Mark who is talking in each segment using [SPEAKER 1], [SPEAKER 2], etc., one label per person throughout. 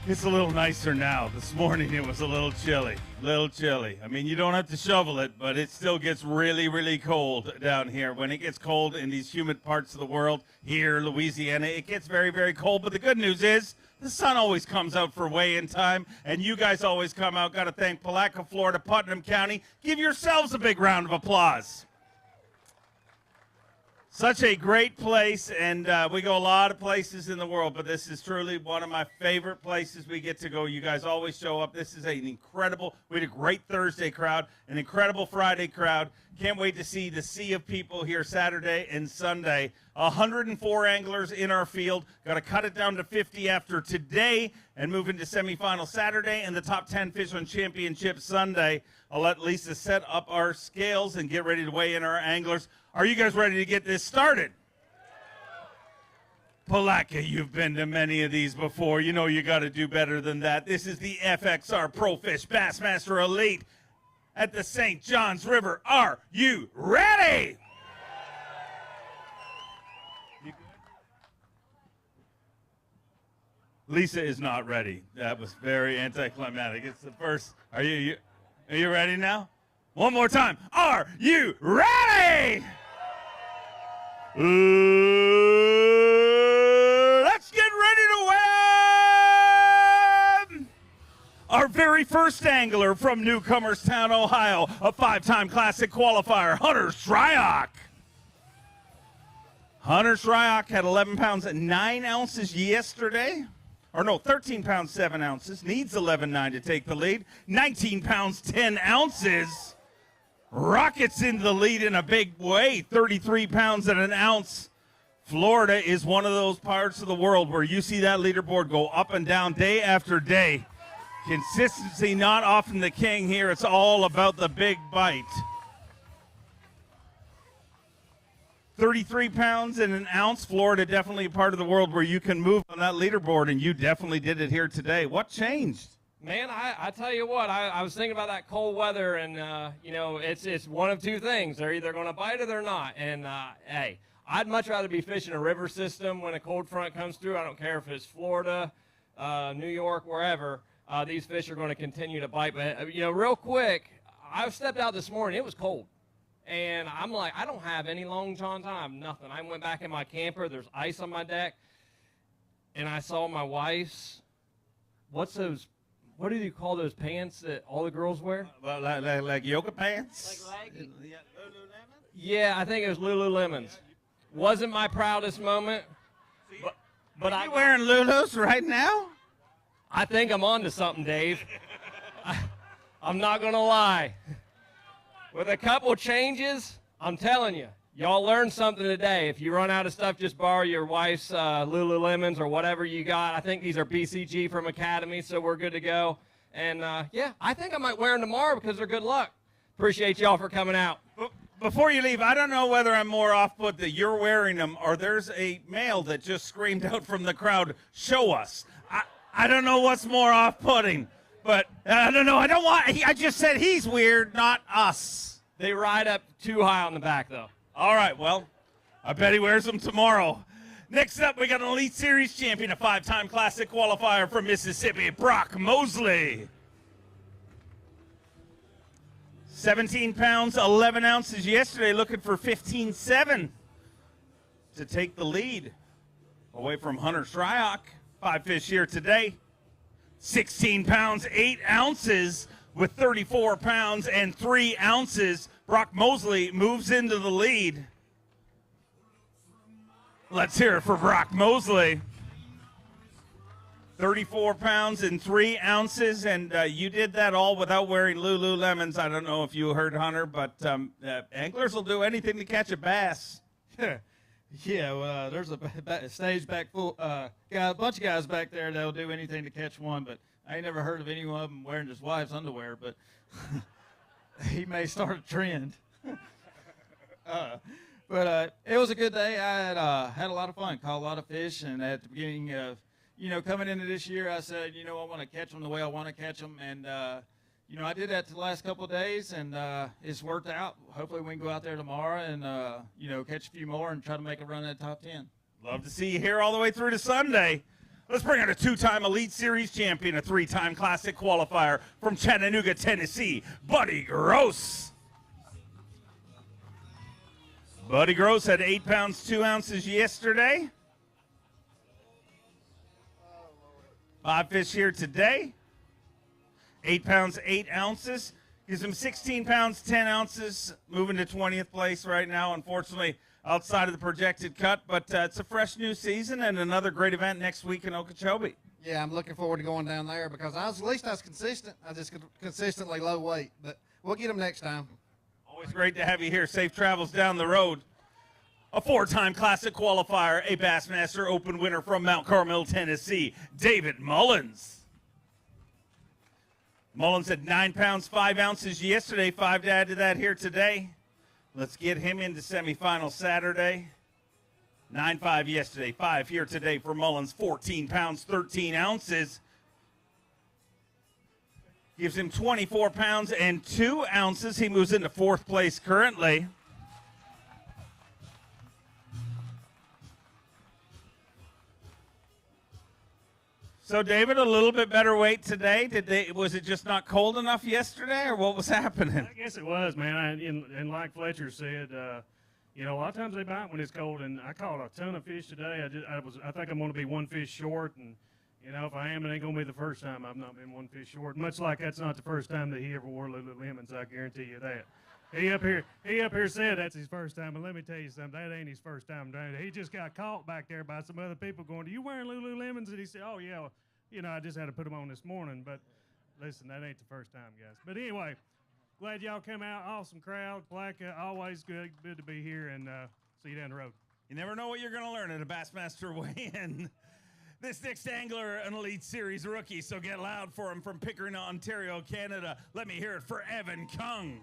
[SPEAKER 1] It's a little nicer now. This morning it was a little chilly. I mean, you don't have to shovel it, but it still gets really, really cold down here. When it gets cold in these humid parts of the world, here, Louisiana, it gets very, very cold. But the good news is the sun always comes out for weigh-in time, and you guys always come out. Got to thank Palatka, Florida, Putnam County. Give yourselves a big round of applause. Such a great place, and we go a lot of places in the world, but this is truly one of my favorite places we get to go. You guys always show up. This is an incredible, we had a great Thursday crowd, an incredible Friday crowd. Can't wait to see the sea of people here Saturday and Sunday. 104 anglers in our field. Got to cut it down to 50 after today and move into semifinal Saturday and the top 10 fish on championship Sunday. I'll let Lisa set up our scales and get ready to weigh in our anglers. Are you guys ready to get this started? Palatka, you've been to many of these before. You know you got to do better than that. This is the FXR Pro Fish Bassmaster Elite at the St. Johns River. Are you ready? You good? Lisa is not ready. That was very anticlimactic. It's the first. Are you ready now? One more time. Are you ready? Let's get ready to win! Our very first angler from Newcomerstown, Ohio, a 5-time Classic qualifier, Hunter Shryock. Hunter Shryock had 11 pounds and 9 ounces yesterday. Or no, 13 pounds, 7 ounces. Needs 11.9 to take the lead. 19 pounds, 10 ounces. Rockets into the lead in a big way, 33 pounds and an ounce. Florida is one of those parts of the world where you see that leaderboard go up and down day after day. Consistency not often the king here. It's all about the big bite. 33 pounds and an ounce. Florida definitely a part of the world where you can move on that leaderboard, and you definitely did it here today. What changed?
[SPEAKER 2] Man, I tell you what, I was thinking about that cold weather, and, you know, it's one of two things. They're either going to bite or they're not. And, hey, I'd much rather be fishing a river system when a cold front comes through. I don't care if it's Florida, New York, wherever. These fish are going to continue to bite. But, you know, real quick, I stepped out this morning. It was cold. And I'm like, I don't have any long johns on. I have nothing. I went back in my camper. There's ice on my deck. And I saw my wife's, what do you call those pants that all the girls wear?
[SPEAKER 1] Like yoga pants?
[SPEAKER 2] Like leggies? Yeah, I think it was Lululemons. Wasn't my proudest moment. But
[SPEAKER 1] Are you wearing Lulus right now?
[SPEAKER 2] I think I'm on to something, Dave. I'm not going to lie. With a couple changes, I'm telling you, y'all learned something today. If you run out of stuff, just borrow your wife's Lululemons or whatever you got. I think these are BCG from Academy, so we're good to go. And, yeah, I think I might wear them tomorrow because they're good luck. Appreciate y'all for coming out.
[SPEAKER 1] Before you leave, I don't know whether I'm more off-put that you're wearing them or there's a male that just screamed out from the crowd, show us. I don't know what's more off-putting, but I don't know. I just said he's weird, not us.
[SPEAKER 2] They ride up too high on the back, though.
[SPEAKER 1] All right, well, I bet he wears them tomorrow. Next up, we got an Elite Series champion, a 5-time Classic qualifier from Mississippi, Brock Mosley. 17 pounds, 11 ounces yesterday, looking for 15.7 to take the lead. Away from Hunter Shryock, 5 fish here today. 16 pounds, 8 ounces with 34 pounds and 3 ounces. Brock Mosley moves into the lead. Let's hear it for Brock Mosley. 34 pounds and 3 ounces, and you did that all without wearing Lululemons. I don't know if you heard Hunter, but anglers will do anything to catch a bass.
[SPEAKER 3] Yeah, well, there's a stage back full, a bunch of guys back there that'll do anything to catch one, but I ain't never heard of any of them wearing his wife's underwear, but he may start a trend. But it was a good day. I had a lot of fun, caught a lot of fish, and at the beginning of, coming into this year, I said, I want to catch them the way I want to catch them, and, I did that the last couple of days, and it's worked out. Hopefully we can go out there tomorrow and, catch a few more and try to make a run at the top 10.
[SPEAKER 1] Love to see you here all the way through to Sunday. Let's bring out a 2-time Elite Series champion, a 3-time Classic qualifier from Chattanooga, Tennessee, Buddy Gross. Buddy Gross had 8 pounds, 2 ounces yesterday. 5 fish here today. 8 pounds, 8 ounces. Gives him 16 pounds, 10 ounces. Moving to 20th place right now, unfortunately, outside of the projected cut. But it's a fresh new season and another great event next week in Okeechobee.
[SPEAKER 4] Yeah, I'm looking forward to going down there because at least I was consistent. I just consistently low weight. But we'll get them next time.
[SPEAKER 1] Always great to have you here. Safe travels down the road. A 4-time Classic qualifier, a Bassmaster Open winner from Mount Carmel, Tennessee, David Mullins. Mullins had 9 pounds, 5 ounces yesterday, 5 to add to that here today. Let's get him into semifinal Saturday. 9.5 yesterday, 5 here today for Mullins, 14 pounds, 13 ounces. Gives him 24 pounds and 2 ounces. He moves into 4th place currently. So, David, a little bit better weight today. Was it just not cold enough yesterday, or what was happening?
[SPEAKER 5] I guess it was, man. And like Fletcher said, you know, a lot of times they bite when it's cold. And I caught a ton of fish today. I think I'm going to be 1 fish short. And you know, if I am, it ain't going to be the first time I've not been 1 fish short. Much like that's not the first time that he ever wore Lululemons. I guarantee you that. He up here said that's his first time, and let me tell you something, that ain't his first time doing it. He just got caught back there by some other people going, "Are you wearing Lululemons?" And he said, "Oh yeah, you know, I just had to put them on this morning." But listen, that ain't the first time, guys. But anyway, glad y'all came out. Awesome crowd. Placa, always good to be here, and see you down the road.
[SPEAKER 1] You never know what you're going to learn at a Bassmaster weigh-in. This next angler, an Elite Series rookie, so get loud for him from Pickering, Ontario, Canada. Let me hear it for Evan Kung.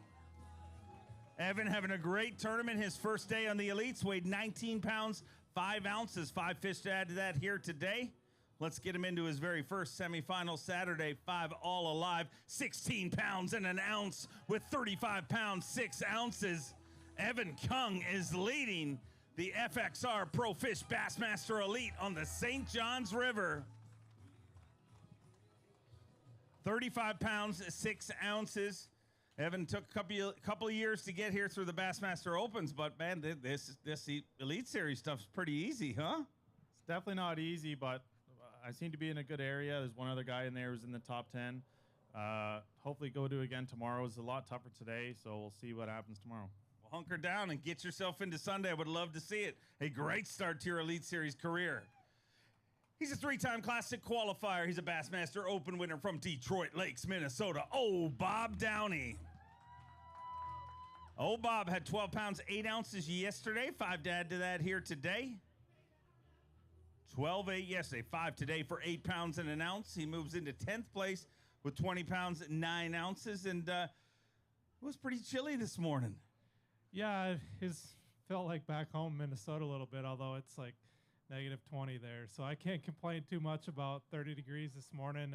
[SPEAKER 1] Evan having a great tournament. His first day on the Elites, weighed 19 pounds, 5 ounces. 5 fish to add to that here today. Let's get him into his very first semifinal Saturday. 5 all alive, 16 pounds and an ounce with 35 pounds, 6 ounces. Evan Kung is leading the FXR Pro Fish Bassmaster Elite on the St. Johns River. 35 pounds, 6 ounces. Evan took a couple of years to get here through the Bassmaster Opens, but man, this Elite Series stuff's pretty easy, huh?
[SPEAKER 6] It's definitely not easy, but I seem to be in a good area. There's one other guy in there who's in the top 10. Hopefully go do again tomorrow. It's a lot tougher today, so we'll see what happens tomorrow.
[SPEAKER 1] Well, hunker down and get yourself into Sunday. I would love to see it. A great start to your Elite Series career. He's a 3-time Classic qualifier. He's a Bassmaster Open winner from Detroit Lakes, Minnesota. Oh, Bob Downey. Oh, Bob had 12 pounds, 8 ounces yesterday. 5 to add to that here today. 12.8 yesterday, 5 today for 8 pounds and an ounce. He moves into 10th place with 20 pounds, 9 ounces. And it was pretty chilly this morning.
[SPEAKER 7] Yeah, it felt like back home in Minnesota a little bit, although it's like negative 20 there. So I can't complain too much about 30 degrees this morning.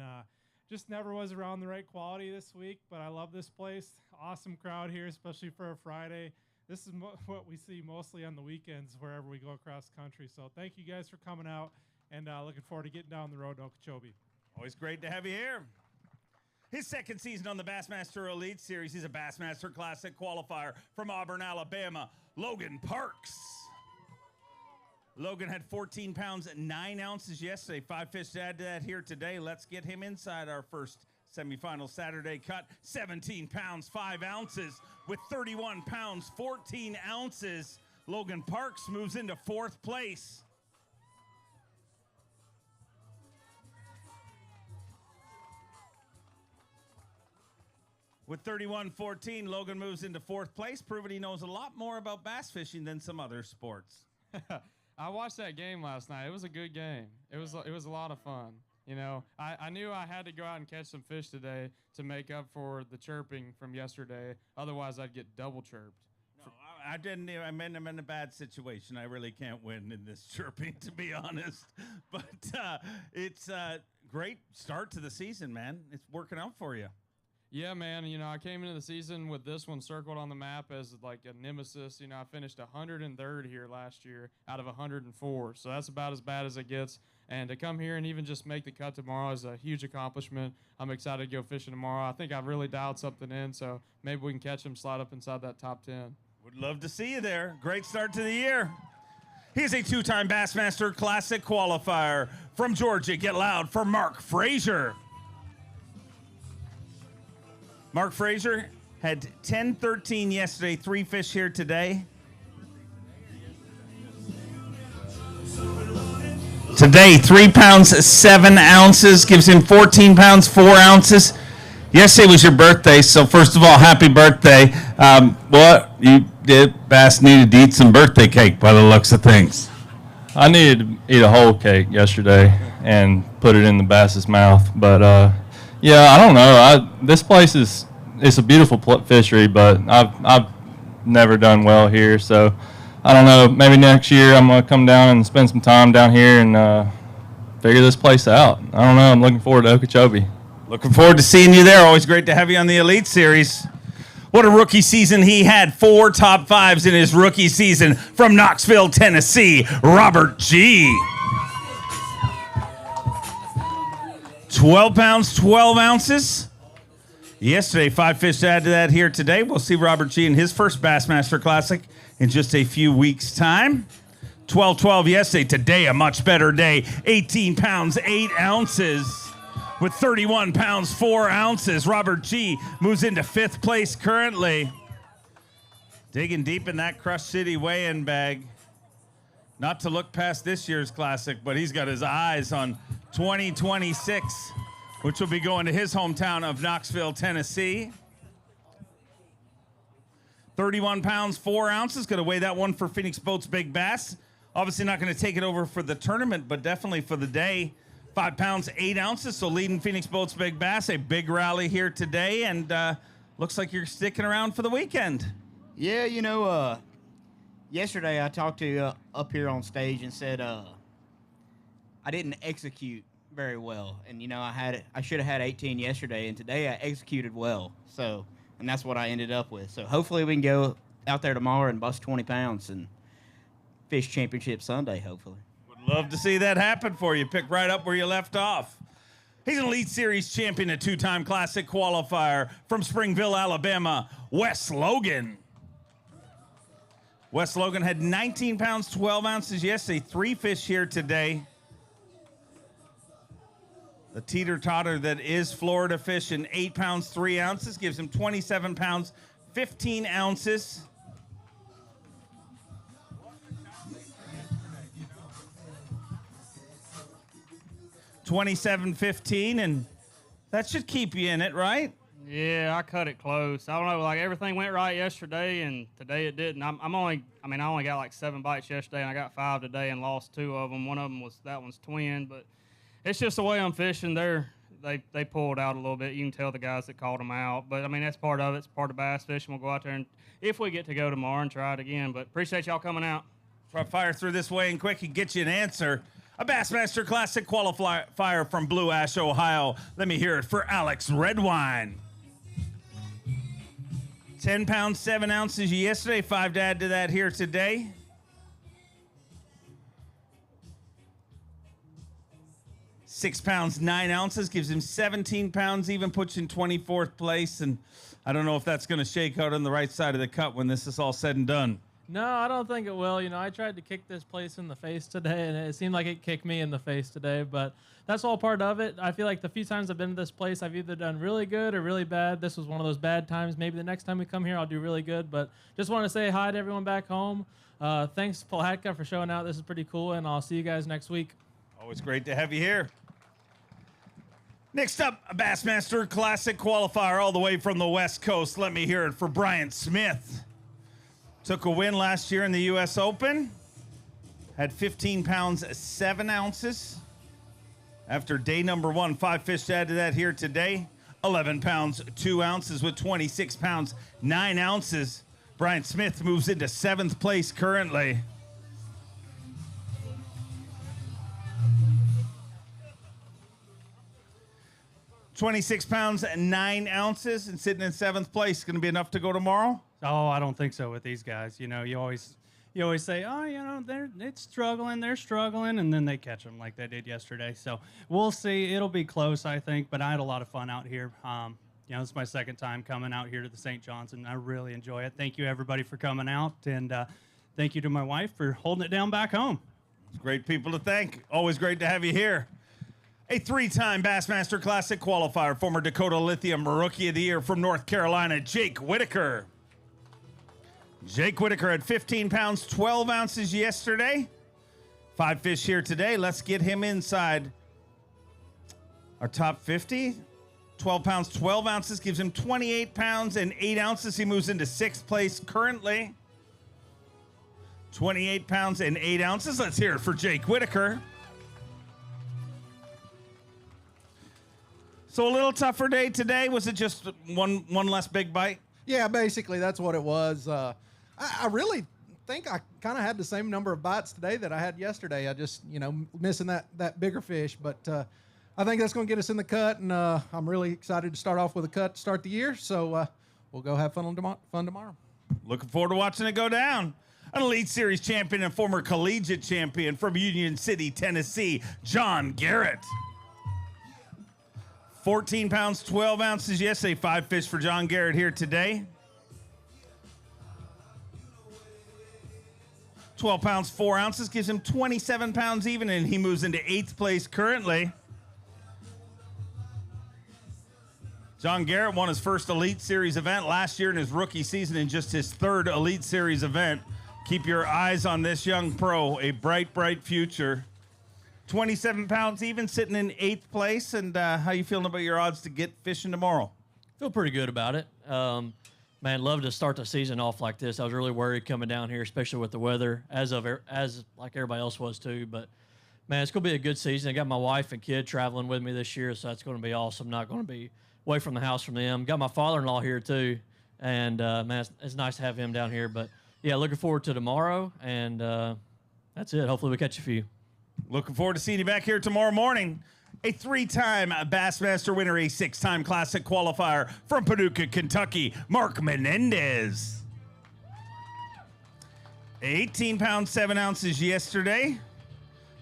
[SPEAKER 7] Just never was around the right quality this week, but I love this place. Awesome crowd here, especially for a Friday. This is what we see mostly on the weekends wherever we go across the country. So thank you guys for coming out, and looking forward to getting down the road to Okeechobee.
[SPEAKER 1] Always great to have you here. His second season on the Bassmaster Elite Series. He's a Bassmaster Classic qualifier from Auburn, Alabama, Logan Parks. Logan had 14 pounds, 9 ounces yesterday. 5 fish to add to that here today. Let's get him inside our first semifinal Saturday cut. 17 pounds, 5 ounces with 31 pounds, 14 ounces. Logan Parks moves into 4th place. With 31-14, Logan moves into 4th place, proving he knows a lot more about bass fishing than some other sports.
[SPEAKER 8] I watched that game last night. It was a good game. It was a lot of fun. You know, I knew I had to go out and catch some fish today to make up for the chirping from yesterday. Otherwise, I'd get double chirped.
[SPEAKER 1] No, I didn't. I'm in a bad situation. I really can't win in this chirping, to be honest. But it's a great start to the season, man. It's working out for you.
[SPEAKER 8] Yeah, man. You know, I came into the season with this one circled on the map as like a nemesis. You know, I finished 103rd here last year out of 104. So that's about as bad as it gets. And to come here and even just make the cut tomorrow is a huge accomplishment. I'm excited to go fishing tomorrow. I think I've really dialed something in, so maybe we can catch him, slide up inside that top 10.
[SPEAKER 1] Would love to see you there. Great start to the year. He's a two-time Bassmaster Classic qualifier from Georgia. Get loud for Mark Frazier. Mark Frazier had 10-13 yesterday, 3 fish here today. Today, 3 pounds, 7 ounces, gives him 14 pounds, 4 ounces. Yesterday was your birthday, so first of all, happy birthday. What you did, Bass needed to eat some birthday cake by the looks of things.
[SPEAKER 9] I needed to eat a whole cake yesterday and put it in the bass's mouth. But, yeah, I don't know. This place it's a beautiful fishery, but I've never done well here. So, I don't know. Maybe next year I'm going to come down and spend some time down here and figure this place out. I don't know. I'm looking forward to Okeechobee.
[SPEAKER 1] Looking forward to seeing you there. Always great to have you on the Elite Series. What a rookie season he had. 4 top 5s in his rookie season from Knoxville, Tennessee, Robert G. 12 pounds, 12 ounces. Yesterday, 5 fish to add to that here today. We'll see Robert G in his first Bassmaster Classic in just a few weeks' time. 12-12 yesterday. Today, a much better day. 18 pounds, 8 ounces. With 31 pounds, 4 ounces, Robert G moves into 5th place currently. Digging deep in that Crush City weigh-in bag. Not to look past this year's Classic, but he's got his eyes on 2026, which will be going to his hometown of Knoxville, Tennessee. 31 pounds, 4 ounces. Going to weigh that one for Phoenix Boats Big Bass. Obviously not going to take it over for the tournament, but definitely for the day. 5 pounds, 8 ounces, so leading Phoenix Boats Big Bass, a big rally here today, and looks like you're sticking around for the weekend.
[SPEAKER 10] Yeah, you know, yesterday I talked to you up here on stage and said I didn't execute very well, and you know I should have had 18 yesterday, and today I executed well, so and that's what I ended up with. So hopefully we can go out there tomorrow and bust 20 pounds and fish championship Sunday, hopefully.
[SPEAKER 1] Love to see that happen for you. Pick right up where you left off. He's an Elite Series champion, a 2-time Classic qualifier from Springville, Alabama, Wes Logan. Wes Logan had 19 pounds, 12 ounces yesterday. 3 fish here today. The teeter-totter that is Florida fishing, 8 pounds, 3 ounces, gives him 27 pounds, 15 ounces. $27.15, and that should keep you in it, right?
[SPEAKER 11] Yeah, I cut it close. I don't know, like everything went right yesterday, and today it didn't. I only got like 7 bites yesterday, and I got 5 today, and lost 2 of them. One of them that one's twin, but it's just the way I'm fishing. They pulled out a little bit. You can tell the guys that called them out, but I mean that's part of it. It's part of bass fishing. We'll go out there and if we get to go tomorrow and try it again. But appreciate y'all coming out.
[SPEAKER 1] Try to fire through this way and quick and get you an answer. A Bassmaster Classic qualifier from Blue Ash, Ohio. Let me hear it for Alex Redwine. 10 pounds, 7 ounces yesterday. 5 to add to that here today. Six pounds, 9 ounces, gives him 17 pounds, even puts you in 24th place. And I don't know if that's going to shake out on the right side of the cut when this is all said and done.
[SPEAKER 7] No, I don't think it will. You know, I tried to kick this place in the face today, and it seemed like it kicked me in the face today, but that's all part of it. I feel like the few times I've been to this place, I've either done really good or really bad. This was one of those bad times. Maybe the next time we come here, I'll do really good, but just want to say hi to everyone back home. Thanks, Palatka, for showing out. This is pretty cool, and I'll see you guys next week.
[SPEAKER 1] Always great to have you here. Next up, a Bassmaster Classic qualifier all the way from the West Coast. Let me hear it for Bryant Smith. Took a win last year in the U.S. Open. Had 15 pounds, 7 ounces. After day number 1, 5 fish to add to that here today. 11 pounds, 2 ounces with 26 pounds, 9 ounces. Bryant Smith moves into 7th place currently. 26 pounds and 9 ounces, and sitting in 7th place. Going to be enough to go tomorrow?
[SPEAKER 12] Oh, I don't think so with these guys. You know, you always say, oh, you know, they're struggling, and then they catch them like they did yesterday. So we'll see. It'll be close, I think, but I had a lot of fun out here. You know, it's my second time coming out here to the St. John's, and I really enjoy it. Thank you, everybody, for coming out, and thank you to my wife for holding it down back home.
[SPEAKER 1] It's great people to thank. Always great to have you here. A 3-time Bassmaster Classic qualifier, former Dakota Lithium Rookie of the Year from North Carolina, Jake Whitaker. Jake Whitaker had 15 pounds, 12 ounces yesterday. 5 fish here today. Let's get him inside our top 50. 12 pounds, 12 ounces gives him 28 pounds and 8 ounces. He moves into 6th place currently. 28 pounds and 8 ounces. Let's hear it for Jake Whitaker. So a little tougher day today. Was it just one less big bite?
[SPEAKER 13] Yeah, basically that's what it was. I really think I kind of had the same number of bites today that I had yesterday. I just, you know, missing that bigger fish. But I think that's going to get us in the cut, and I'm really excited to start off with a cut to start the year. So we'll go have fun tomorrow.
[SPEAKER 1] Looking forward to watching it go down. An Elite Series champion and former collegiate champion from Union City, Tennessee, John Garrett. 14 pounds, 12 ounces yesterday. 5 fish for John Garrett here today. 12 pounds, 4 ounces gives him 27 pounds even, and he moves into 8th place currently. John Garrett won his first Elite Series event last year in his rookie season, in just his 3rd Elite Series event. Keep your eyes on this young pro, a bright, bright future. 27 pounds even, sitting in 8th place. And how you feeling about your odds to get fishing tomorrow?
[SPEAKER 14] Feel pretty good about it. Man, love to start the season off like this. I was really worried coming down here, especially with the weather, as like everybody else was too. But man, it's gonna be a good season. I got my wife and kid traveling with me this year, so that's gonna be awesome. Not gonna be away from the house from them. Got my father-in-law here too, and man, it's nice to have him down here. But yeah, looking forward to tomorrow, and that's it. Hopefully we catch a few.
[SPEAKER 1] Looking forward to seeing you back here tomorrow morning. A 3-time Bassmaster winner, a 6-time Classic qualifier from Paducah, Kentucky, Mark Menendez. 18 pounds, 7 ounces yesterday.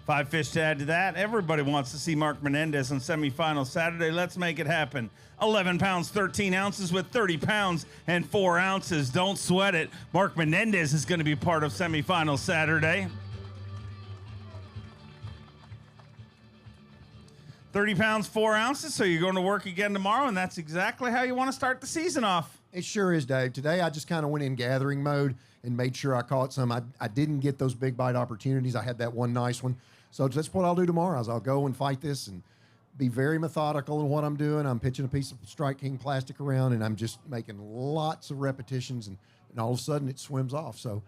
[SPEAKER 1] 5 fish to add to that. Everybody wants to see Mark Menendez on semifinal Saturday. Let's make it happen. 11 pounds, 13 ounces with 30 pounds and 4 ounces. Don't sweat it. Mark Menendez is going to be part of semifinal Saturday. 30 pounds, 4 ounces, so you're going to work again tomorrow, and that's exactly how you want to start the season off.
[SPEAKER 15] It sure is, Dave. Today I just kind of went in gathering mode and made sure I caught some. I didn't get those big bite opportunities. I had that one nice one. So that's what I'll do tomorrow is I'll go and fight this and be very methodical in what I'm doing. I'm pitching a piece of Strike King plastic around, and I'm just making lots of repetitions, and all of a sudden it swims off. So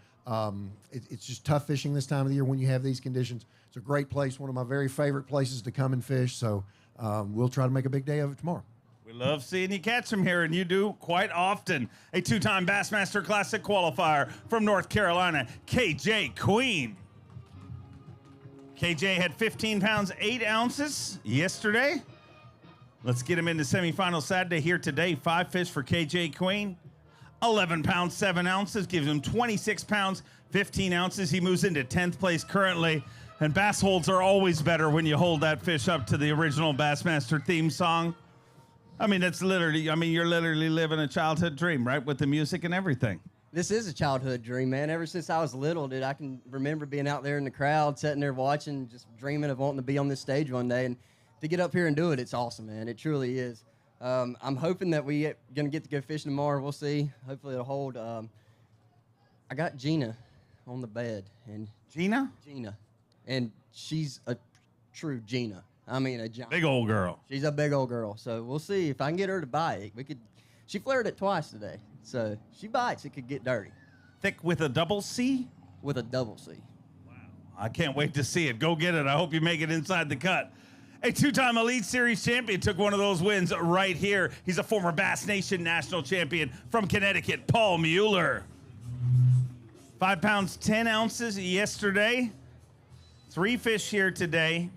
[SPEAKER 15] it's just tough fishing this time of the year when you have these conditions. It's a great place, one of my very favorite places to come and fish. So we'll try to make a big day of it tomorrow.
[SPEAKER 1] We love seeing you catch them here, and you do quite often. A 2-time Bassmaster Classic qualifier from North Carolina, KJ Queen. KJ had 15 pounds, 8 ounces yesterday. Let's get him into semifinal Saturday here today. 5 fish for KJ Queen. 11 pounds, 7 ounces gives him 26 pounds, 15 ounces. He moves into 10th place currently. And bass holds are always better when you hold that fish up to the original Bassmaster theme song. I mean, it's literally, you're literally living a childhood dream, right? With the music and everything.
[SPEAKER 16] This is a childhood dream, man. Ever since I was little, dude, I can remember being out there in the crowd, sitting there watching, just dreaming of wanting to be on this stage one day. And to get up here and do it, it's awesome, man. It truly is. I'm hoping that we're going to get to go fishing tomorrow. We'll see. Hopefully it'll hold. I got Gina on the bed. And
[SPEAKER 1] Gina?
[SPEAKER 16] Gina. And she's a true Gina. I mean, a giant.
[SPEAKER 1] Big old girl.
[SPEAKER 16] She's a big old girl. So we'll see if I can get her to bite. She flared it twice today. So she bites. It could get dirty.
[SPEAKER 1] Thick with a double C?
[SPEAKER 16] With a double C.
[SPEAKER 1] Wow. I can't wait to see it. Go get it. I hope you make it inside the cut. A 2-time Elite Series champion took one of those wins right here. He's a former Bass Nation national champion from Connecticut, Paul Mueller. 5 pounds, 10 ounces yesterday. 3 fish here today.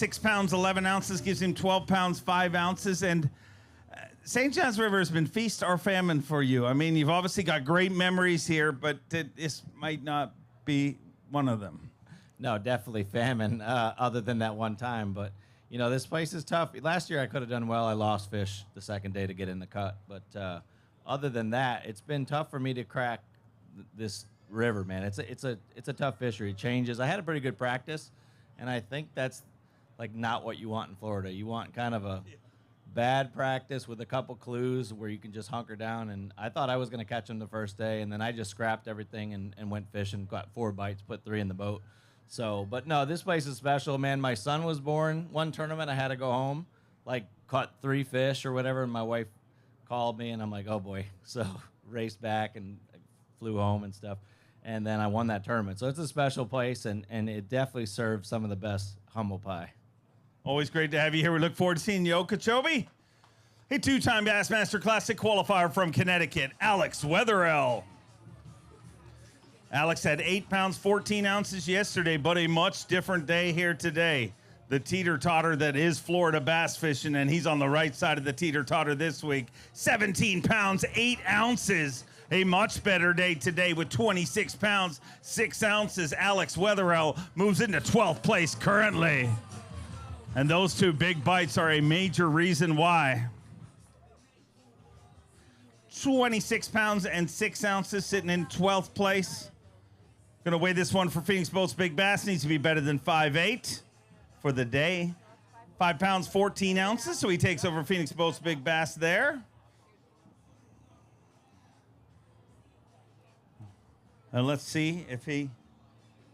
[SPEAKER 1] 6 pounds 11 ounces gives him 12 pounds 5 ounces. And St. John's River has been feast or famine for you. I mean, you've obviously got great memories here, but this might not be one of them.
[SPEAKER 17] No, definitely famine, other than that one time. But, you know, this place is tough. Last year I could have done well. I lost fish the second day to get in the cut. But other than that, it's been tough for me to crack this river, man. It's a tough fishery. It changes. I had a pretty good practice, and I think that's, like, not what you want in Florida. You want kind of a bad practice with a couple clues where you can just hunker down. And I thought I was going to catch them the first day, and then I just scrapped everything and went fishing, got 4 bites, put 3 in the boat. So, but no, this place is special, man. My son was born. One tournament I had to go home, like caught 3 fish or whatever, and my wife called me, and I'm like, oh boy. So raced back and flew home and stuff. And then I won that tournament. So it's a special place, and it definitely serves some of the best humble pie.
[SPEAKER 1] Always great to have you here. We look forward to seeing you, Okeechobee. A 2-time Bassmaster Classic qualifier from Connecticut, Alex Wetherell. Alex had 8 pounds 14 ounces yesterday, but a much different day here today. The teeter-totter that is Florida bass fishing, and he's on the right side of the teeter-totter this week. 17 pounds 8 ounces. A much better day today with 26 pounds 6 ounces. Alex Wetherell moves into 12th place currently. And those 2 big bites are a major reason why. 26 pounds and 6 ounces sitting in 12th place. Going to weigh this one for Phoenix Boats Big Bass. Needs to be better than 5'8" for the day. 5 pounds 14 ounces, so he takes over Phoenix Boats Big Bass there. And let's see if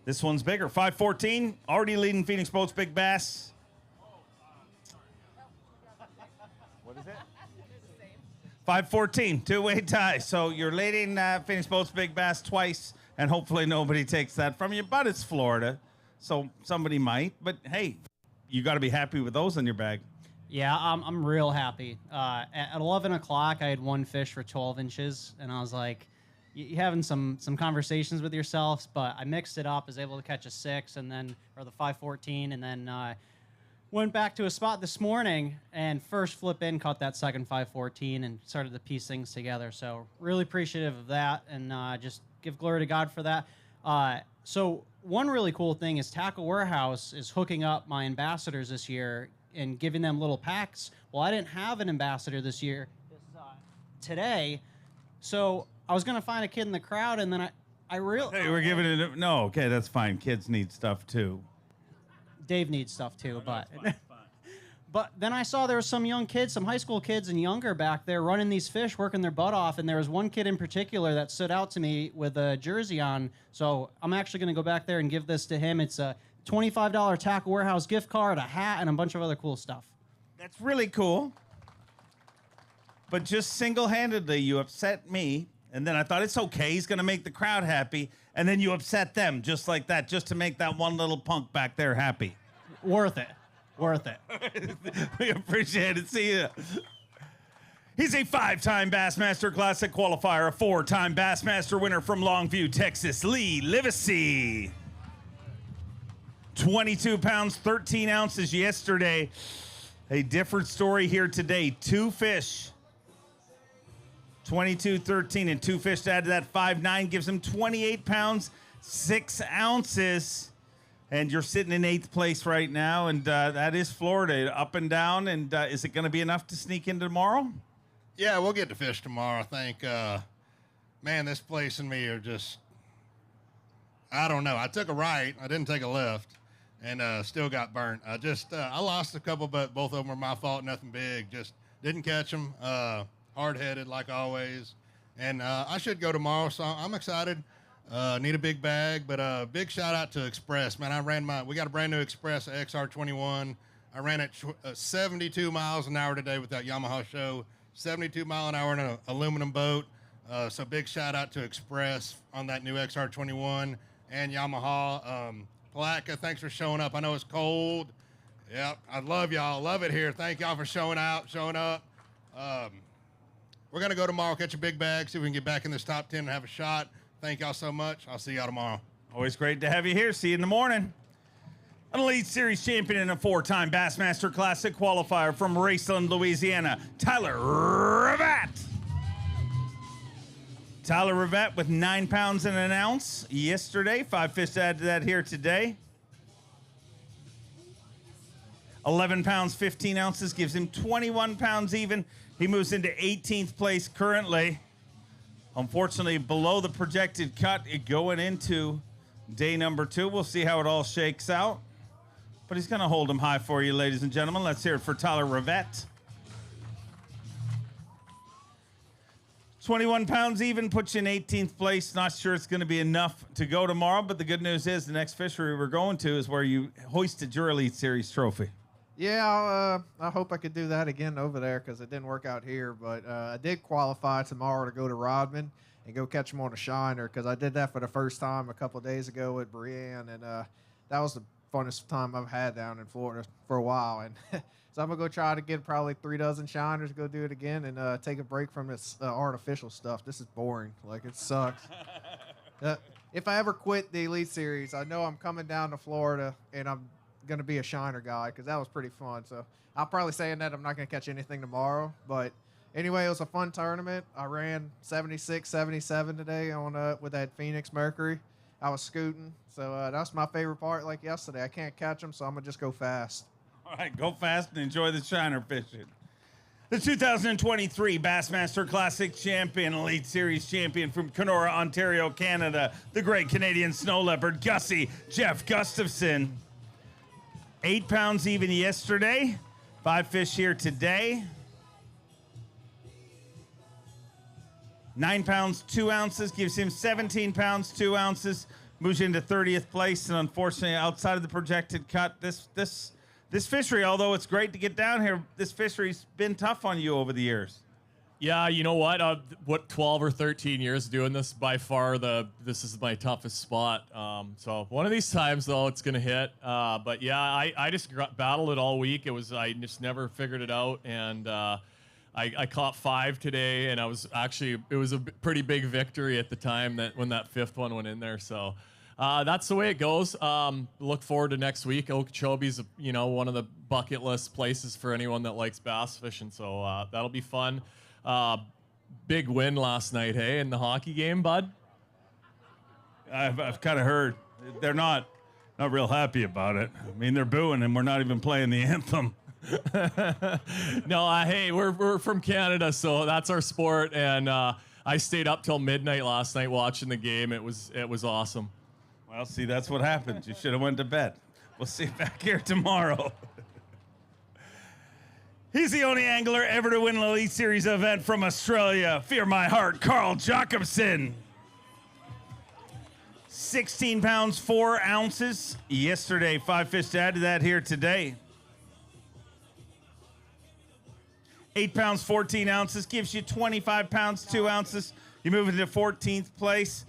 [SPEAKER 1] this one's bigger. 5'14", already leading Phoenix Boats Big Bass. What is it? 5'14", 2-way tie. So you're leading Phoenix Boats Big Bass twice, and hopefully nobody takes that from you. But it's Florida, so somebody might. But hey, you got to be happy with those in your bag.
[SPEAKER 18] Yeah, I'm real happy. At 11 o'clock, I had 1 fish for 12 inches, and I was like, you're having some conversations with yourselves, but I mixed it up, was able to catch a 6, and then, or the 5'14", and then went back to a spot this morning, and first flip in, caught that second 5'14", and started to piece things together. So really appreciative of that, and just give glory to God for that. So one really cool thing is Tackle Warehouse is hooking up my ambassadors this year and giving them little packs. Well, I didn't have an ambassador this year, today, so I was going to find a kid in the crowd, and then I realized...
[SPEAKER 1] Hey, we're giving it... No, okay, that's fine. Kids need stuff, too.
[SPEAKER 18] Dave needs stuff, too, but... But then I saw there was some young kids, some high school kids and younger back there running these fish, working their butt off, and there was one kid in particular that stood out to me with a jersey on, so I'm actually going to go back there and give this to him. It's a $25 Tackle Warehouse gift card, a hat, and a bunch of other cool stuff.
[SPEAKER 1] That's really cool. But just single-handedly, you upset me, and then I thought it's okay, he's going to make the crowd happy, and then you upset them just like that, just to make that one little punk back there happy.
[SPEAKER 18] Worth it. Worth it.
[SPEAKER 1] We appreciate it. See ya. He's a 5-time Bassmaster Classic qualifier, a 4-time Bassmaster winner from Longview, Texas, Lee Livesey. 22 pounds, 13 ounces yesterday. A different story here today. 2 fish. 22, 13, and 2 fish to add to that 5'9" gives him 28 pounds, 6 ounces. And you're sitting in 8th place right now, and that is Florida, up and down. And is it going to be enough to sneak in tomorrow?
[SPEAKER 4] Yeah, we'll get to fish tomorrow, I think. Man, this place and me are just, I don't know. I took a right. I didn't take a left, and still got burnt. I lost a couple, but both of them were my fault, nothing big. Just didn't catch them. Hard-headed like always. And I should go tomorrow, so I'm excited. Need a big bag, but big shout out to Express. Man, we got a brand new Express XR21. I ran it 72 miles an hour today with that Yamaha show. 72 mile an hour in an aluminum boat. So big shout out to Express on that new XR21 and Yamaha. Palatka, thanks for showing up. I know it's cold. Yep, I love y'all. Love it here. Thank y'all for showing up. We're going to go tomorrow, catch a big bag, see if we can get back in this top 10 and have a shot. Thank y'all so much. I'll see y'all tomorrow.
[SPEAKER 1] Always great to have you here. See you in the morning. An Elite Series champion and a 4-time Bassmaster Classic qualifier from Raceland, Louisiana, Tyler Rivette. Tyler Rivette with 9 pounds and an ounce yesterday. 5 fish to add to that here today. 11 pounds, 15 ounces gives him 21 pounds even. He moves into 18th place currently. Unfortunately, below the projected cut going into day number 2. We'll see how it all shakes out. But he's going to hold him high for you, ladies and gentlemen. Let's hear it for Tyler Rivette. 21 pounds even puts you in 18th place. Not sure it's going to be enough to go tomorrow, but the good news is the next fishery we're going to is where you hoisted your Elite Series trophy.
[SPEAKER 19] Yeah, I hope I could do that again over there because it didn't work out here. But I did qualify tomorrow to go to Rodman and go catch them on a shiner because I did that for the first time a couple of days ago with Brienne, and that was the funnest time I've had down in Florida for a while. And so I'm going to go try to get probably 3 dozen shiners, go do it again, and take a break from this artificial stuff. This is boring. Like, it sucks. If I ever quit the Elite Series, I know I'm coming down to Florida, and I'm going to be a shiner guy because that was pretty fun. So I'll probably saying that I'm not going to catch anything tomorrow. But anyway, it was a fun tournament. I ran 76, 77 today on with that Phoenix Mercury. I was scooting. So that's my favorite part like yesterday. I can't catch them, so I'm going to just go fast.
[SPEAKER 1] All right, go fast and enjoy the shiner fishing. The 2023 Bassmaster Classic champion, Elite Series champion from Kenora, Ontario, Canada, the great Canadian snow leopard, Gussie Jeff Gustafson. 8 pounds even yesterday. 5 fish here today. 9 pounds, 2 ounces gives him 17 pounds, 2 ounces. Moves into 30th place, and unfortunately, outside of the projected cut, this fishery, although it's great to get down here, this fishery's been tough on you over the years.
[SPEAKER 20] Yeah, you know what? 12 or 13 years doing this, by far this is my toughest spot. So one of these times, though, it's gonna hit. But yeah, I just battled it all week. I just never figured it out, and I caught 5 today, and it was a pretty big victory at the time when that 5th one went in there. So that's the way it goes. Look forward to next week. Okeechobee's one of the bucket list places for anyone that likes bass fishing. So that'll be fun. Big win last night, hey, in the hockey game, bud?
[SPEAKER 1] I've kind of heard they're not real happy about it. I mean, they're booing and we're not even playing the anthem.
[SPEAKER 20] No, hey, we're from Canada, so that's our sport, and I stayed up till midnight last night watching the game. It was awesome.
[SPEAKER 1] Well, see, that's what happens. You should have went to bed. We'll see you back here tomorrow. He's the only angler ever to win an Elite Series event from Australia. Fear my heart, Carl Jacobson. 16 pounds, 4 ounces yesterday. 5 fish to add to that here today. 8 pounds, 14 ounces gives you 25 pounds, 2 ounces. You move into 14th place.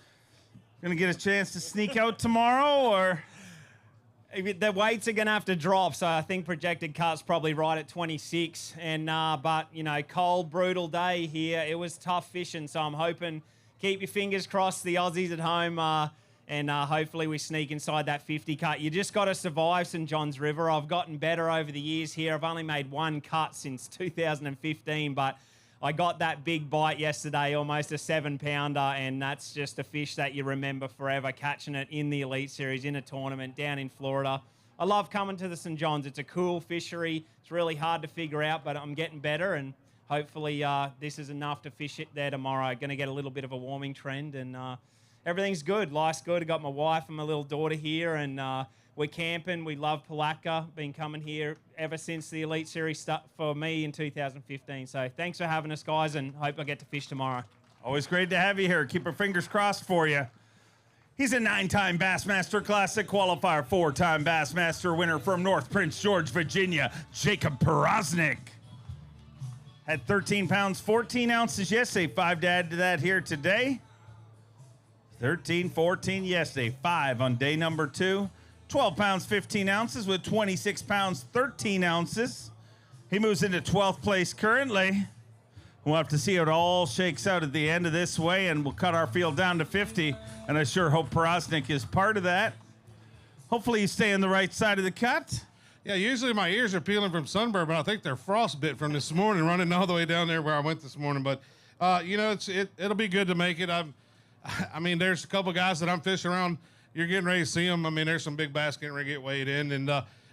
[SPEAKER 1] Gonna get a chance to sneak out tomorrow, or?
[SPEAKER 21] The weights are going to have to drop, so I think projected cut's probably right at 26. But cold, brutal day here. It was tough fishing, so I'm hoping, keep your fingers crossed, the Aussies at home, and hopefully we sneak inside that 50 cut. You just got to survive St. John's River. I've gotten better over the years here. I've only made 1 cut since 2015, but I got that big bite yesterday, almost a 7-pounder, and that's just a fish that you remember forever, catching it in the Elite Series, in a tournament down in Florida. I love coming to the St. John's. It's a cool fishery. It's really hard to figure out, but I'm getting better, and hopefully this is enough to fish it there tomorrow. Going to get a little bit of a warming trend, and everything's good. Life's good. I got my wife and my little daughter here, and we're camping. We love Palatka. Been coming here ever since the Elite Series for me in 2015. So thanks for having us, guys, and hope I get to fish tomorrow.
[SPEAKER 1] Always great to have you here. Keep our fingers crossed for you. He's a 9-time Bassmaster Classic qualifier, 4-time Bassmaster winner from North Prince George, Virginia, Jacob Perosnik. Had 13 pounds, 14 ounces yesterday. 5 to add to that here today. 13, 14 yesterday. 5 on day number 2. 12 pounds, 15 ounces with 26 pounds, 13 ounces. He moves into 12th place currently. We'll have to see how it all shakes out at the end of this way, and we'll cut our field down to 50, and I sure hope Perosnik is part of that. Hopefully you stay on the right side of the cut.
[SPEAKER 2] Yeah, usually my ears are peeling from sunburn, but I think they're frostbit from this morning, running all the way down there where I went this morning. But you know, it'll be good to make it. I mean, there's a couple guys that I'm fishing around. You're getting ready to see them. I mean, there's some big bass getting ready to get weighed in, and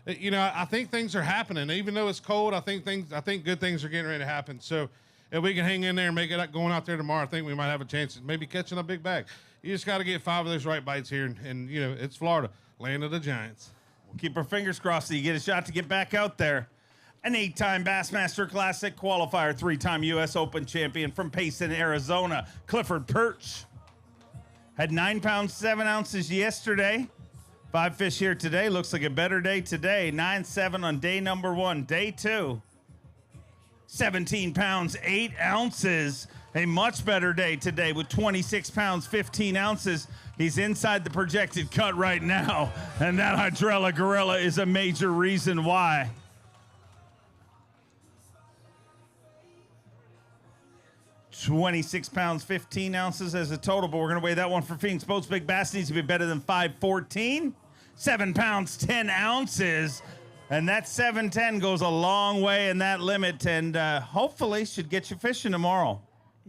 [SPEAKER 2] you know, I think things are happening. Even though it's cold, I think good things are getting ready to happen. So if we can hang in there and make it up going out there tomorrow, I think we might have a chance of maybe catching a big bag. You just got to get 5 of those right bites here, and you know, it's Florida, land of the giants.
[SPEAKER 1] We'll keep our fingers crossed that you get a shot to get back out there. An 8-time Bassmaster Classic qualifier, 3-time U.S. Open champion from Payson, Arizona, Clifford Perch. Had 9 pounds, 7 ounces yesterday. 5 fish here today. Looks like a better day today. 9-7 on day number 1. Day 2, 17 pounds, 8 ounces. A much better day today with 26 pounds, 15 ounces. He's inside the projected cut right now, and that Hydrella Gorilla is a major reason why. £26, 15 ounces as a total, but we're going to weigh that one for Phoenix Boats. Big Bass needs to be better than 514. 7 pounds, 10 ounces. And that 710 goes a long way in that limit, and hopefully should get you fishing tomorrow.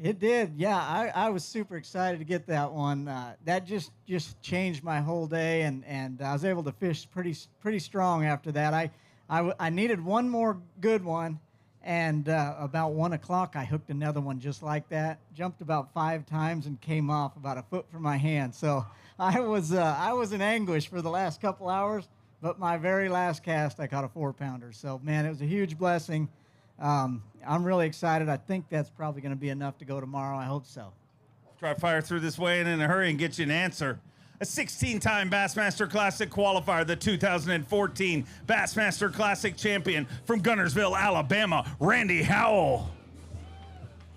[SPEAKER 22] It did, yeah. I was super excited to get that one. That just changed my whole day, and I was able to fish pretty strong after that. I needed one more good one, and about 1 o'clock I hooked another one just like that. Jumped about 5 times and came off about a foot from my hand. So I was in anguish for the last couple hours, but my very last cast I caught a 4-pounder. So man, it was a huge blessing. I'm really excited. I think that's probably going to be enough to go tomorrow. I hope so.
[SPEAKER 1] Try to fire through this way and in a hurry and get you an answer. A 16-time Bassmaster Classic qualifier, the 2014 Bassmaster Classic champion from Gunnersville, Alabama, Randy Howell.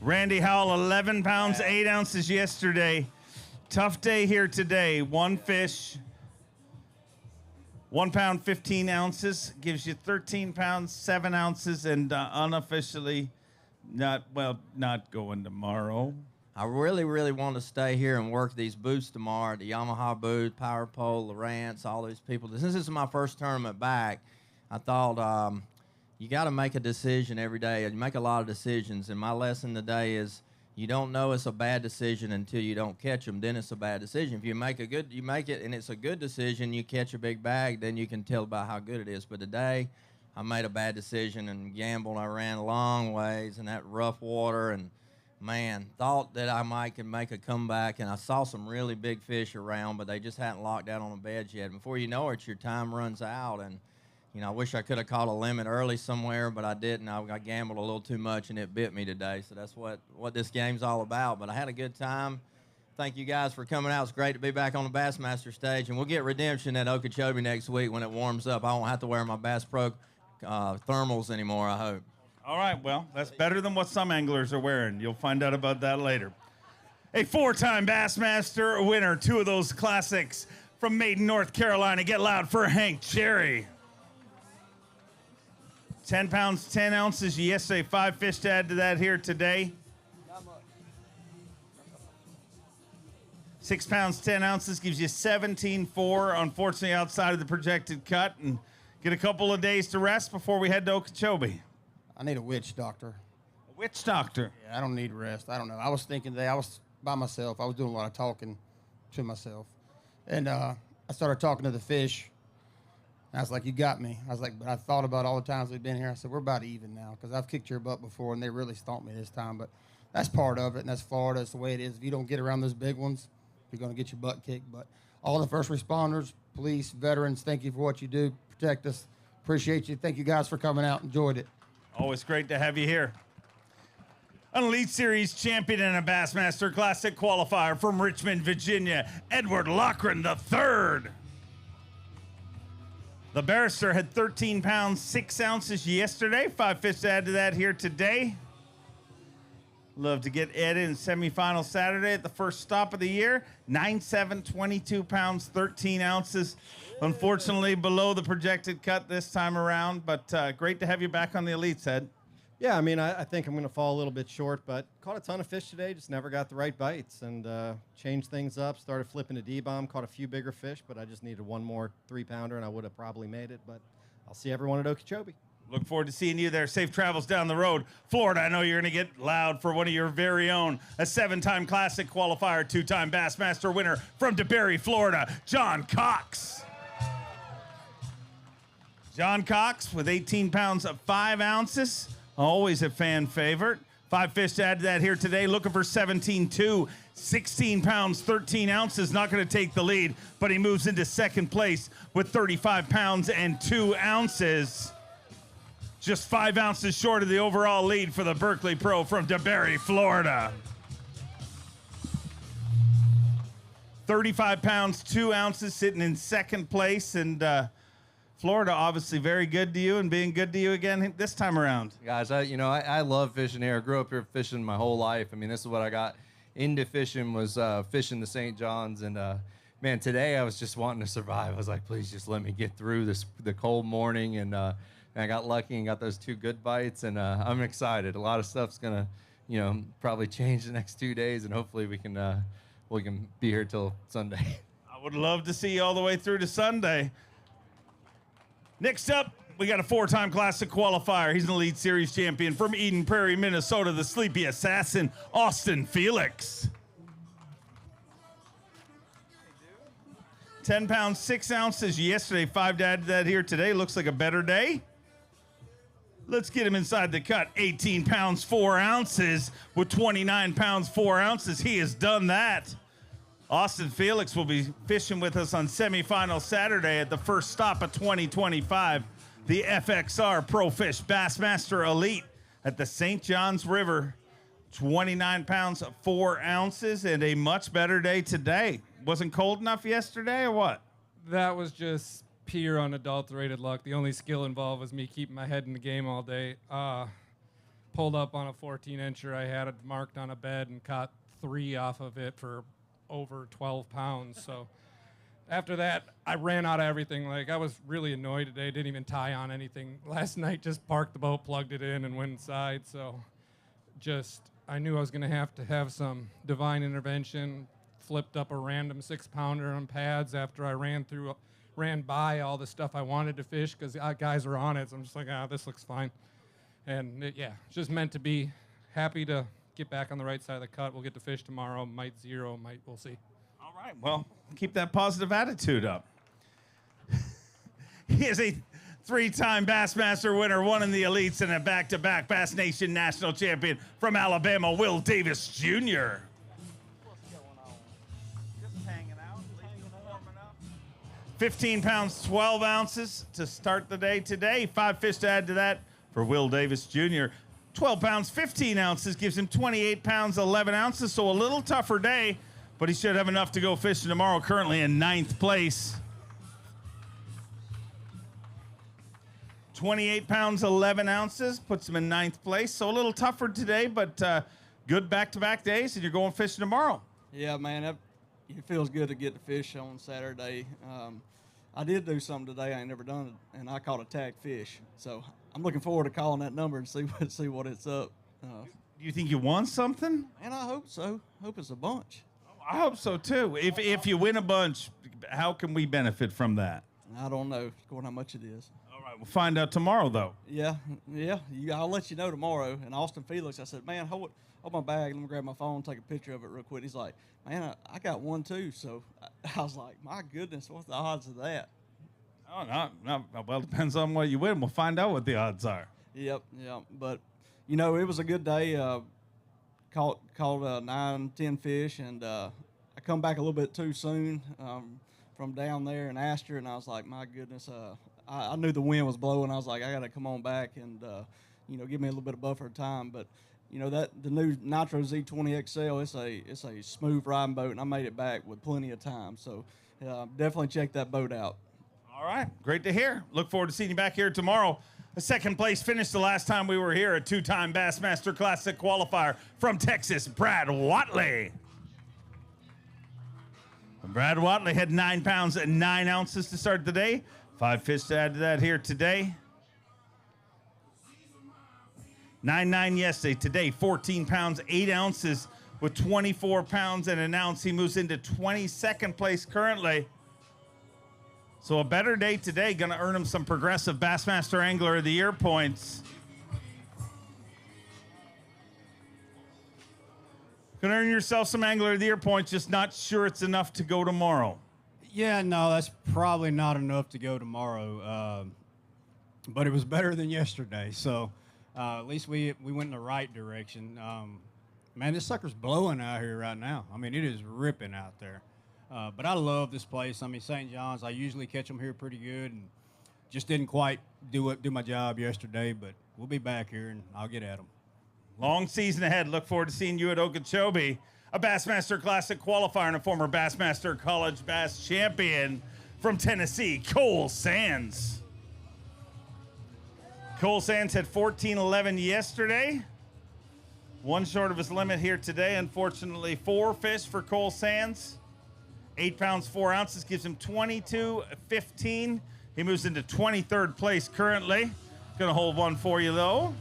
[SPEAKER 1] Randy Howell, 11 pounds, 8 ounces yesterday. Tough day here today. 1 fish, 1 pound, 15 ounces, gives you 13 pounds, 7 ounces, and unofficially not going tomorrow.
[SPEAKER 23] I really, really want to stay here and work these booths tomorrow, the Yamaha booth, Power Pole, Lawrence, all these people. Since this is my first tournament back, I thought you got to make a decision every day. You make a lot of decisions, and my lesson today is you don't know it's a bad decision until you don't catch them. Then it's a bad decision. If you make it, and it's a good decision, you catch a big bag, then you can tell about how good it is. But today, I made a bad decision and gambled. I ran a long ways in that rough water, and man, thought that I might could make a comeback, and I saw some really big fish around, but they just hadn't locked out on the beds yet. Before you know it, your time runs out, and you know, I wish I could have caught a limit early somewhere, but I didn't. I gambled a little too much, and it bit me today. So that's what this game's all about. But I had a good time. Thank you guys for coming out. It's great to be back on the Bassmaster stage, and we'll get redemption at Okeechobee next week when it warms up. I won't have to wear my Bass Pro thermals anymore, I hope.
[SPEAKER 1] All right, well, that's better than what some anglers are wearing. You'll find out about that later. A 4-time Bassmaster winner, 2 of those classics from Maiden, North Carolina. Get loud for Hank Cherry. 10 pounds, 10 ounces yesterday. 5 fish to add to that here today. 6 pounds, 10 ounces gives you 17.4. Unfortunately, outside of the projected cut, and get a couple of days to rest before we head to Okeechobee.
[SPEAKER 24] I need a witch doctor.
[SPEAKER 1] A witch doctor?
[SPEAKER 24] Yeah, I don't need rest. I don't know. I was thinking today, I was by myself. I was doing a lot of talking to myself. And I started talking to the fish. And I was like, you got me. I was like, but I thought about all the times we've been here. I said, we're about even now because I've kicked your butt before, and they really stomped me this time. But that's part of it, and that's Florida. It's the way it is. If you don't get around those big ones, you're going to get your butt kicked. But all the first responders, police, veterans, thank you for what you do. Protect us. Appreciate you. Thank you guys for coming out. Enjoyed it.
[SPEAKER 1] Always great to have you here. An Elite Series champion and a Bassmaster Classic qualifier from Richmond, Virginia, Edward Loughran III. The barrister had 13 pounds, 6 ounces yesterday. 5 fish to add to that here today. Love to get Ed in semifinal Saturday at the first stop of the year. 9.7, 22 pounds, 13 ounces. Unfortunately, below the projected cut this time around, but great to have you back on the Elites, Ed.
[SPEAKER 3] Yeah, I mean, I think I'm going to fall a little bit short, but caught a ton of fish today. Just never got the right bites and changed things up. Started flipping a D-bomb, caught a few bigger fish, but I just needed one more 3-pounder, and I would have probably made it. But I'll see everyone at Okeechobee.
[SPEAKER 1] Look forward to seeing you there. Safe travels down the road. Florida, I know you're going to get loud for one of your very own. A 7-time Classic qualifier, 2-time Bassmaster winner from DeBerry, Florida, John Cox. John Cox with 18 pounds of 5 ounces. Always a fan favorite. 5 fish to add to that here today. Looking for 17-2. 16 pounds, 13 ounces. Not going to take the lead, but he moves into second place with 35 pounds and 2 ounces. Just 5 ounces short of the overall lead for the Berkeley Pro from DeBerry, Florida. 35 pounds, 2 ounces, sitting in second place. And Florida, obviously very good to you and being good to you again this time around.
[SPEAKER 5] Guys, I love fishing here. I grew up here fishing my whole life. I mean, this is what I got into fishing, was fishing the St. John's. And, man, today I was just wanting to survive. I was like, please just let me get through the cold morning. And I got lucky and got those 2 good bites. And I'm excited. A lot of stuff's going to, probably change the next 2 days. And hopefully we can be here till Sunday.
[SPEAKER 1] I would love to see you all the way through to Sunday. Next up, we got a 4-time Classic qualifier. He's an Elite Series champion from Eden Prairie, Minnesota, the Sleepy Assassin, Austin Felix. 10 pounds, 6 ounces yesterday, 5 to add to that here today. Looks like a better day. Let's get him inside the cut. 18 pounds, 4 ounces with 29 pounds, 4 ounces. He has done that. Austin Felix will be fishing with us on semifinal Saturday at the first stop of 2025, the FXR Pro Fish Bassmaster Elite at the St. Johns River. 29 pounds, 4 ounces, and a much better day today. Wasn't cold enough yesterday or what?
[SPEAKER 6] That was just pure unadulterated luck. The only skill involved was me keeping my head in the game all day. Pulled up on a 14-incher. I had it marked on a bed and caught 3 off of it for over 12 pounds. So after that, I ran out of everything. Like, I was really annoyed today. Didn't even tie on anything. Last night, just parked the boat, plugged it in, and went inside. So I knew I was going to have some divine intervention. Flipped up a random 6-pounder on pads after I ran by all the stuff I wanted to fish because guys were on it. So I'm just like, this looks fine. And it's just meant to be. Happy to get back on the right side of the cut. We'll get to fish tomorrow. Might zero, we'll see.
[SPEAKER 1] All right, well, keep that positive attitude up. He is a 3-time Bassmaster winner, one in the Elites, and a back-to-back Bass Nation national champion from Alabama, Will Davis Jr. 15 pounds, 12 ounces to start the day today. 5 fish to add to that for Will Davis Jr. 12 pounds, 15 ounces gives him 28 pounds, 11 ounces. So a little tougher day, but he should have enough to go fishing tomorrow. Currently in 9th place. 28 pounds, 11 ounces puts him in 9th place. So a little tougher today, but good back-to-back days, and you're going fishing tomorrow.
[SPEAKER 8] Yeah, man, it feels good to get to fish on Saturday. I did do something today I ain't never done, and I caught a tag fish. So I'm looking forward to calling that number and see what it's up.
[SPEAKER 1] Do you think you won something?
[SPEAKER 8] Man, I hope so. Hope it's a bunch.
[SPEAKER 1] I hope so too. If you win a bunch, how can we benefit from that?
[SPEAKER 8] I don't know. According how much it is.
[SPEAKER 1] All right, we'll find out tomorrow though.
[SPEAKER 8] Yeah. I'll let you know tomorrow. And Austin Felix, I said, man, hold my bag. Let me grab my phone, take a picture of it real quick. He's like, man, I got one too. So I was like, my goodness, what's the odds of that?
[SPEAKER 1] Oh, no. Well, it depends on what you win. We'll find out what the odds are.
[SPEAKER 8] Yep. But, it was a good day. Caught 9, 10 fish, and I come back a little bit too soon from down there in Astor, and I was like, my goodness, I knew the wind was blowing. I was like, I got to come on back and, give me a little bit of buffer time. But, the new Nitro Z20 XL, it's a smooth riding boat, and I made it back with plenty of time. So definitely check that boat out.
[SPEAKER 1] All right, great to hear. Look forward to seeing you back here tomorrow. A 2nd place finish the last time we were here, a 2-time Bassmaster Classic qualifier from Texas, Brad Watley. Brad Watley had 9 pounds and 9 ounces to start the day. 5 fish to add to that here today. 9.9 yesterday. Today, 14 pounds, 8 ounces with 24 pounds and an ounce. He moves into 22nd place currently. So a better day today. Going to earn him some progressive Bassmaster Angler of the Year points. Going to earn yourself some Angler of the Year points. Just not sure it's enough to go tomorrow.
[SPEAKER 7] Yeah, no, that's probably not enough to go tomorrow. But it was better than yesterday. So at least we went in the right direction. Man, this sucker's blowing out here right now. I mean, it is ripping out there. But I love this place. I mean, St. John's, I usually catch them here pretty good, and just didn't quite do my job yesterday. But we'll be back here, and I'll get at them.
[SPEAKER 1] Long season ahead. Look forward to seeing you at Okeechobee. A Bassmaster Classic qualifier and a former Bassmaster College Bass champion from Tennessee, Cole Sands. Cole Sands had 14.11 yesterday. One short of his limit here today. Unfortunately, 4 fish for Cole Sands. 8 pounds, 4 ounces gives him 22.15. He moves into 23rd place currently. Gonna hold one for you though.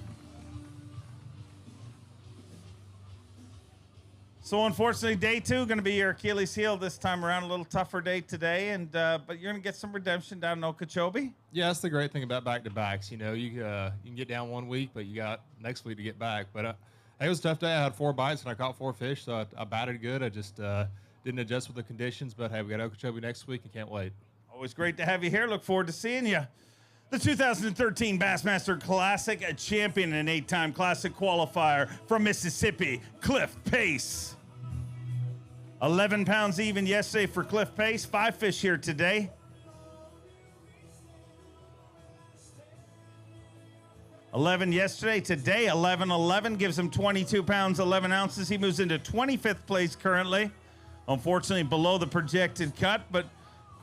[SPEAKER 1] So unfortunately, day 2 going to be your Achilles heel this time around. A little tougher day today, and but you're going to get some redemption down in Okeechobee.
[SPEAKER 20] Yeah, that's the great thing about back-to-backs. You know, you can get down one week, but you got next week to get back. But it was a tough day. I had 4 bites, and I caught 4 fish, so I batted good. I just didn't adjust with the conditions. But, hey, we got Okeechobee next week and can't wait.
[SPEAKER 1] Always great to have you here. Look forward to seeing you. The 2013 Bassmaster Classic, a champion and 8-time Classic qualifier from Mississippi, Cliff Pace. 11 pounds even yesterday for Cliff Pace. 5 fish here today. 11 yesterday. Today, 11.11 gives him 22 pounds, 11 ounces. He moves into 25th place currently. Unfortunately, below the projected cut, but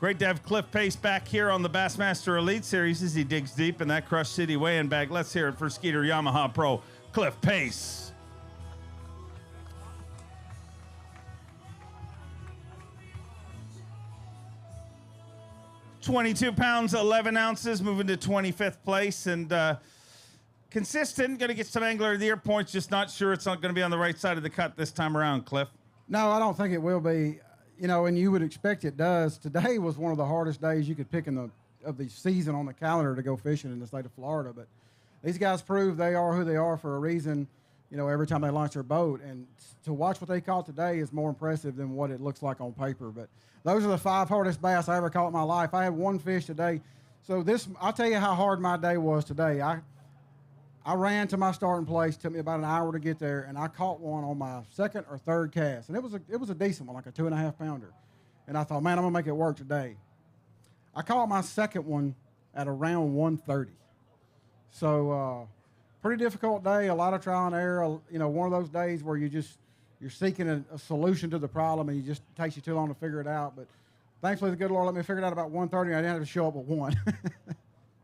[SPEAKER 1] great to have Cliff Pace back here on the Bassmaster Elite Series as he digs deep in that Crush City weigh-in bag. Let's hear it for Skeeter Yamaha Pro, Cliff Pace. 22 pounds, 11 ounces, moving to 25th place, and consistent. Going to get some Angler of the Year points, just not sure it's not going to be on the right side of the cut this time around, Cliff.
[SPEAKER 9] No, I don't think it will be. You know, and you would expect it does. Today was one of the hardest days you could pick of the season on the calendar to go fishing in the state of Florida. But these guys prove they are who they are for a reason, you know, every time they launch their boat. And to watch what they caught today is more impressive than what it looks like on paper. But those are the 5 hardest bass I ever caught in my life. I had 1 fish today. So I'll tell you how hard my day was today. I ran to my starting place. Took me about an hour to get there, and I caught one on my 2nd or 3rd cast, and it was a decent one, like a 2.5 pounder. And I thought, man, I'm gonna make it work today. I caught my 2nd one at around 1:30. So pretty difficult day, a lot of trial and error. You know, one of those days where you're seeking a solution to the problem, and it just takes you too long to figure it out. But thankfully, the good Lord let me figure it out about 1:30, and I didn't have to show up with 1.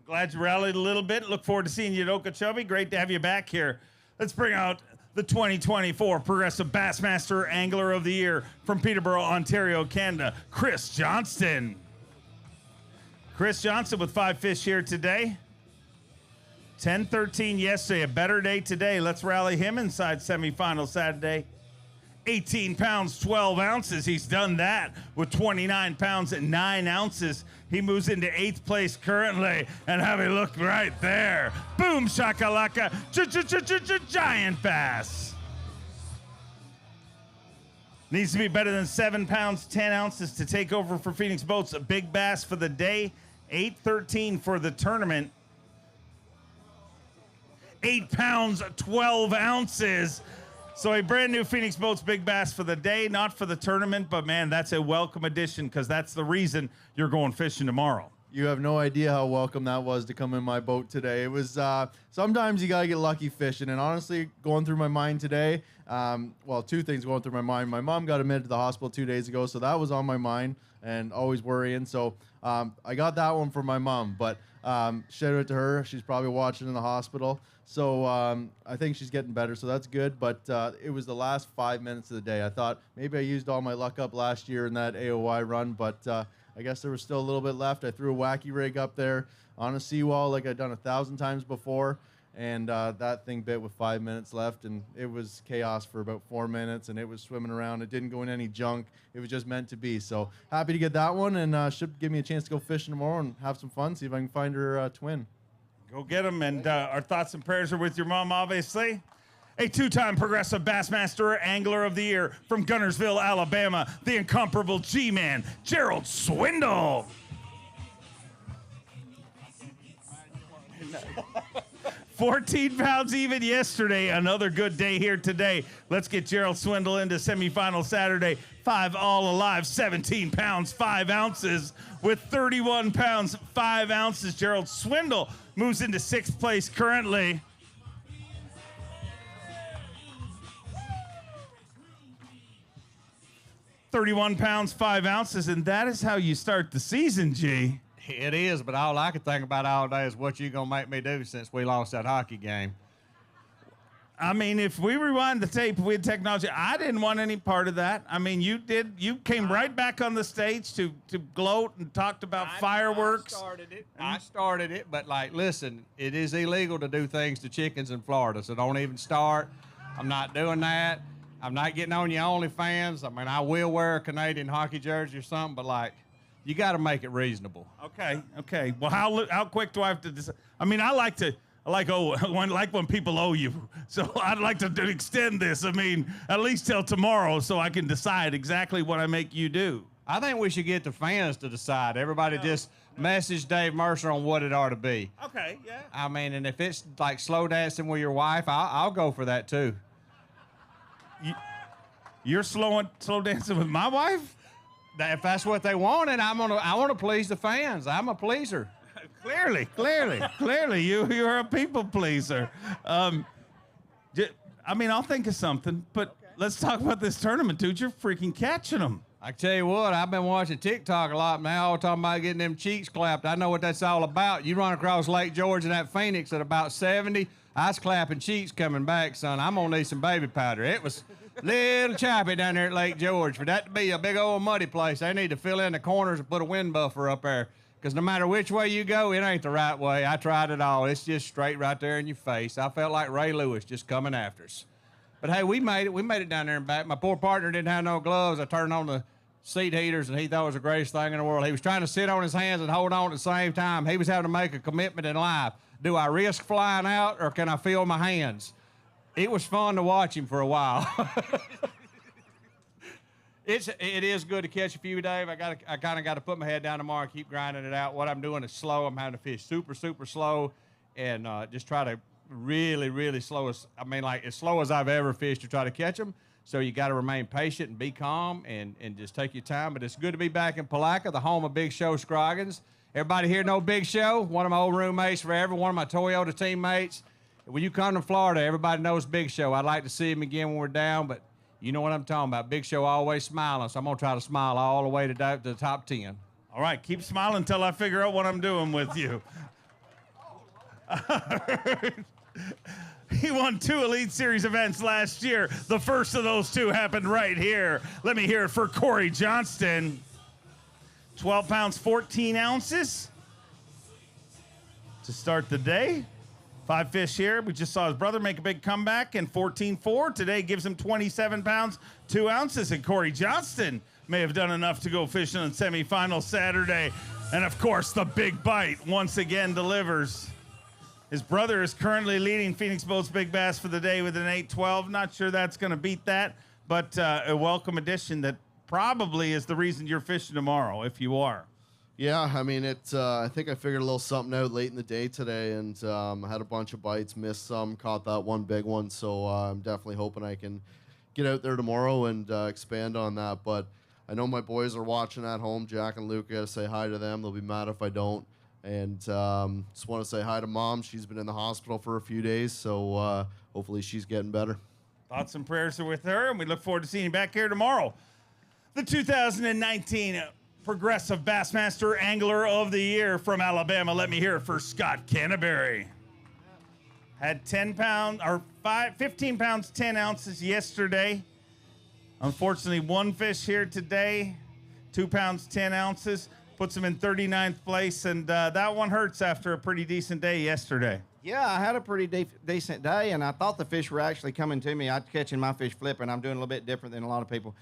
[SPEAKER 1] Glad you rallied a little bit. Look forward to seeing you at Okeechobee. Great to have you back here. Let's bring out the 2024 Progressive Bassmaster Angler of the Year from Peterborough, Ontario, Canada, Chris Johnston. Chris Johnston with 5 fish here today. 10-13 yesterday, a better day today. Let's rally him inside semifinal Saturday. 18 pounds, 12 ounces. He's done that with 29 pounds and 9 ounces. He moves into 8th place currently. And have a look right there. Boom, shakalaka, giant bass. Needs to be better than 7 pounds, 10 ounces to take over for Phoenix Boats. A big bass for the day. 8-13 for the tournament. 8 pounds, 12 ounces. So a brand new Phoenix Boats big bass for the day, not for the tournament, but man, that's a welcome addition because that's the reason you're going fishing tomorrow.
[SPEAKER 10] You have no idea how welcome that was to come in my boat today. It was, sometimes you got to get lucky fishing. And honestly, going through my mind today, well, 2 things going through my mind. My mom got admitted to the hospital 2 days ago, so that was on my mind and always worrying. So I got that one for my mom, but shout out to her. She's probably watching in the hospital. So I think she's getting better, so that's good. But it was the last 5 minutes of the day. I thought maybe I used all my luck up last year in that AOY run, but I guess there was still a little bit left. I threw a wacky rig up there on a seawall like I'd done 1,000 times before, and that thing bit with 5 minutes left, and it was chaos for about 4 minutes, and it was swimming around. It didn't go in any junk. It was just meant to be. So happy to get that one, and should give me a chance to go fishing tomorrow and have some fun, see if I can find her twin.
[SPEAKER 1] Go get them, and our thoughts and prayers are with your mom, obviously. A two-time Progressive Bassmaster Angler of the Year from Gunnersville, Alabama, the incomparable G-Man, Gerald Swindle. 14 pounds even yesterday. Another good day here today. Let's get Gerald Swindle into semifinal Saturday. 5 all alive, 17 pounds, 5 ounces. With 31 pounds, 5 ounces, Gerald Swindle moves into 6th place currently. £31 pounds, 5 ounces, and that is how you start the season, G.
[SPEAKER 11] It is, but all I could think about all day is what you gonna make me do since we lost that hockey game.
[SPEAKER 1] I mean, if we rewind the tape with technology, I didn't want any part of that. I mean, you did. You came right back on the stage to gloat and talked about fireworks.
[SPEAKER 11] I started it, but like, listen, it is illegal to do things to chickens in Florida, so don't even start. I'm not doing that. I'm not getting on your OnlyFans. I mean, I will wear a Canadian hockey jersey or something, but like, you got to make it reasonable.
[SPEAKER 1] Okay. Well, how quick do I have to decide? I mean, I like when people owe you. So I'd like to extend this. I mean, at least till tomorrow so I can decide exactly what I make you do.
[SPEAKER 11] I think we should get the fans to decide. Everybody just message Dave Mercer on what it ought to be.
[SPEAKER 1] Okay, yeah.
[SPEAKER 11] I mean, and if it's like slow dancing with your wife, I'll go for that too.
[SPEAKER 1] You're slow dancing with my wife?
[SPEAKER 11] If that's what they want, and I want to please the fans. I'm a pleaser.
[SPEAKER 1] Clearly, you're a people pleaser. I mean, I'll think of something, but let's talk about this tournament, dude. You're freaking catching them.
[SPEAKER 11] I tell you what, I've been watching TikTok a lot now, all talking about getting them cheeks clapped. I know what that's all about. You run across Lake George and that Phoenix at about 70, I was clapping cheeks coming back, son. I'm gonna need some baby powder. It was little choppy down there at Lake George. For that to be a big old muddy place, they need to fill in the corners and put a wind buffer up there. Because no matter which way you go, it ain't the right way. I tried it all. It's just straight right there in your face. I felt like Ray Lewis just coming after us. But hey, we made it. We made it down there and back. My poor partner didn't have no gloves. I turned on the seat heaters, and he thought it was the greatest thing in the world. He was trying to sit on his hands and hold on at the same time. He was having to make a commitment in life. Do I risk flying out, or can I feel my hands? It was fun to watch him for a while. It is good to catch a few, Dave. I kind of got to put my head down tomorrow and keep grinding it out. What I'm doing is slow. I'm having to fish super, super slow, and just try to really, really slow. Like as slow as I've ever fished to try to catch them. So you got to remain patient and be calm and just take your time. But it's good to be back in Palatka, the home of Big Show Scroggins. Everybody here know Big Show? One of my old roommates forever, one of my Toyota teammates. When you come to Florida, everybody knows Big Show. I'd like to see him again when we're down, but you know what I'm talking about. Big Show always smiling, so I'm going to try to smile all the way to the top 10.
[SPEAKER 1] All right, keep smiling until I figure out what I'm doing with you. He won 2 Elite Series events last year. The first of those 2 happened right here. Let me hear it for Corey Johnston. 12 pounds, 14 ounces to start the day. 5 fish here. We just saw his brother make a big comeback, and 14-4 today gives him 27 pounds, 2 ounces. And Corey Johnston may have done enough to go fishing on semifinal Saturday. And of course, the big bite once again delivers. His brother is currently leading Phoenix Boats Big Bass for the day with an 8-12. Not sure that's going to beat that, but a welcome addition that probably is the reason you're fishing tomorrow, if you are.
[SPEAKER 12] Yeah, I mean, I think I figured a little something out late in the day today, and I had a bunch of bites, missed some, caught that one big one, so I'm definitely hoping I can get out there tomorrow and expand on that. But I know my boys are watching at home. Jack and Luke, I got to say hi to them. They'll be mad if I don't. And just want to say hi to Mom. She's been in the hospital for a few days, so hopefully she's getting better.
[SPEAKER 1] Thoughts and prayers are with her, and we look forward to seeing you back here tomorrow. The 2019 Progressive Bassmaster Angler of the Year from Alabama. Let me hear it for Scott Canterbury. Had 15 pounds, 10 ounces yesterday. Unfortunately, 1 fish here today, 2 pounds, 10 ounces. Puts him in 39th place, and that one hurts after a pretty decent day yesterday.
[SPEAKER 13] Yeah, I had a pretty decent day, and I thought the fish were actually coming to me. I'm catching my fish flipping. I'm doing a little bit different than a lot of people,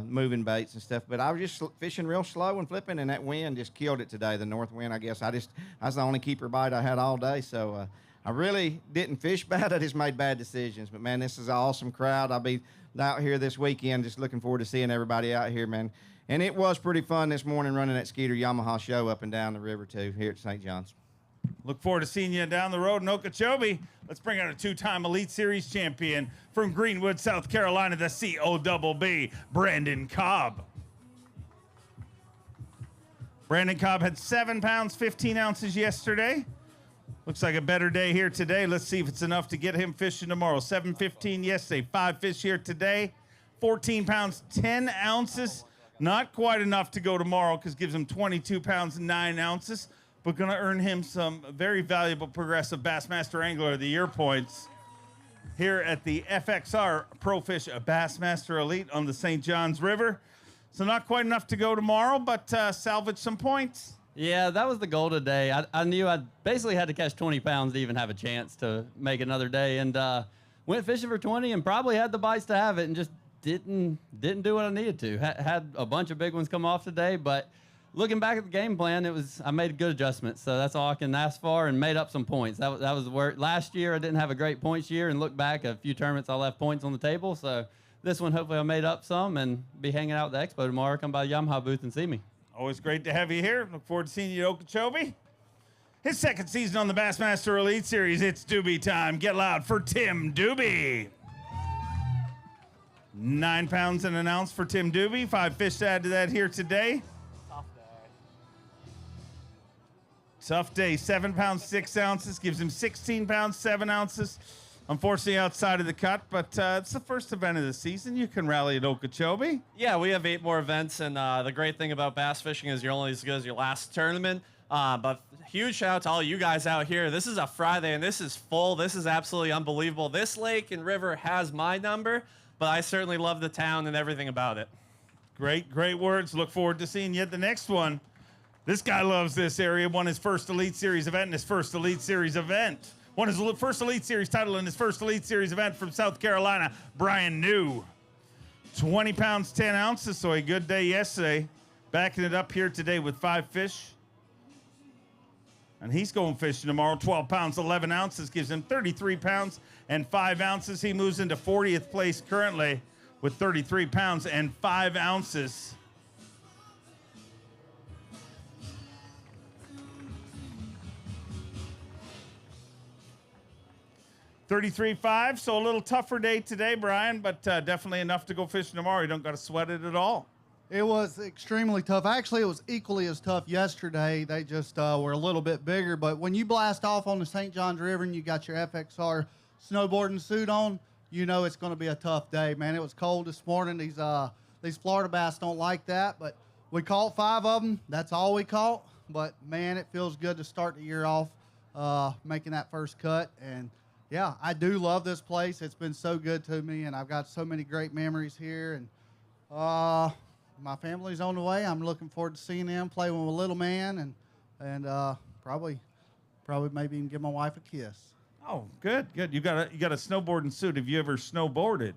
[SPEAKER 13] moving baits and stuff. But I was just fishing real slow and flipping, and that wind just killed it today. The north wind, I guess. I was the only keeper bite I had all day, so I really didn't fish bad. I just made bad decisions. But man, this is an awesome crowd. I'll be out here this weekend. Just looking forward to seeing everybody out here, man. And it was pretty fun this morning running that Skeeter Yamaha show up and down the river too here at St. John's.
[SPEAKER 1] Look forward to seeing you down the road in Okeechobee. Let's bring out a two-time Elite Series champion from Greenwood, South Carolina, the COBB, Brandon Cobb. Brandon Cobb had 7 pounds, 15 ounces yesterday. Looks like a better day here today. Let's see if it's enough to get him fishing tomorrow. 7:15 yesterday, 5 fish here today. 14 pounds, 10 ounces. Not quite enough to go tomorrow because gives him 22 pounds, 9 ounces. But going to earn him some very valuable Progressive Bassmaster Angler of the Year points here at the FXR Pro Fish Bassmaster Elite on the St. Johns River. So not quite enough to go tomorrow, but salvage some points.
[SPEAKER 14] Yeah, that was the goal today. I knew I basically had to catch 20 pounds to even have a chance to make another day, and went fishing for 20 and probably had the bites to have it, and just didn't do what I needed to. Had a bunch of big ones come off today, but looking back at the game plan, I made a good adjustment, so that's all I can ask for, and made up some points. That was the work. Last year, I didn't have a great points year, and look back at a few tournaments, I left points on the table. So this one, hopefully I made up some and be hanging out at the expo tomorrow. Come by the Yamaha booth and see me.
[SPEAKER 1] Always great to have you here. Look forward to seeing you at Okeechobee. His second season on the Bassmaster Elite Series, it's Doobie time. Get loud for Tim Doobie. 9 pounds and an ounce for Tim Doobie. 5 fish to add to that here today. Tough day, 7 pounds, 6 ounces, gives him 16 pounds, 7 ounces. Unfortunately, outside of the cut, but it's the first event of the season. You can rally at Okeechobee.
[SPEAKER 15] Yeah, we have 8 more events, and the great thing about bass fishing is you're only as good as your last tournament. But huge shout out to all you guys out here. This is a Friday, and this is full. This is absolutely unbelievable. This lake and river has my number, but I certainly love the town and everything about it.
[SPEAKER 1] Great words. Look forward to seeing you at the next one. This guy loves this area. Won his first Elite Series event in his first Elite Series event. Won his first Elite Series title in his first Elite Series event from South Carolina, Brian New. 20 pounds, 10 ounces, so a good day yesterday. Backing it up here today with 5 fish. And he's going fishing tomorrow. 12 pounds, 11 ounces, gives him 33 pounds and 5 ounces. He moves into 40th place currently with 33 pounds and 5 ounces. $33.5, so a little tougher day today, Brian, but definitely enough to go fishing tomorrow. You don't got to sweat it at all.
[SPEAKER 16] It was extremely tough. Actually, it was equally as tough yesterday. They just were a little bit bigger. But when you blast off on the St. Johns River and you got your FXR snowboarding suit on, you know it's going to be a tough day, man. It was cold this morning. These Florida bass don't like that, but we caught 5 of them. That's all we caught. But, man, it feels good to start the year off making that first cut. And yeah, I do love this place. It's been so good to me, and I've got so many great memories here. And my family's on the way. I'm looking forward to seeing them, play with a little man, and probably maybe even give my wife a kiss.
[SPEAKER 1] Oh, good. You got a snowboarding suit. Have you ever snowboarded?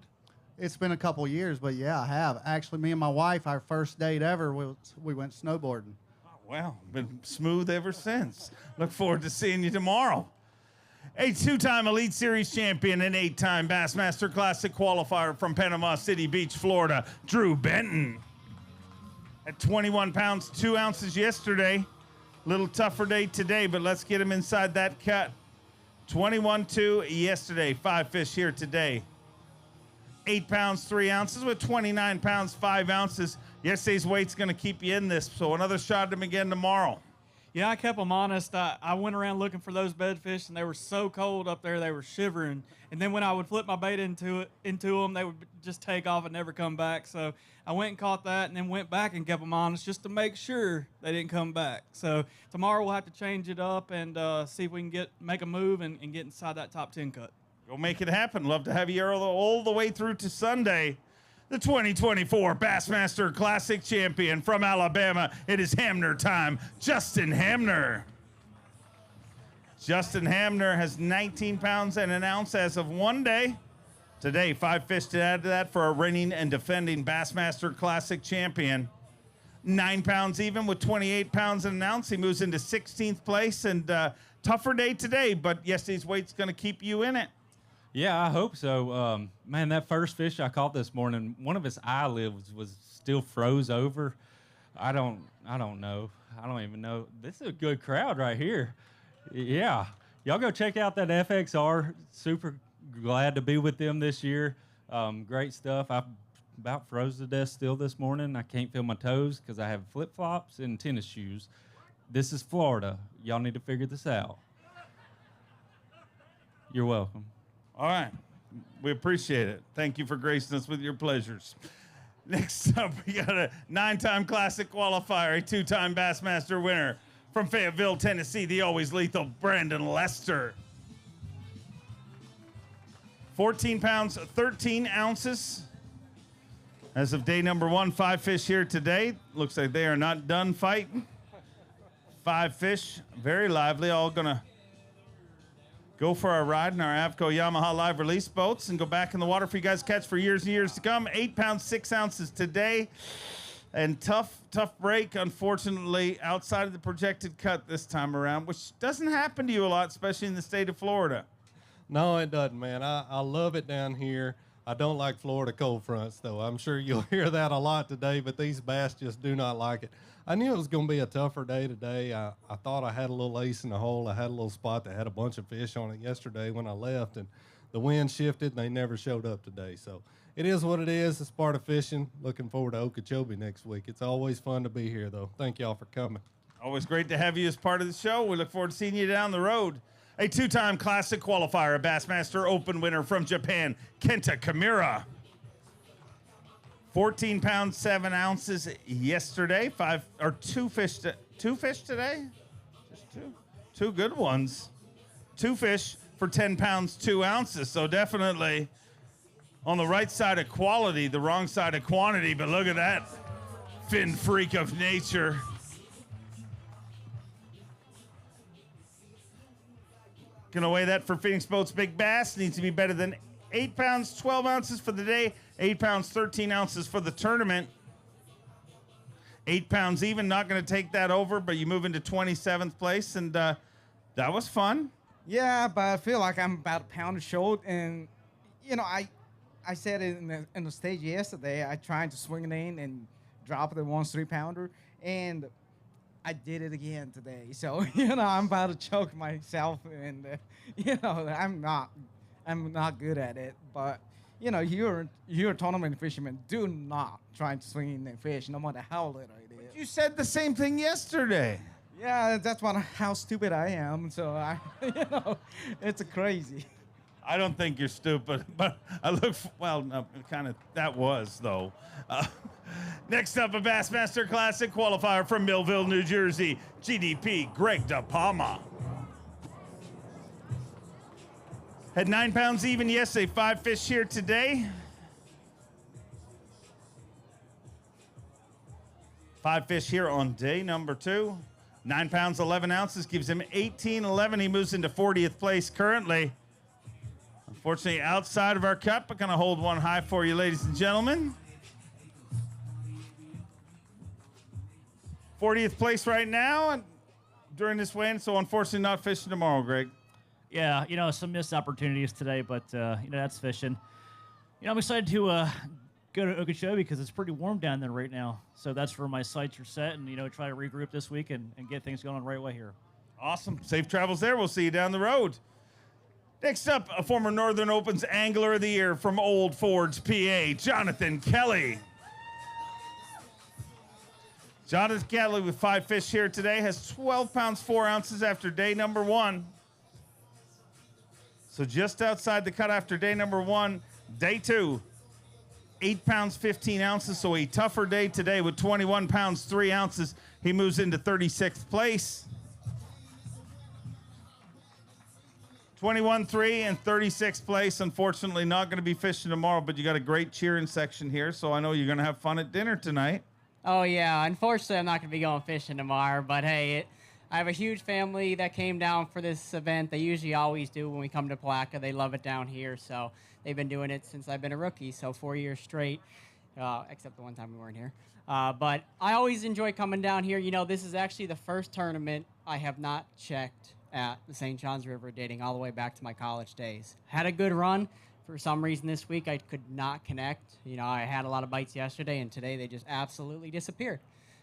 [SPEAKER 16] It's been a couple years, but yeah, I have. Actually, me and my wife, our first date ever, we went snowboarding.
[SPEAKER 1] Oh, wow, been smooth ever since. Look forward to seeing you tomorrow. A 2-time Elite Series champion and 8-time Bassmaster Classic qualifier from Panama City Beach, Florida, Drew Benton. At 21 pounds, 2 ounces yesterday. Little tougher day today, but let's get him inside that cut. 21.2 yesterday, 5 fish here today. 8 pounds, 3 ounces with 29 pounds, 5 ounces. Yesterday's weight's going to keep you in this, so another shot at him again tomorrow.
[SPEAKER 8] Yeah, I kept them honest. I went around looking for those bedfish, and they were so cold up there, they were shivering. And then when I would flip my bait into them, they would just take off and never come back. So I went and caught that and then went back and kept them honest just to make sure they didn't come back. So tomorrow we'll have to change it up and see if we can make a move and get inside that top 10 cut.
[SPEAKER 1] Go make it happen. Love to have you all the way through to Sunday. The 2024 Bassmaster Classic champion from Alabama. It is Hamner time. Justin Hamner. Justin Hamner has 19 pounds and an ounce as of one day. Today, 5 fish to add to that for our reigning and defending Bassmaster Classic champion. 9 pounds even with 28 pounds and an ounce. He moves into 16th place, and tougher day today, but yesterday's weight's going to keep you in it.
[SPEAKER 4] Yeah, I hope so. Man, that first fish I caught this morning, one of his eyelids was still froze over. I don't know. I don't even know. This is a good crowd right here. Yeah. Y'all go check out that FXR. Super glad to be with them this year. Great stuff. I about froze to death still this morning. I can't feel my toes because I have flip-flops and tennis shoes. This is Florida. Y'all need to figure this out. You're welcome.
[SPEAKER 1] All right. We appreciate it. Thank you for gracing us with your pleasures. Next up, we got a 9-time Classic qualifier, a 2-time Bassmaster winner from Fayetteville, Tennessee, the always lethal Brandon Lester. 14 pounds, 13 ounces. As of day number 1, 5 fish here today. Looks like they are not done fighting. 5 fish, very lively, all gonna go for our ride in our Avco Yamaha live release boats and go back in the water for you guys to catch for years and years to come. 8 pounds, 6 ounces today. And tough break, unfortunately, outside of the projected cut this time around, which doesn't happen to you a lot, especially in the state of Florida.
[SPEAKER 17] No, it doesn't, man. I love it down here. I don't like Florida cold fronts, though. I'm sure you'll hear that a lot today, but these bass just do not like it. I knew it was going to be a tougher day today. I thought I had a little ace in the hole. I had a little spot that had a bunch of fish on it yesterday when I left, and the wind shifted, and they never showed up today. So it is what it is. It's part of fishing. Looking forward to Okeechobee next week. It's always fun to be here, though. Thank y'all for coming.
[SPEAKER 1] Always great to have you as part of the show. We look forward to seeing you down the road. A 2-time Classic qualifier, a Bassmaster Open winner from Japan, Kenta Kimura. 14 pounds, 7 ounces yesterday. 2 fish today? Just 2? 2 good ones. 2 fish for 10 pounds, 2 ounces. So definitely on the right side of quality, the wrong side of quantity. But look at that fin freak of nature. Gonna weigh that for Phoenix Boats Big Bass. Needs to be better than 8 pounds, 12 ounces for the day. 8 pounds, 13 ounces for the tournament. 8 pounds even, not going to take that over, but you move into 27th place, and that was fun.
[SPEAKER 18] Yeah, but I feel like I'm about a pound short, and, you know, I said it in the stage yesterday, I tried to swing it in and drop the 1 3-pounder, and I did it again today. So, you know, I'm about to choke myself, and, you know, I'm not good at it, but you know, you're a tournament fisherman. Do not try to swing in a fish, no matter how little it is.
[SPEAKER 1] You said the same thing yesterday.
[SPEAKER 18] Yeah, that's how stupid I am. So you know, it's crazy.
[SPEAKER 1] I don't think you're stupid, but I look well. No, kind of that was though. Next up, a Bassmaster Classic qualifier from Millville, New Jersey. GDP Greg DePalma. Had 9 pounds even yesterday, 5 fish here today. 5 fish here on day number 2. 9 pounds, 11 ounces gives him 18-11. He moves into 40th place currently. Unfortunately, outside of our cut, but gonna hold one high for you, ladies and gentlemen. 40th place right now and during this weigh-in, so unfortunately not fishing tomorrow, Greg.
[SPEAKER 19] Yeah, you know, some missed opportunities today, but, you know, that's fishing. You know, I'm excited to go to Okeechobee because it's pretty warm down there right now. So that's where my sights are set and, you know, try to regroup this week and get things going the right way here.
[SPEAKER 1] Awesome. Safe travels there. We'll see you down the road. Next up, a former Northern Opens Angler of the Year from Old Forge, PA, Jonathan Kelly. Jonathan Kelly with 5 fish here today has 12 pounds, 4 ounces after day number 1. So just outside the cut after day number 1, day 2, 8 pounds, 15 ounces. So a tougher day today with 21 pounds, 3 ounces. He moves into 36th place. 21-3 and 36th place. Unfortunately, not going to be fishing tomorrow, but you got a great cheering section here, so I know you're going to have fun at dinner tonight.
[SPEAKER 25] Oh, yeah. Unfortunately, I'm not going to be going fishing tomorrow, but hey,
[SPEAKER 2] I have a huge family that came down for this event. They usually always do when we come to Palatka. They love it down here, so they've been doing it since I've been a rookie, so 4 years straight, except the one time we weren't here. But I always enjoy coming down here. You know, this is actually the first tournament I have not checked at the St. Johns River, dating all the way back to my college days. Had a good run. For some reason this week, I could not connect. You know, I had a lot of bites yesterday, and today they just absolutely disappeared.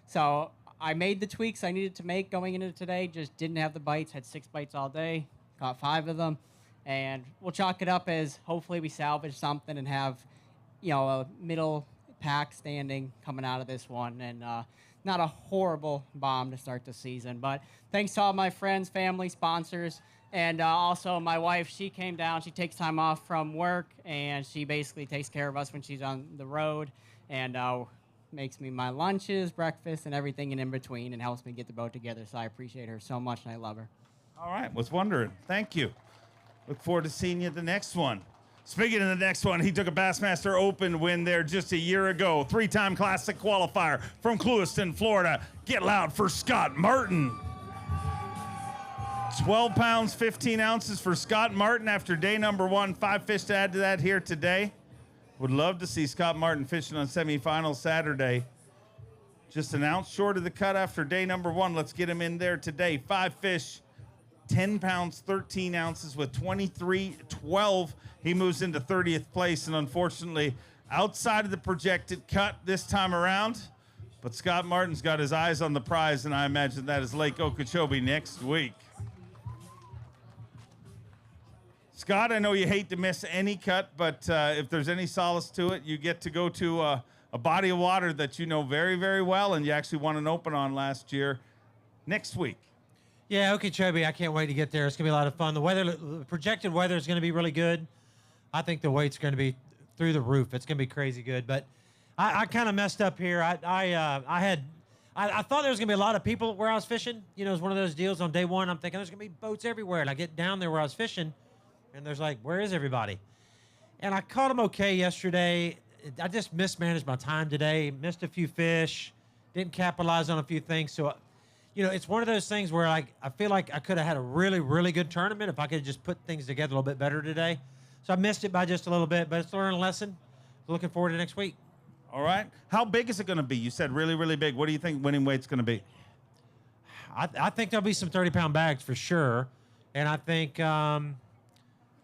[SPEAKER 2] So I made the tweaks I needed to make going into today, just didn't have the bites, had 6 bites all day, caught 5 of them, and we'll chalk it up as hopefully we salvage something and have, you know, a middle pack standing coming out of this one, and not a horrible bomb to start the season. But thanks to all my friends, family, sponsors, and also my wife. She came down. She takes time off from work, and she basically takes care of us when she's on the road, and makes me my lunches, breakfast, and everything in between, and helps me get the boat together. So I appreciate her so much, and I love her.
[SPEAKER 1] All right, was wondering. Thank you. Look forward to seeing you at the next one. Speaking of the next one, he took a Bassmaster Open win there just a year ago. 3-time Classic qualifier from Clewiston, Florida. Get loud for Scott Martin. 12 pounds, 15 ounces for Scott Martin after day number 1. 5 fish to add to that here today. Would love to see Scott Martin fishing on semifinal Saturday. Just an ounce short of the cut after day number 1. Let's get him in there today. 5 fish, 10 pounds, 13 ounces with 23.12. He moves into 30th place, and unfortunately, outside of the projected cut this time around. But Scott Martin's got his eyes on the prize, and I imagine that is Lake Okeechobee next week. Scott, I know you hate to miss any cut, but if there's any solace to it, you get to go to a body of water that you know very, very well, and you actually won an open on last year next week.
[SPEAKER 21] Yeah, Okeechobee, I can't wait to get there. It's going to be a lot of fun. The projected weather is going to be really good. I think the weight's going to be through the roof. It's going to be crazy good. But I kind of messed up here. I thought there was going to be a lot of people where I was fishing. You know, it was one of those deals on day 1. I'm thinking there's going to be boats everywhere. And I get down there where I was fishing, and there's like, where is everybody? And I caught them okay yesterday. I just mismanaged my time today, missed a few fish, didn't capitalize on a few things. So, you know, it's one of those things where I feel like I could have had a really, really good tournament if I could just put things together a little bit better today. So I missed it by just a little bit, but it's a learning lesson. Looking forward to next week.
[SPEAKER 1] All right. How big is it going to be? You said really, really big. What do you think winning weight's going to be?
[SPEAKER 21] I think there'll be some 30-pound bags for sure, and I think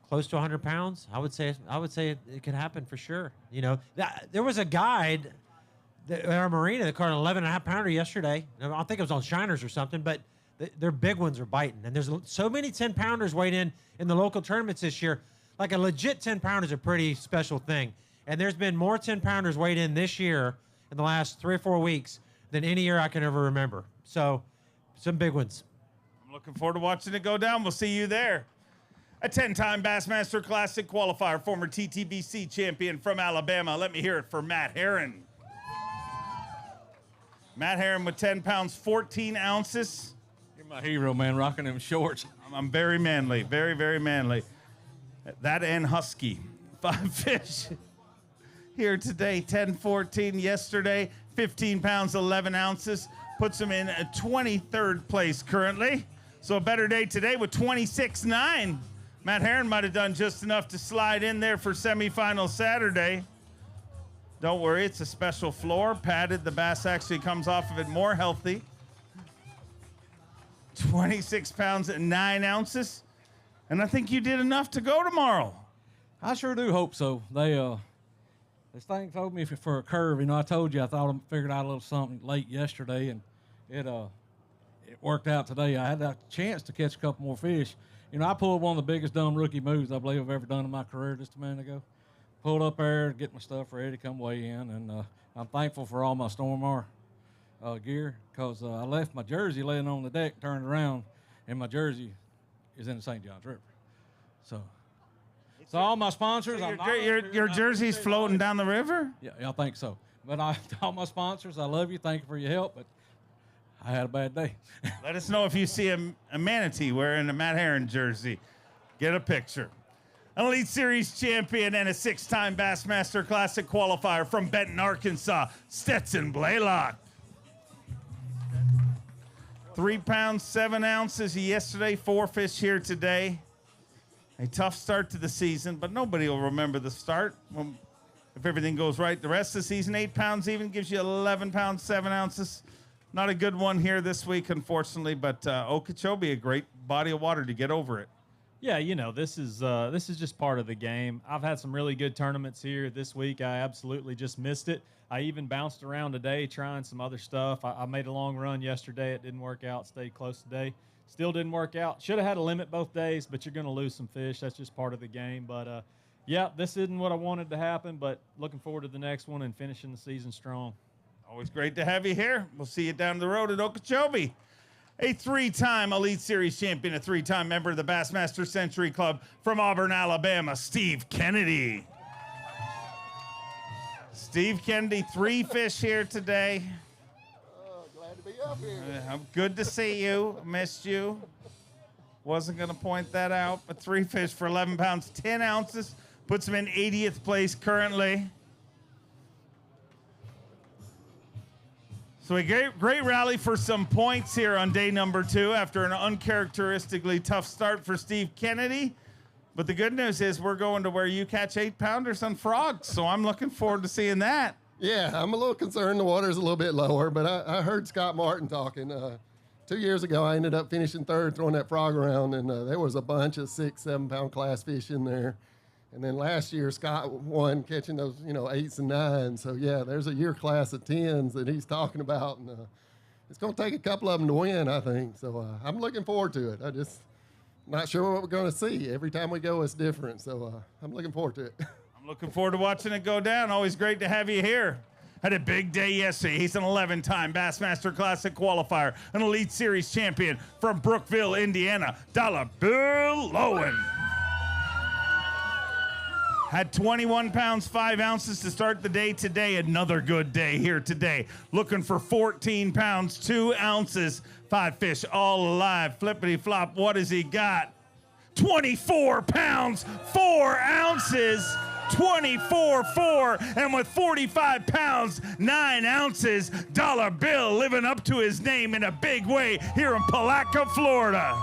[SPEAKER 21] close to 100 pounds. I would say it could happen for sure. You know, there was a guide at our marina that caught an 11.5-pounder yesterday. I think it was on Shiners or something, but their big ones are biting. And there's so many 10-pounders weighed in the local tournaments this year. Like a legit 10-pounder is a pretty special thing. And there's been more 10-pounders weighed in this year in the last 3 or 4 weeks than any year I can ever remember. So some big ones.
[SPEAKER 1] I'm looking forward to watching it go down. We'll see you there. A 10-time Bassmaster Classic qualifier, former TTBC champion from Alabama. Let me hear it for Matt Herron. Matt Herron with 10 pounds, 14 ounces.
[SPEAKER 22] You're my hero, man, rocking them shorts.
[SPEAKER 1] I'm very manly, very, very manly. That and husky. 5 fish here today, 10-14 yesterday, 15 pounds, 11 ounces. Puts him in a 23rd place currently. So a better day today with 26.9. Matt Herron might have done just enough to slide in there for semifinal Saturday. Don't worry, it's a special floor, padded. The bass actually comes off of it more healthy. 26 pounds and 9 ounces. And I think you did enough to go tomorrow.
[SPEAKER 22] I sure do hope so. This thing told me for a curve. You know, I told you I thought I figured out a little something late yesterday, and it worked out today. I had a chance to catch a couple more fish. You know, I pulled one of the biggest dumb rookie moves I believe I've ever done in my career just a minute ago. Pulled up there, get my stuff ready to come weigh in, and I'm thankful for all my Stormar gear because I left my jersey laying on the deck, turned around, and my jersey is in the St. Johns River. So all my sponsors.
[SPEAKER 1] So your jersey's floating down the river?
[SPEAKER 22] Yeah, I think so. But all my sponsors, I love you. Thank you for your help. But I had a bad day.
[SPEAKER 1] Let us know if you see a manatee wearing a Matt Herron jersey. Get a picture. An Elite Series champion and a 6-time Bassmaster Classic qualifier from Benton, Arkansas, Stetson Blaylock. 3 pounds, 7 ounces yesterday, 4 fish here today. A tough start to the season, but nobody will remember the start. If everything goes right, the rest of the season, 8 pounds even gives you 11 pounds, 7 ounces. Not a good one here this week, unfortunately, but Okeechobee, a great body of water to get over it.
[SPEAKER 3] Yeah, you know, this is just part of the game. I've had some really good tournaments here this week. I absolutely just missed it. I even bounced around today trying some other stuff. I made a long run yesterday. It didn't work out. Stayed close today. Still didn't work out. Should have had a limit both days, but you're going to lose some fish. That's just part of the game. But, yeah, this isn't what I wanted to happen, but looking forward to the next one and finishing the season strong.
[SPEAKER 1] Always great to have you here. We'll see you down the road at Okeechobee. A 3-time Elite Series champion, a 3-time member of the Bassmaster Century Club from Auburn, Alabama, Steve Kennedy. Steve Kennedy, 3 fish here today.
[SPEAKER 5] Glad to be up here.
[SPEAKER 1] Good to see you. Missed you. Wasn't going to point that out, but 3 fish for 11 pounds, 10 ounces. Puts him in 80th place currently. So a great rally for some points here on day number 2 after an uncharacteristically tough start for Steve Kennedy. But the good news is we're going to where you catch 8-pounders on frogs, so I'm looking forward to seeing that.
[SPEAKER 5] Yeah, I'm a little concerned the water's a little bit lower, but I heard Scott Martin talking. 2 years ago, I ended up finishing 3rd throwing that frog around, and there was a bunch of 6-7-pound class fish in there. And then last year, Scott won catching those, 8s and 9s. So, yeah, there's a year class of 10s that he's talking about. And it's going to take a couple of them to win, I think. So, I'm looking forward to it. I just not sure what we're going to see. Every time we go, it's different. So, I'm looking forward to it.
[SPEAKER 1] I'm looking forward to watching it go down. Always great to have you here. Had a big day yesterday. He's an 11-time Bassmaster Classic qualifier, an Elite Series champion from Brookville, Indiana, Bill Lowen. Had 21 pounds, 5 ounces to start the day today. Another good day here today. Looking for 14 pounds, 2 ounces, 5 fish all alive. Flippity flop, what has he got? 24 pounds, 4 ounces, 24-4, and with 45 pounds, 9 ounces, Dollar Bill living up to his name in a big way here in Palatka, Florida.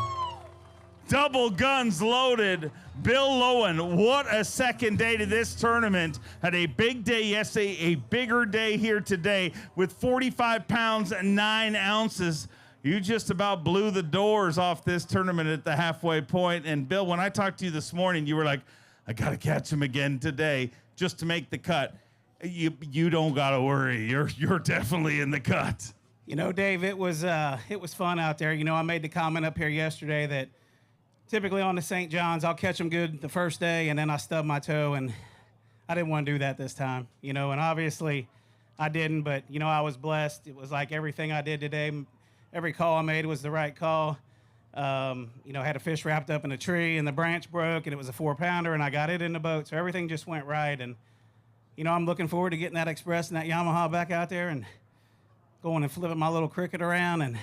[SPEAKER 1] Double guns loaded. Bill Lowen, what a second day to this tournament. Had a big day yesterday, a bigger day here today with 45 pounds and 9 ounces. You just about blew the doors off this tournament at the halfway point. And Bill, when I talked to you this morning, you were like, I got to catch him again today just to make the cut. You don't got to worry. You're definitely in the cut.
[SPEAKER 23] You know, Dave, it was fun out there. You know, I made the comment up here yesterday that typically on the St. John's, I'll catch them good the first day, and then I stub my toe, and I didn't want to do that this time, and obviously I didn't, but, I was blessed. It was like everything I did today, every call I made was the right call. I had a fish wrapped up in a tree, and the branch broke, and it was a 4-pounder, and I got it in the boat, so everything just went right, and, I'm looking forward to getting that Express and that Yamaha back out there and going and flipping my little cricket around and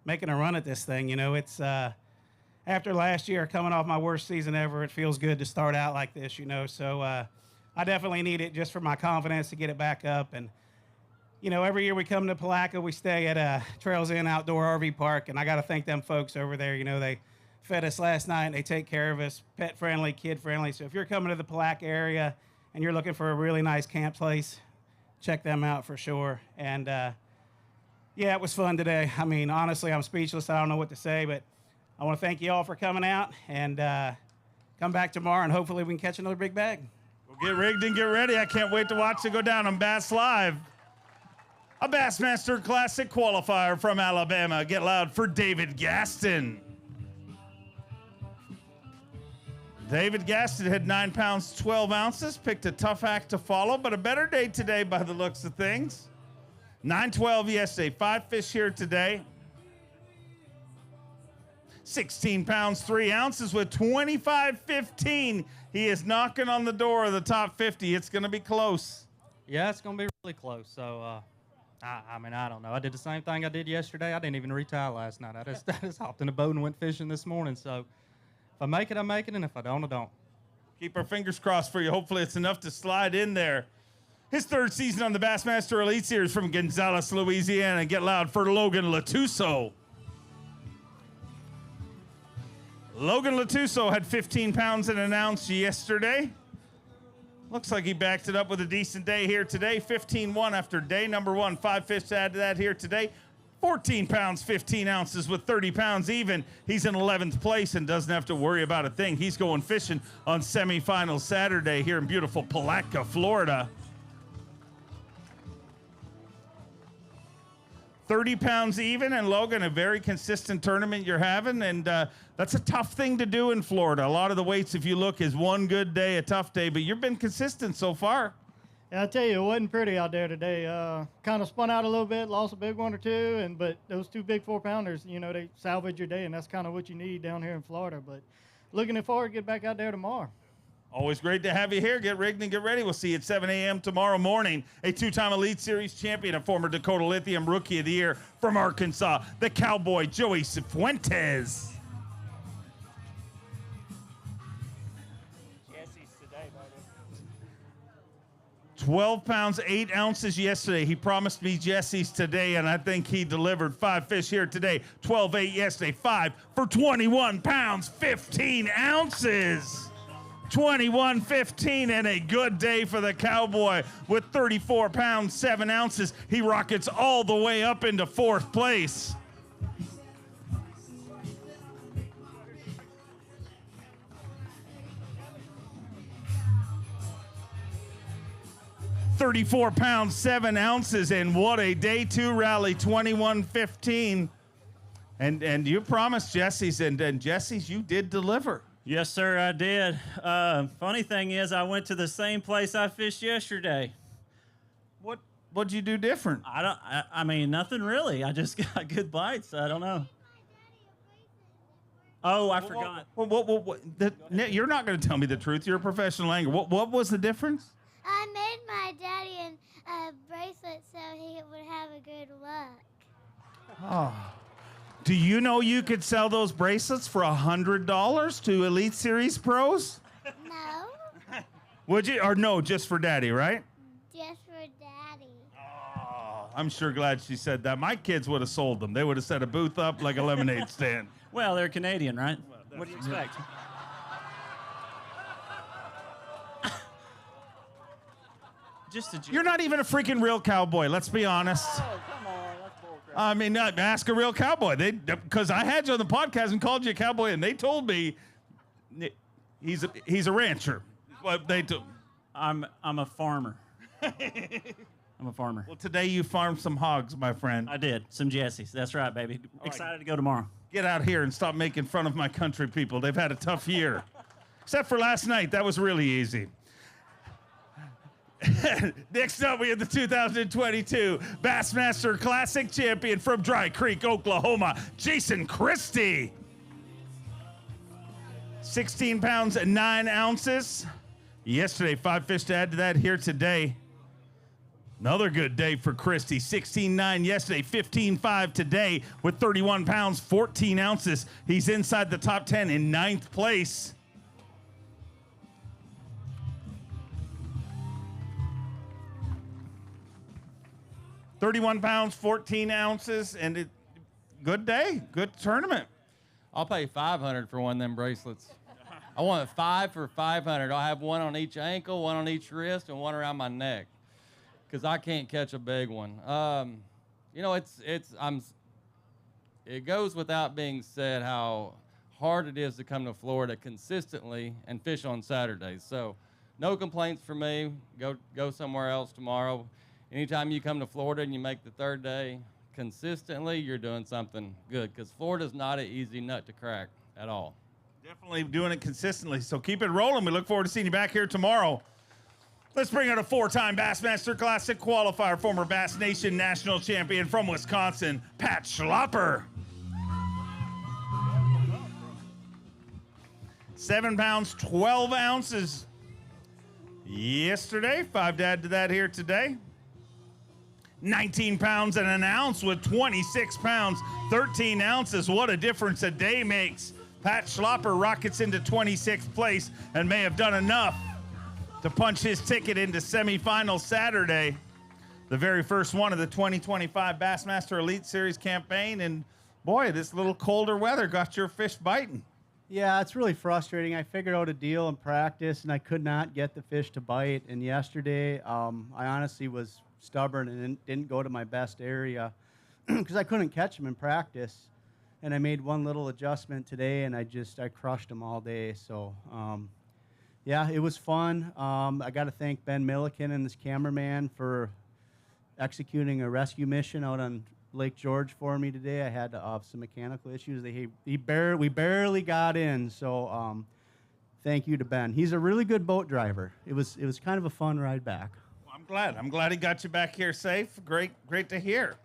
[SPEAKER 23] making a run at this thing. It's after last year, coming off my worst season ever, it feels good to start out like this, So I definitely need it just for my confidence to get it back up. And, every year we come to Palatka, we stay at Trails Inn Outdoor RV Park, and I got to thank them folks over there. They fed us last night, and they take care of us, pet-friendly, kid-friendly. So if you're coming to the Palatka area and you're looking for a really nice camp place, check them out for sure. And, yeah, it was fun today. I mean, honestly, I'm speechless. I don't know what to say, but I want to thank you all for coming out, and come back tomorrow, and hopefully we can catch another big bag.
[SPEAKER 1] Well, get rigged and get ready. I can't wait to watch it go down on Bass Live. A Bassmaster Classic qualifier from Alabama. Get loud for David Gaston. David Gaston had 9 pounds, 12 ounces. Picked a tough act to follow, but a better day today by the looks of things. 9-12 yesterday. 5 fish here today. 16 pounds, 3 ounces with 25.15. He is knocking on the door of the top 50. It's going to be close.
[SPEAKER 24] Yeah, it's going to be really close. So, I don't know. I did the same thing I did yesterday. I didn't even retie last night. I just hopped in the boat and went fishing this morning. So, if I make it, I make it, and if I don't, I don't.
[SPEAKER 1] Keep our fingers crossed for you. Hopefully it's enough to slide in there. His third season on the Bassmaster Elite Series from Gonzales, Louisiana. Get loud for Logan Latuso. Logan Latuso had 15 pounds and an ounce yesterday. Looks like he backed it up with a decent day here today. 15-1 after day number 1. 5 fish to add to that here today. 14 pounds, 15 ounces with 30 pounds even. He's in 11th place and doesn't have to worry about a thing. He's going fishing on semifinal Saturday here in beautiful Palatka, Florida. 30 pounds even, and Logan, a very consistent tournament you're having, and that's a tough thing to do in Florida. A lot of the weights, if you look, is one good day, a tough day, but you've been consistent so far.
[SPEAKER 6] Yeah, I tell you, it wasn't pretty out there today. Kind of spun out a little bit, lost a big one or two, but those 2 big 4-pounders, they salvage your day, and that's kind of what you need down here in Florida. But looking forward to get back out there tomorrow.
[SPEAKER 1] Always great to have you here. Get rigged and get ready. We'll see you at 7 a.m. tomorrow morning. A 2-time Elite Series champion, a former Dakota Lithium Rookie of the Year from Arkansas, the Cowboy Joey Cifuentes. 12 pounds, 8 ounces yesterday. He promised me Jesse's today, and I think he delivered. 5 fish here today. 12-8 yesterday. 5 for 21 pounds, 15 ounces. 21-15, and a good day for the Cowboy with 34 pounds, 7 ounces. He rockets all the way up into 4th place. $34 pounds, 7 ounces, and what a day 2 rally, 21-15. And you promised Jesse's, and Jesse's, you did deliver.
[SPEAKER 7] Yes, sir, I did. Funny thing is, I went to the same place I fished yesterday.
[SPEAKER 1] What'd you do different?
[SPEAKER 7] I mean, nothing really. I just got good bites. I don't know. Oh, I forgot.
[SPEAKER 1] You're not going to tell me the truth. You're a professional angler. What was the difference?
[SPEAKER 9] I made my daddy a bracelet so he would have a good luck.
[SPEAKER 1] Oh. Do you know you could sell those bracelets for $100 to Elite Series pros?
[SPEAKER 9] No.
[SPEAKER 1] Would you? Or no, just for Daddy, right?
[SPEAKER 9] Just for Daddy.
[SPEAKER 1] Oh, I'm sure glad she said that. My kids would have sold them. They would have set a booth up like a lemonade stand.
[SPEAKER 7] Well, they're Canadian, right? What do you expect?
[SPEAKER 1] You're not even a freaking real cowboy, let's be honest.
[SPEAKER 7] Oh, come on. That's bullcrap.
[SPEAKER 1] I mean, ask a real cowboy. Because I had you on the podcast and called you a cowboy, and they told me he's a rancher. What they do.
[SPEAKER 7] I'm a farmer. I'm a farmer.
[SPEAKER 1] Well, today you farmed some hogs, my friend.
[SPEAKER 7] I did. Some Jessies. That's right, baby. Excited to go tomorrow.
[SPEAKER 1] Get out here and stop making fun of my country people. They've had a tough year. Except for last night. That was really easy. Next up, we have the 2022 Bassmaster Classic champion from Dry Creek, Oklahoma, Jason Christie. 16 pounds and 9 ounces. Yesterday, 5 fish to add to that here today. Another good day for Christie. 16.9 yesterday, 15.5 today with 31 pounds, 14 ounces. He's inside the top 10 in 9th place. $31 pounds, 14 ounces, and good day, good tournament.
[SPEAKER 4] I'll pay $500 for one of them bracelets. I want 5 for $500. I'll have one on each ankle, one on each wrist, and one around my neck, because I can't catch a big one. It goes without being said how hard it is to come to Florida consistently and fish on Saturdays. So, no complaints for me. Go somewhere else tomorrow. Anytime you come to Florida and you make the 3rd day consistently, you're doing something good, because Florida's not an easy nut to crack at all.
[SPEAKER 1] Definitely doing it consistently, so keep it rolling. We look forward to seeing you back here tomorrow. Let's bring out a 4-time Bassmaster Classic qualifier, former Bass Nation national champion from Wisconsin, Pat Schlopper. 7 pounds, 12 ounces yesterday. 5 to add to that here today. 19 pounds and an ounce with 26 pounds, 13 ounces. What a difference a day makes. Pat Schlopper rockets into 26th place and may have done enough to punch his ticket into semifinal Saturday. The very first one of the 2025 Bassmaster Elite Series campaign. And boy, this little colder weather got your fish biting.
[SPEAKER 10] Yeah, it's really frustrating. I figured out a deal in practice, and I could not get the fish to bite. And yesterday, I honestly was stubborn and didn't go to my best area because I couldn't catch them in practice. And I made one little adjustment today, and I crushed them all day. So, yeah, it was fun. I got to thank Ben Milliken and his cameraman for executing a rescue mission out on Lake George for me today. I had some mechanical issues. We barely got in, so thank you to Ben. He's a really good boat driver. It was kind of a fun ride back.
[SPEAKER 1] Well, I'm glad he got you back here safe. Great to hear.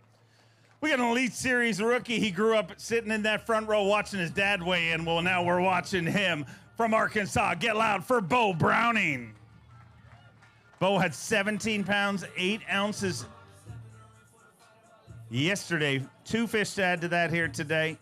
[SPEAKER 1] We got an Elite Series rookie. He grew up sitting in that front row watching his dad weigh in. Well, now we're watching him from Arkansas. Get loud for Bo Browning. Bo had 17 pounds, 8 ounces yesterday. 2 fish to add to that here today.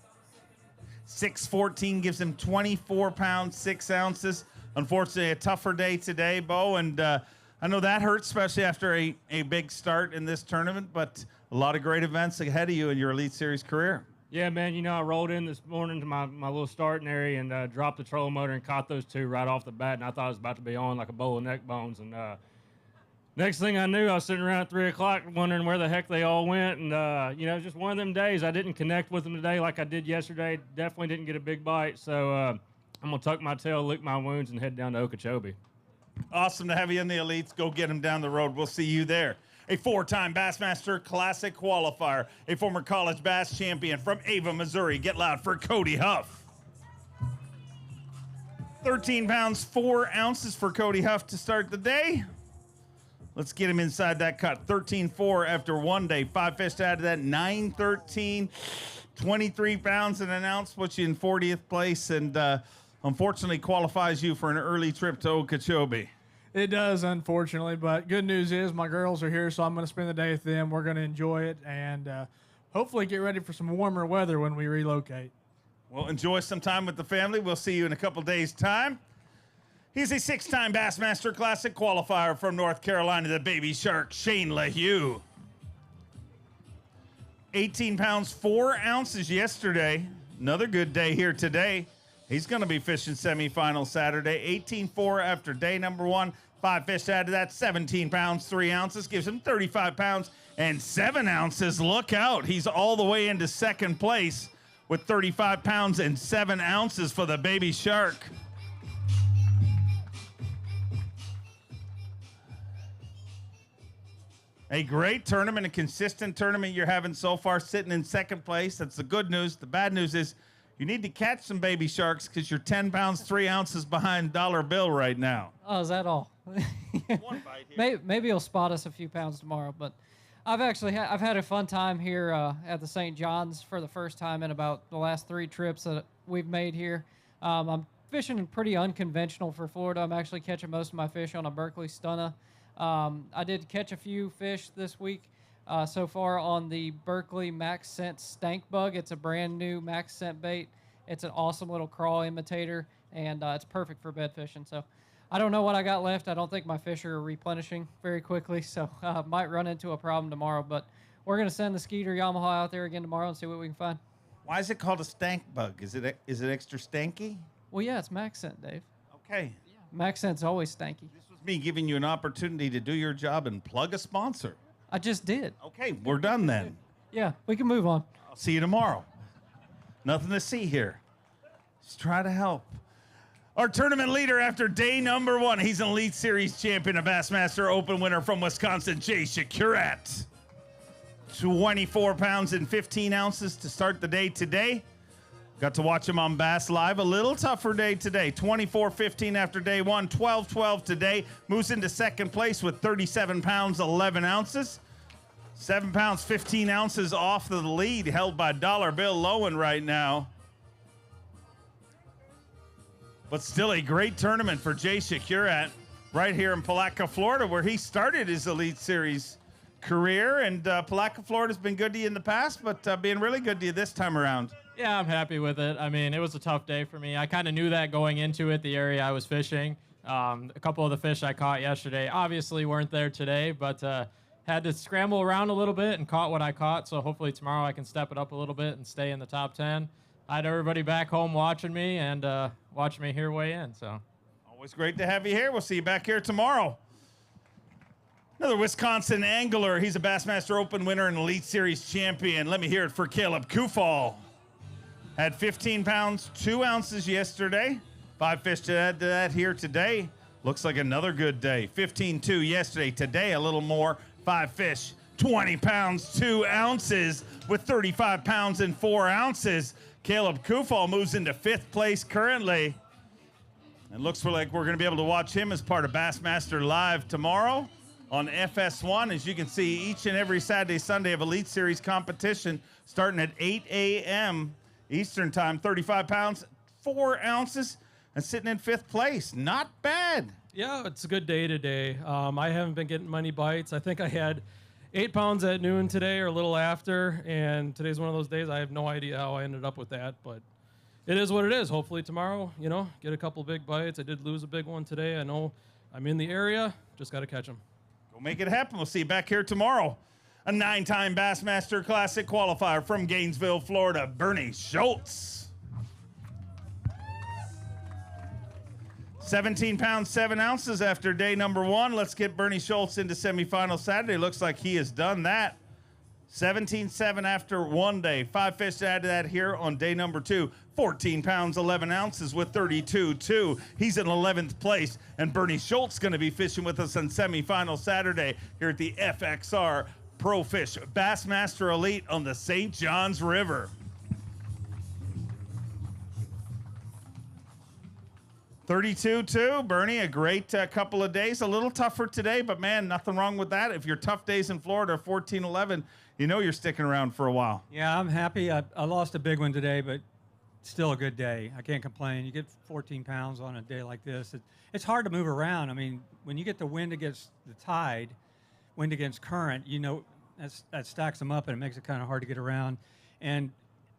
[SPEAKER 1] 614 gives him 24 pounds, 6 ounces. Unfortunately, a tougher day today, Bo, and I know that hurts, especially after a big start in this tournament, but a lot of great events ahead of you in your Elite Series career.
[SPEAKER 11] Yeah, man, you know, I rolled in this morning to my little starting area and dropped the trolling motor and caught those 2 right off the bat, and I thought I was about to be on like a bowl of neck bones, and next thing I knew, I was sitting around at 3 o'clock wondering where the heck they all went. And, you know, just one of them days. I didn't connect with them today like I did yesterday. Definitely didn't get a big bite. So I'm going to tuck my tail, lick my wounds, and head down to Okeechobee.
[SPEAKER 1] Awesome to have you in the Elites. Go get them down the road. We'll see you there. A 4-time Bassmaster Classic qualifier, a former college bass champion from Ava, Missouri. Get loud for Cody Huff. 13 pounds, 4 ounces for Cody Huff to start the day. Let's get him inside that cut. 13-4 after one day. 5 fish to add to that. 9-13, 23 pounds and an ounce puts you in 40th place and unfortunately qualifies you for an early trip to Okeechobee.
[SPEAKER 12] It does, unfortunately, but good news is my girls are here, so I'm going to spend the day with them. We're going to enjoy it and hopefully get ready for some warmer weather when we relocate.
[SPEAKER 1] Well, enjoy some time with the family. We'll see you in a couple days' time. He's a 6-time Bassmaster Classic qualifier from North Carolina, the Baby Shark, Shane LeHew. 18 pounds, 4 ounces yesterday. Another good day here today. He's going to be fishing semifinal Saturday. 18-4 after day number 1. 5 fish to add to that. 17 pounds, 3 ounces. Gives him 35 pounds and 7 ounces. Look out. He's all the way into second place with 35 pounds and 7 ounces for the Baby Shark. A great tournament, a consistent tournament you're having so far, sitting in second place. That's the good news. The bad news is you need to catch some baby sharks because you're 10 pounds, 3 ounces behind Dollar Bill right now.
[SPEAKER 20] Oh, is that all?
[SPEAKER 1] One bite here.
[SPEAKER 20] Maybe he'll spot us a few pounds tomorrow, but I've actually I've had a fun time here at the St. John's for the first time in about the last 3 trips that we've made here. I'm fishing pretty unconventional for Florida. I'm actually catching most of my fish on a Berkeley Stunna. I did catch a few fish this week so far on the Berkeley Max Scent Stank Bug. It's a brand new Max Scent bait. It's an awesome little crawl imitator, and it's perfect for bed fishing. So I don't know what I got left. I don't think my fish are replenishing very quickly, so might run into a problem tomorrow. But we're going to send the Skeeter Yamaha out there again tomorrow and see what we can find.
[SPEAKER 1] Why is it called a stank bug? Is it extra stanky?
[SPEAKER 20] Well, yeah, it's Max Scent, Dave.
[SPEAKER 1] Okay.
[SPEAKER 20] Max Scent's always stanky.
[SPEAKER 1] Me giving you an opportunity to do your job and plug a sponsor.
[SPEAKER 20] I just did.
[SPEAKER 1] Okay, we're done then.
[SPEAKER 20] Yeah, we can move on.
[SPEAKER 1] I'll see you tomorrow. Nothing to see here. Just try to help. Our tournament leader after day number 1. He's an Elite Series champion, a Bassmaster Open winner from Wisconsin, Przekurat. 24 pounds and 15 ounces to start the day today. Got to watch him on Bass Live. A little tougher day today. 24-15 after day 1. 12-12 today. Moves into second place with 37 pounds, 11 ounces. 7 pounds, 15 ounces off the lead, held by Dollar Bill Lowen right now. But still a great tournament for Przekurat right here in Palatka, Florida, where he started his Elite Series career. And Palatka, Florida's been good to you in the past, but being really good to you this time around.
[SPEAKER 25] Yeah, I'm happy with it. I mean, it was a tough day for me. I kind of knew that going into it, the area I was fishing.
[SPEAKER 13] A couple of the fish I caught yesterday obviously weren't there today, but had to scramble around a little bit and caught what I caught. So hopefully tomorrow I can step it up a little bit and stay in the top 10. I had everybody back home watching me and watching me here weigh in. So
[SPEAKER 1] always great to have you here. We'll see you back here tomorrow. Another Wisconsin angler. He's a Bassmaster Open winner and Elite Series champion. Let me hear it for Caleb Kufal. Had 15 pounds, 2 ounces yesterday. 5 fish to add to that here today. Looks like another good day. 15.2 yesterday. Today, a little more. 5 fish, 20 pounds, 2 ounces with 35 pounds and 4 ounces. Caleb Kufal moves into 5th place currently. And looks like we're going to be able to watch him as part of Bassmaster Live tomorrow on FS1. As you can see, each and every Saturday, Sunday of Elite Series competition starting at 8 a.m. Eastern Time. 35 pounds, 4 ounces, and sitting in 5th place. Not bad.
[SPEAKER 13] yeah, it's a good day today. I haven't been getting many bites. I think I had 8 pounds at noon today or a little after, and today's one of those days I have no idea how I ended up with that, but it is what it is. Hopefully tomorrow, get a couple big bites. I did lose a big one today. I know I'm in the area. Just got to catch them.
[SPEAKER 1] Go make it happen. We'll see you back here tomorrow. A 9-time Bassmaster Classic qualifier from Gainesville, Florida, Bernie Schultz. 17 pounds, 7 ounces after day number 1. Let's get Bernie Schultz into semifinal Saturday. Looks like he has done that. 17.7 after 1 day. 5 fish to add to that here on day number 2. 14 pounds, 11 ounces with 32.2. He's in 11th place. And Bernie Schultz going to be fishing with us on semifinal Saturday here at the FXR Pro Fish Bassmaster Elite on the St. Johns River. 32.2, Bernie, a great couple of days. A little tougher today, but man, nothing wrong with that. If your tough days in Florida are 14.11, you're sticking around for a while.
[SPEAKER 14] Yeah, I'm happy. I lost a big one today, but still a good day. I can't complain. You get 14 pounds on a day like this. It's hard to move around. I mean, when you get the wind against the tide, wind against current, that stacks them up and it makes it kind of hard to get around. And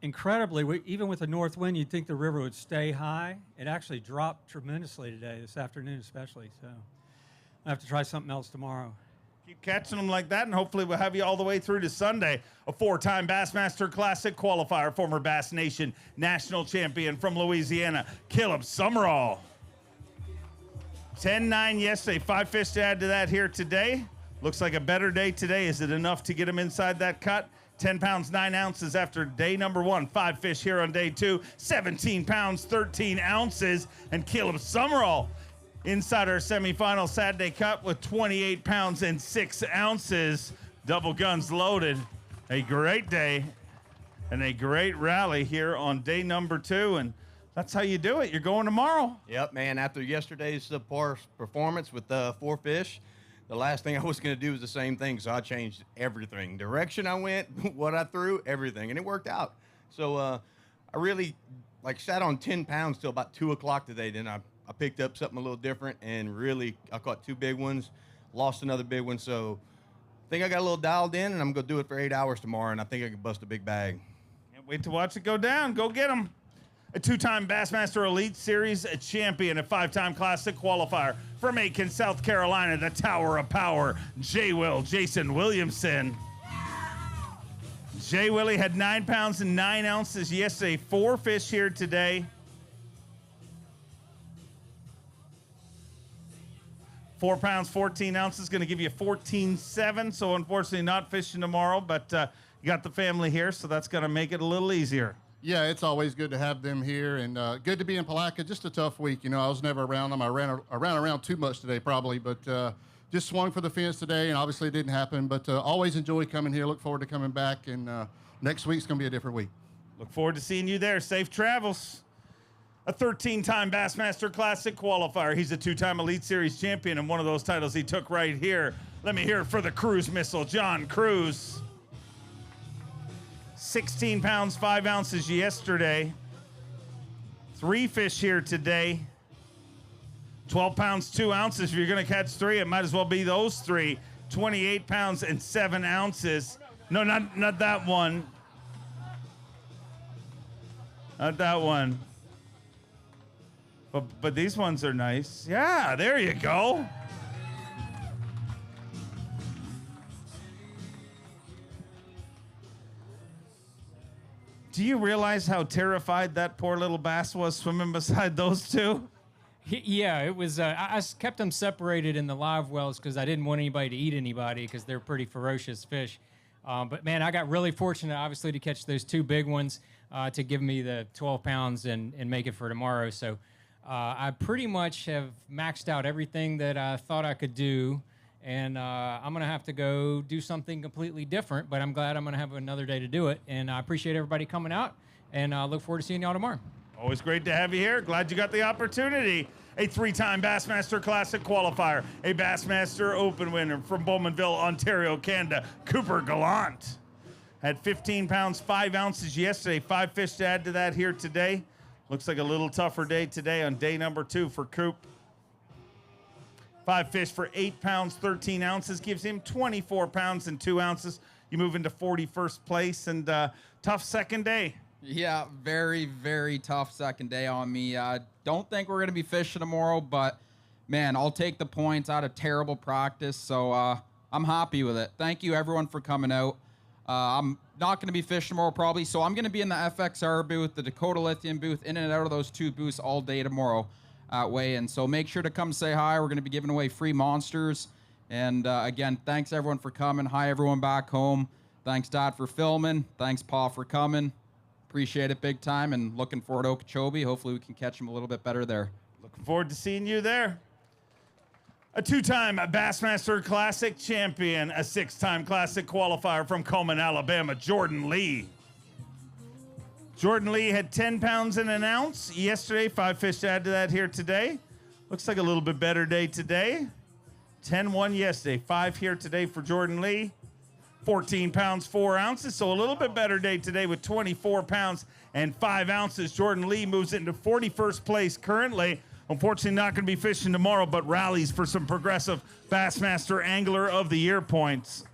[SPEAKER 14] incredibly, even with the north wind, you'd think the river would stay high. It actually dropped tremendously today, this afternoon especially. So I have to try something else tomorrow.
[SPEAKER 1] Keep catching them like that, and hopefully we'll have you all the way through to Sunday. A 4-time Bassmaster Classic qualifier, former Bass Nation national champion from Louisiana, Caleb Summerall. 10-9 yesterday, 5 fish to add to that here today. Looks like a better day today. Is it enough to get him inside that cut? 10 pounds, 9 ounces after day number 1. 5 fish here on day 2. 17 pounds, 13 ounces. And Caleb Summerall inside our semifinal Saturday cut with 28 pounds and 6 ounces. Double guns loaded. A great day and a great rally here on day number 2. And that's how you do it. You're going tomorrow.
[SPEAKER 15] Yep, man. After yesterday's subpar performance with 4 fish, the last thing I was going to do was the same thing, so I changed everything. Direction I went, what I threw, everything, and it worked out. So I really sat on 10 pounds till about 2 o'clock today. Then I picked up something a little different, and really I caught 2 big ones, lost another big one. So I think I got a little dialed in, and I'm going to do it for 8 hours tomorrow, and I think I can bust a big bag.
[SPEAKER 1] Can't wait to watch it go down. Go get them. A 2-time Bassmaster Elite Series champion, a 5-time Classic qualifier from Aiken, South Carolina, the Tower of Power, Jason Williamson. J. Willie had 9 pounds and 9 ounces yesterday. 4 fish here today. 4 pounds, 14 ounces, going to give you 14.7. So unfortunately not fishing tomorrow, but you got the family here, so that's going to make it a little easier.
[SPEAKER 16] Yeah, it's always good to have them here, and good to be in Palatka. Just a tough week. I was never around them. I ran around too much today probably, but just swung for the fence today, and obviously it didn't happen. But always enjoy coming here. Look forward to coming back, and next week's going to be a different week.
[SPEAKER 1] Look forward to seeing you there. Safe travels. A 13-time Bassmaster Classic qualifier. He's a 2-time Elite Series champion, and one of those titles he took right here. Let me hear it for the cruise missile, John Cruz. 16 pounds, 5 ounces yesterday. 3 fish here today. 12 pounds, 2 ounces. If you're going to catch 3, it might as well be those 3. 28 pounds and 7 ounces. No, not that one. Not that one. But these ones are nice. Yeah, there you go. Do you realize how terrified that poor little bass was swimming beside those two?
[SPEAKER 8] Yeah, it was. I kept them separated in the live wells because I didn't want anybody to eat anybody because they're pretty ferocious fish. But man, I got really fortunate, obviously, to catch those two big ones to give me the 12 pounds and make it for tomorrow. So I pretty much have maxed out everything that I thought I could do. And I'm going to have to go do something completely different, but I'm glad I'm going to have another day to do it. And I appreciate everybody coming out, and I look forward to seeing y'all tomorrow.
[SPEAKER 1] Always great to have you here. Glad you got the opportunity. A three-time Bassmaster Classic qualifier, a Bassmaster Open winner from Bowmanville, Ontario, Canada, Cooper Gallant. Had 15 pounds, 5 ounces yesterday. 5 fish to add to that here today. Looks like a little tougher day today on day number 2 for Coop. 5 fish for 8 pounds, 13 ounces, gives him 24 pounds and 2 ounces. You move into 41st place, and tough second day.
[SPEAKER 17] Yeah, very, very tough second day on me. Don't think we're going to be fishing tomorrow, but, man, I'll take the points out of terrible practice, so I'm happy with it. Thank you, everyone, for coming out. I'm not going to be fishing tomorrow, probably, so I'm going to be in the FXR booth, the Dakota Lithium booth, in and out of those 2 booths all day tomorrow at weigh-in. So make sure to come say hi. We're going to be giving away free monsters. And, again, thanks, everyone, for coming. Hi, everyone back home. Thanks, Dad, for filming. Thanks, Pa, for coming. Appreciate it big time, and looking forward to Okeechobee. Hopefully we can catch him a little bit better there.
[SPEAKER 1] Looking forward to seeing you there. A 2-time Bassmaster Classic champion, a 6-time Classic qualifier from Coleman, Alabama, Jordan Lee. Jordan Lee had 10 pounds and an ounce yesterday. 5 fish to add to that here today. Looks like a little bit better day today. 10-1 yesterday. 5 here today for Jordan Lee. 14 pounds, 4 ounces. So a little bit better day today with 24 pounds and 5 ounces. Jordan Lee moves into 41st place currently. Unfortunately, not going to be fishing tomorrow, but rallies for some progressive Bassmaster Angler of the Year points.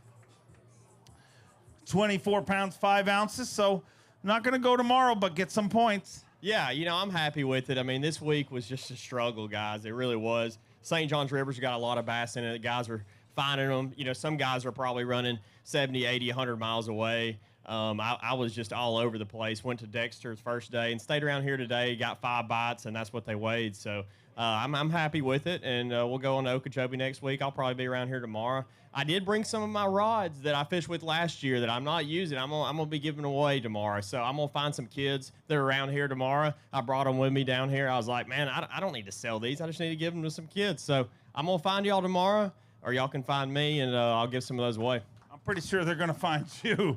[SPEAKER 1] 24 pounds, 5 ounces. So not going to go tomorrow, but get some points.
[SPEAKER 18] Yeah, you know, I'm happy with it. I mean, this week was just a struggle, guys. It really was. St. John's River's got a lot of bass in it. The guys are finding them. You know, some guys are probably running 70, 80, 100 miles away. I was just all over the place. Went to Dexter's first day and stayed around here today. Got 5 bites, and that's what they weighed. So I'm happy with it, and we'll go on to Okeechobee next week. I'll probably be around here tomorrow. I did bring some of my rods that I fished with last year that I'm not using. I'm gonna be giving away tomorrow. So I'm gonna find some kids that are around here tomorrow. I brought them with me down here. I was like, man, I don't need to sell these. I just need to give them to some kids. So I'm gonna find y'all tomorrow, or y'all can find me, and I'll give some of those away.
[SPEAKER 1] I'm pretty sure they're going to find you.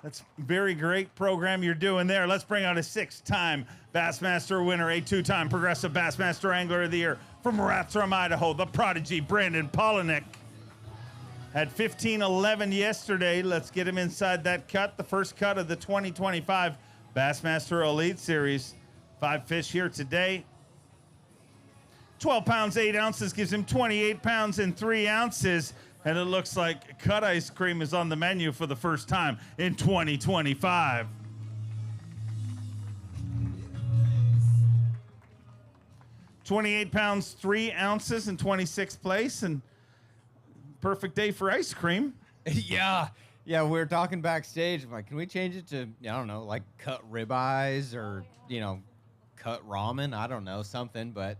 [SPEAKER 1] That's a very great program you're doing there. Let's bring out a 6-time Bassmaster winner, a 2-time Progressive Bassmaster Angler of the Year from Rathdrum, Idaho, the prodigy Brandon Polinick. Had 15-11 yesterday. Let's get him inside that cut, the first cut of the 2025 Bassmaster Elite Series. 5 fish here today. 12 pounds, 8 ounces gives him 28 pounds and 3 ounces. And it looks like cut ice cream is on the menu for the first time in 2025. $28 pounds, 3 ounces in 26th place, and perfect day for ice cream.
[SPEAKER 19] Yeah, we were talking backstage. I'm like, can we change it to, I don't know, like cut ribeyes or, cut ramen? I don't know, something, but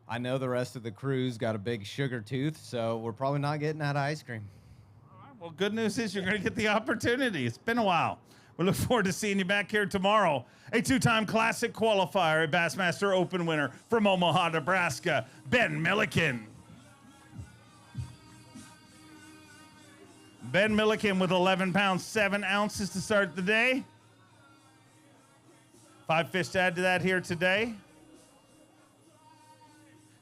[SPEAKER 19] I know the rest of the crew's got a big sugar tooth, so we're probably not getting that ice cream.
[SPEAKER 1] All right, well, good news is you're going to get the opportunity. It's been a while. We look forward to seeing you back here tomorrow. A 2-time Classic qualifier, a Bassmaster Open winner from Omaha, Nebraska, Ben Milliken. Ben Milliken with 11 pounds, 7 ounces to start the day. 5 fish to add to that here today.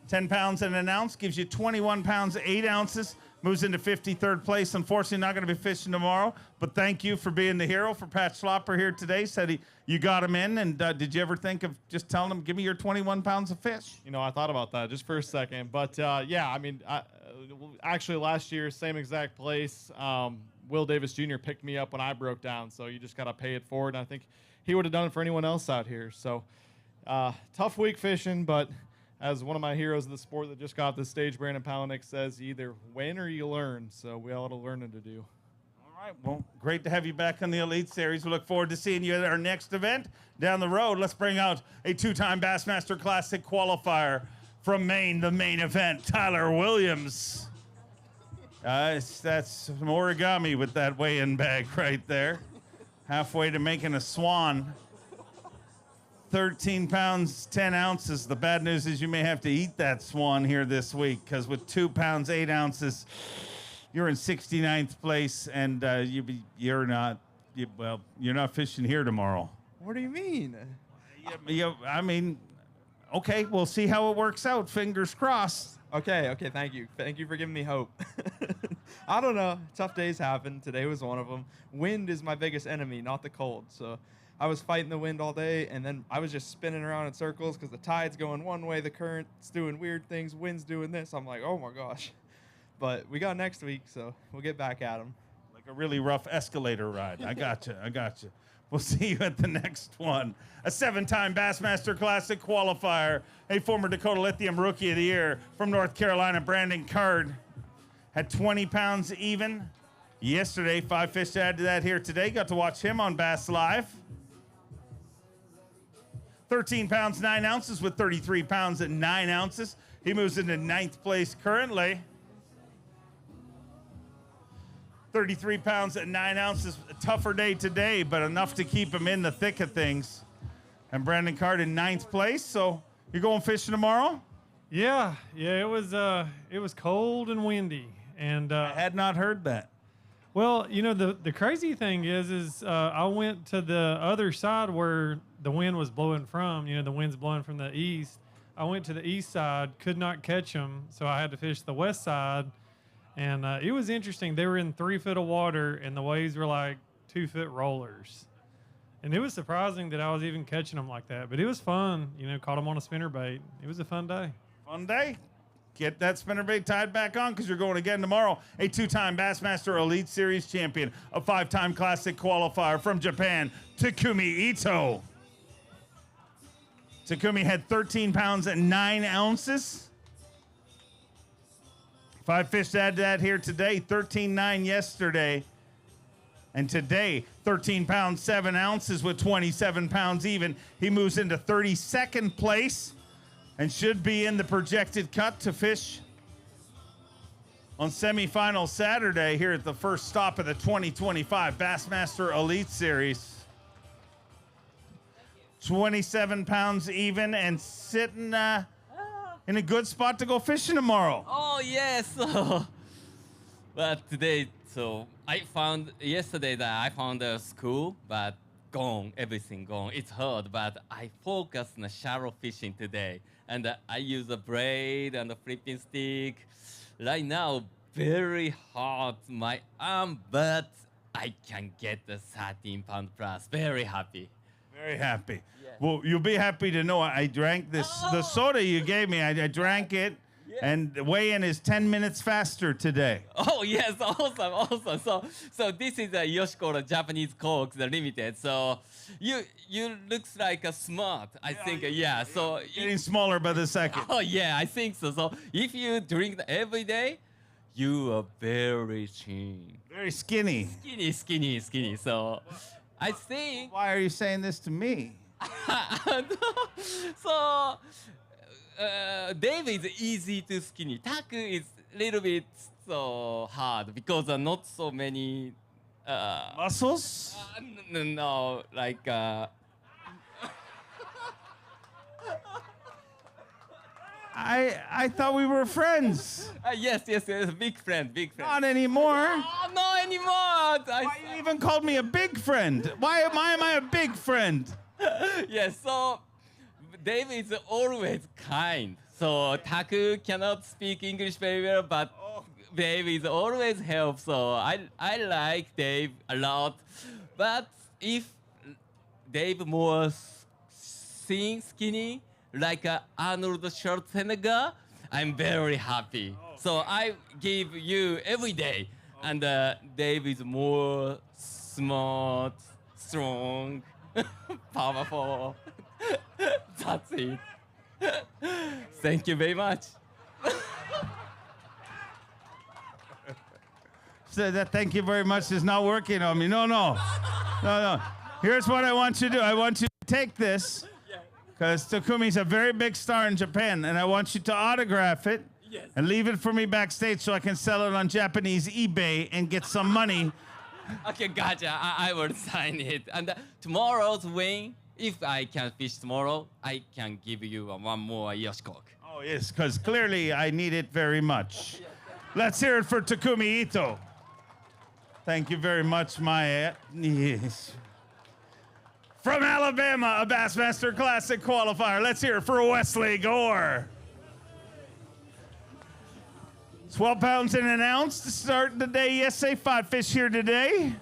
[SPEAKER 1] 10 pounds and an ounce gives you 21 pounds, 8 ounces. Moves into 53rd place. Unfortunately, not going to be fishing tomorrow. But thank you for being the hero for Pat Schlopper here today. Said you got him in. And did you ever think of just telling him, give me your 21 pounds of fish?
[SPEAKER 25] You know, I thought about that just for a second. But, yeah, I mean, actually last year, same exact place. Will Davis Jr. picked me up when I broke down. So you just got to pay it forward. And I think he would have done it for anyone else out here. So, tough week fishing, but as one of my heroes of the sport that just got this stage, Brandon Palaniuk, says, you either win or you learn. So we all have a learning to do.
[SPEAKER 1] All right, well, great to have you back on the Elite Series. We look forward to seeing you at our next event down the road. Let's bring out a two-time Bassmaster Classic qualifier from Maine, the main event, Tyler Williams. That's some origami with that weigh-in bag right there. Halfway to making a swan. 13 pounds, 10 ounces. The bad news is you may have to eat that swan here this week, because with 2 pounds, 8 ounces, you're in 69th place, and you're not fishing here tomorrow.
[SPEAKER 2] What do you mean?
[SPEAKER 1] I mean, okay, we'll see how it works out. Fingers crossed.
[SPEAKER 2] Okay, thank you. Thank you for giving me hope. I don't know. Tough days happen. Today was one of them. Wind is my biggest enemy, not the cold. So I was fighting the wind all day, and then I was just spinning around in circles because the tide's going one way, the current's doing weird things, wind's doing this. I'm like, oh my gosh. But we got next week, so we'll get back at them.
[SPEAKER 1] Like a really rough escalator ride. I got you. We'll see you at the next one. A 7-time Bassmaster Classic qualifier, a former Dakota Lithium Rookie of the Year from North Carolina, Brandon Card, had 20 pounds even yesterday. 5 fish to add to that here today. Got to watch him on Bass Live. 13 pounds, 9 ounces with 33 pounds and 9 ounces. He moves into 9th place currently. 33 pounds and 9 ounces. A tougher day today, but enough to keep him in the thick of things. And Brandon Card in 9th place. So you're going fishing tomorrow?
[SPEAKER 3] Yeah, it was cold and windy, and
[SPEAKER 1] I had not heard that.
[SPEAKER 3] Well, the crazy thing is I went to the other side where the wind was blowing from. The wind's blowing from the east. I went to the east side, could not catch them, so I had to fish the west side. And it was interesting. They were in 3 foot of water, and the waves were like 2 foot rollers. And it was surprising that I was even catching them like that. But it was fun. Caught them on a spinnerbait. It was a fun day.
[SPEAKER 1] Fun day. Get that spinnerbait tied back on, because you're going again tomorrow. A 2-time Bassmaster Elite Series champion, a 5-time Classic qualifier from Japan, Takumi Ito. Takumi had 13 pounds and 9 ounces. 5 fish to add to that here today. 13.9 yesterday. And today, 13 pounds, 7 ounces with 27 pounds even. He moves into 32nd place and should be in the projected cut to fish on semifinal Saturday here at the first stop of the 2025 Bassmaster Elite Series. 27 pounds even and sitting in a good spot to go fishing tomorrow.
[SPEAKER 5] Oh, yes. But today, I found yesterday that I found a school, but gone, everything gone. It's hard, but I focused on shallow fishing today. And I use a braid and a flipping stick. Right now, very hard my arm, but I can get the 13 pound plus. Very happy.
[SPEAKER 1] Very happy. Yes. Well, you'll be happy to know I drank the soda you gave me. I drank it, and the weigh-in is 10 minutes faster today.
[SPEAKER 5] Oh, yes, awesome. So this is a Yoshiko Japanese Coke, the limited. So you looks like a smart, I think. Yeah, so
[SPEAKER 1] getting smaller by the second.
[SPEAKER 5] Oh, yeah, I think so. So if you drink every day, you are very thin.
[SPEAKER 1] Very skinny.
[SPEAKER 5] Skinny. So I think.
[SPEAKER 1] Why are you saying this to me?
[SPEAKER 5] So Dave is easy to skinny. Taku is a little bit so hard because not so many
[SPEAKER 1] muscles.
[SPEAKER 5] No, like.
[SPEAKER 1] I thought we were friends.
[SPEAKER 5] Yes, big friend.
[SPEAKER 1] Not anymore.
[SPEAKER 5] Oh, not anymore.
[SPEAKER 1] Why you even called me a big friend? Why am I a big friend?
[SPEAKER 5] Yes, so Dave is always kind. So Taku cannot speak English very well, but Dave is always help. So I like Dave a lot. But if Dave more skinny, like Arnold Schwarzenegger, I'm very happy. So I give you every day. And Dave is more smart, strong, powerful. That's it. Thank you very much.
[SPEAKER 1] So that thank you very much is not working on me. No. Here's what I want you to do. I want you to take this, because Takumi's a very big star in Japan, and I want you to autograph it and leave it for me backstage so I can sell it on Japanese eBay and get some money.
[SPEAKER 5] Okay, gotcha. I will sign it. And tomorrow's win, if I can fish tomorrow, I can give you one more Yoshikok.
[SPEAKER 1] Oh, yes, because clearly I need it very much. Let's hear it for Takumi Ito. Thank you very much, my yes. From Alabama, a Bassmaster Classic qualifier. Let's hear it for Wesley Gore. 12 pounds and an ounce to start the day. Yes, say 5 fish here today.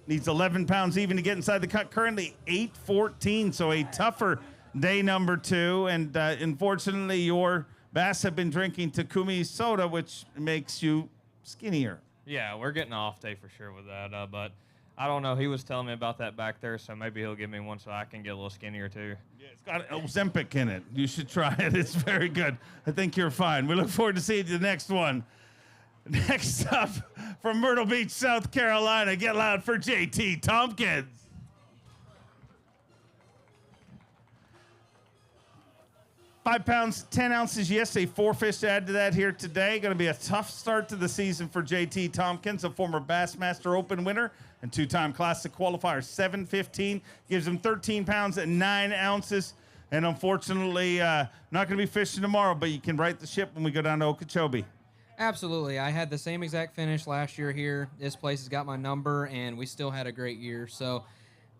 [SPEAKER 1] Needs 11 pounds even to get inside the cut. Currently 8:14, so a tougher day number 2. And unfortunately, your bass have been drinking Takumi soda, which makes you skinnier.
[SPEAKER 6] Yeah, we're getting an off day for sure with that. But I don't know. He was telling me about that back there, so maybe he'll give me one so I can get a little skinnier too.
[SPEAKER 1] Yeah, it's got Ozempic in it. You should try it. It's very good. I think you're fine. We look forward to seeing the next one. Next up, from Myrtle Beach, South Carolina, get loud for JT Tompkins. 5 pounds, 10 ounces yesterday. 4 fish to add to that here today. Going to be a tough start to the season for JT Tompkins, a former Bassmaster Open winner and 2-time Classic qualifier. 7:15 gives him 13 pounds and 9 ounces. And unfortunately, not going to be fishing tomorrow, but you can right the ship when we go down to Okeechobee.
[SPEAKER 21] Absolutely. I had the same exact finish last year here. This place has got my number, and we still had a great year. So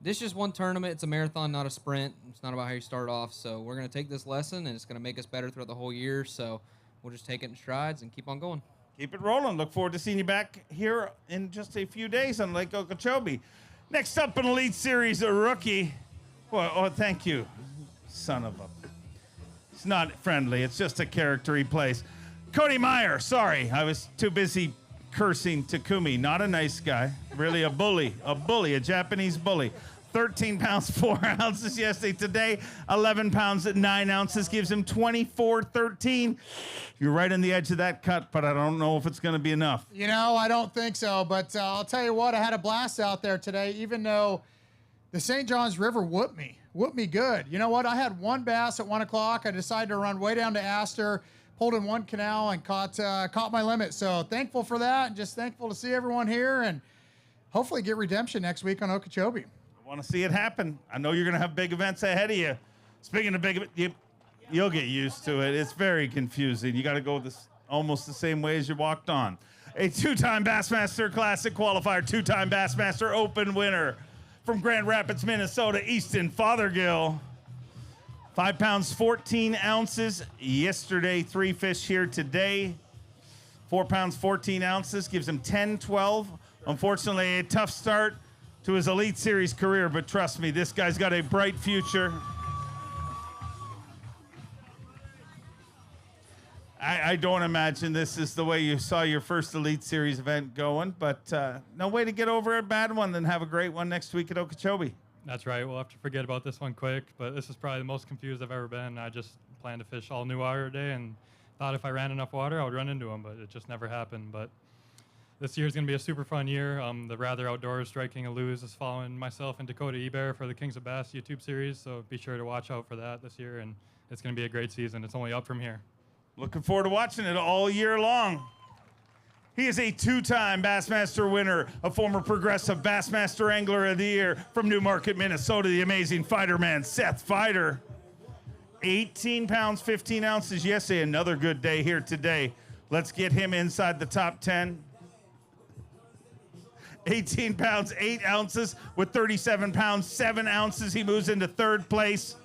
[SPEAKER 21] this is just one tournament. It's a marathon, not a sprint. It's not about how you start off. So we're going to take this lesson, and it's going to make us better throughout the whole year. So we'll just take it in strides and keep on going.
[SPEAKER 1] Keep it rolling. Look forward to seeing you back here in just a few days on Lake Okeechobee. Next up, an Elite Series, a rookie. Well, oh, thank you, son of a... It's not friendly. It's just a character he plays. Cody Meyer. Sorry, I was too busy cursing Takumi. Not a nice guy. Really a bully. A Japanese bully. 13 pounds, 4 ounces yesterday. Today, 11 pounds at 9 ounces gives him 24.13. You're right on the edge of that cut, but I don't know if it's going to be enough.
[SPEAKER 22] You know, I don't think so, but I'll tell you what, I had a blast out there today, even though the St. Johns River whooped me good. You know what? I had one bass at 1 o'clock. I decided to run way down to Astor, pulled in one canal, and caught my limit. So thankful for that, and just thankful to see everyone here, and hopefully get redemption next week on Okeechobee.
[SPEAKER 1] I want to see it happen. I know you're going to have big events ahead of you. Speaking of big events, you'll get used to it. It's very confusing. You got to go this almost the same way as you walked on. A 2-time Bassmaster Classic qualifier, 2-time Bassmaster Open winner from Grand Rapids, Minnesota, Easton Fothergill. 5 pounds, 14 ounces yesterday. 3 fish here today. 4 pounds, 14 ounces gives him 10-12. Unfortunately, a tough start to his Elite Series career, but trust me, this guy's got a bright future. I don't imagine this is the way you saw your first Elite Series event going, but no way to get over a bad one than have a great one next week at Okeechobee.
[SPEAKER 3] That's right. We'll have to forget about this one quick, but this is probably the most confused I've ever been. I just planned to fish all new water today and thought if I ran enough water, I would run into them, but it just never happened. But this year is going to be a super fun year. The Rather Outdoors Striking a Lose is following myself and Dakota Ebear for the Kings of Bass YouTube series, so be sure to watch out for that this year, and it's going to be a great season. It's only up from here.
[SPEAKER 1] Looking forward to watching it all year long. He is a 2-time Bassmaster winner, a former progressive Bassmaster Angler of the Year from Newmarket, Minnesota, the amazing fighter man, Seth Feider. 18 pounds, 15 ounces yesterday. Another good day here today. Let's get him inside the top 10. 18 pounds, 8 ounces with 37 pounds, 7 ounces. He moves into 3rd place.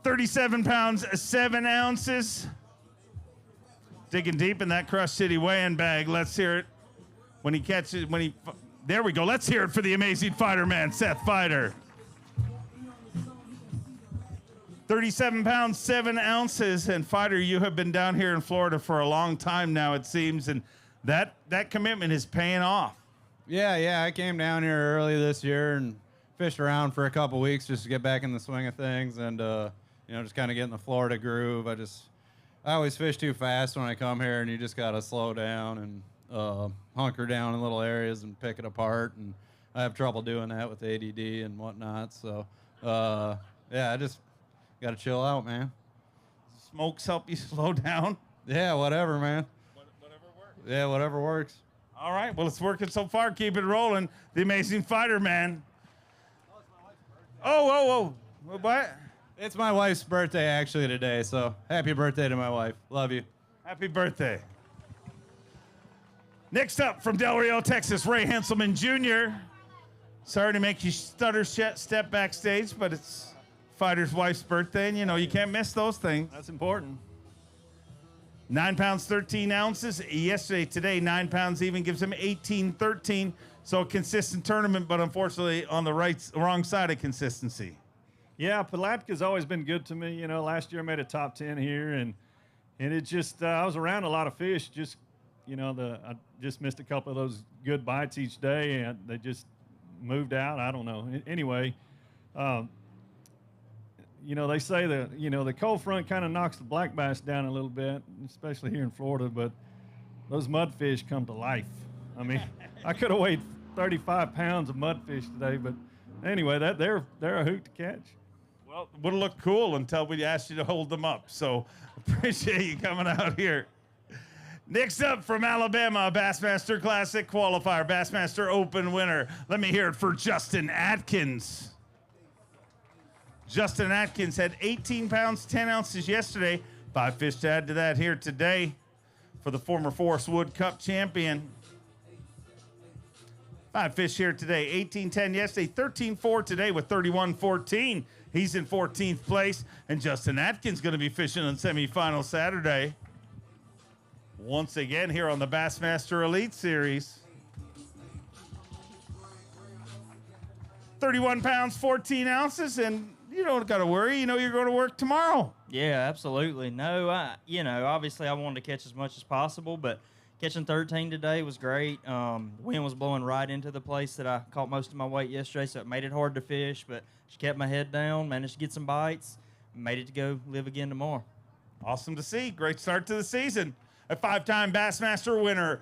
[SPEAKER 1] $37 pounds, 7 ounces. Digging deep in that Crush City weighing bag. Let's hear it when he catches, there we go. Let's hear it for the amazing fighter man, Seth Feider. 37 pounds, 7 ounces. And Fighter, you have been down here in Florida for a long time now, it seems. And that commitment is paying off.
[SPEAKER 4] Yeah, I came down here early this year and fished around for a couple weeks just to get back in the swing of things and, just kind of get in the Florida groove. I always fish too fast when I come here, and you just got to slow down and hunker down in little areas and pick it apart. And I have trouble doing that with ADD and whatnot. So, I just got to chill out, man.
[SPEAKER 1] Smokes help you slow down?
[SPEAKER 4] Yeah, whatever, man. Whatever works. Yeah, whatever works.
[SPEAKER 1] All right, well, it's working so far. Keep it rolling. The Amazing Fighter, man. Oh. What?
[SPEAKER 4] It's my wife's birthday, actually, today, so happy birthday to my wife. Love you.
[SPEAKER 1] Happy birthday. Next up, from Del Rio, Texas, Ray Henselman Jr. Sorry to make you stutter step backstage, but it's Fighter's wife's birthday, and, you can't miss those things.
[SPEAKER 7] That's important.
[SPEAKER 1] 9 pounds, 13 ounces. Yesterday, today, 9 pounds even gives him 18-13. So a consistent tournament, but unfortunately on the wrong side of consistency.
[SPEAKER 7] Yeah, Palatka''s always been good to me. Last year I made a top 10 here, and it just I was around a lot of fish. Just I just missed a couple of those good bites each day, and they just moved out. I don't know. Anyway, they say the cold front kind of knocks the black bass down a little bit, especially here in Florida. But those mudfish come to life. I mean, I could have weighed 35 pounds of mudfish today, but anyway, they're a hoot to catch.
[SPEAKER 1] Well, it would have looked cool until we asked you to hold them up. So appreciate you coming out here. Next up from Alabama, Bassmaster Classic qualifier, Bassmaster Open winner. Let me hear it for Justin Atkins. Justin Atkins had 18 pounds, 10 ounces yesterday. 5 fish to add to that here today for the former Forrest Wood Cup champion. 5 fish here today, 18-10 yesterday, 13-4 today with 31-14. He's in 14th place, and Justin Atkins going to be fishing on semifinal Saturday. Once again here on the Bassmaster Elite Series. 31 pounds, 14 ounces, and you don't got to worry. You're going to work tomorrow.
[SPEAKER 9] Yeah, absolutely. No, obviously I wanted to catch as much as possible, but catching 13 today was great. The wind was blowing right into the place that I caught most of my weight yesterday, so it made it hard to fish, but just kept my head down, managed to get some bites, made it to go live again tomorrow.
[SPEAKER 1] Awesome to see. Great start to the season. A 5-time Bassmaster winner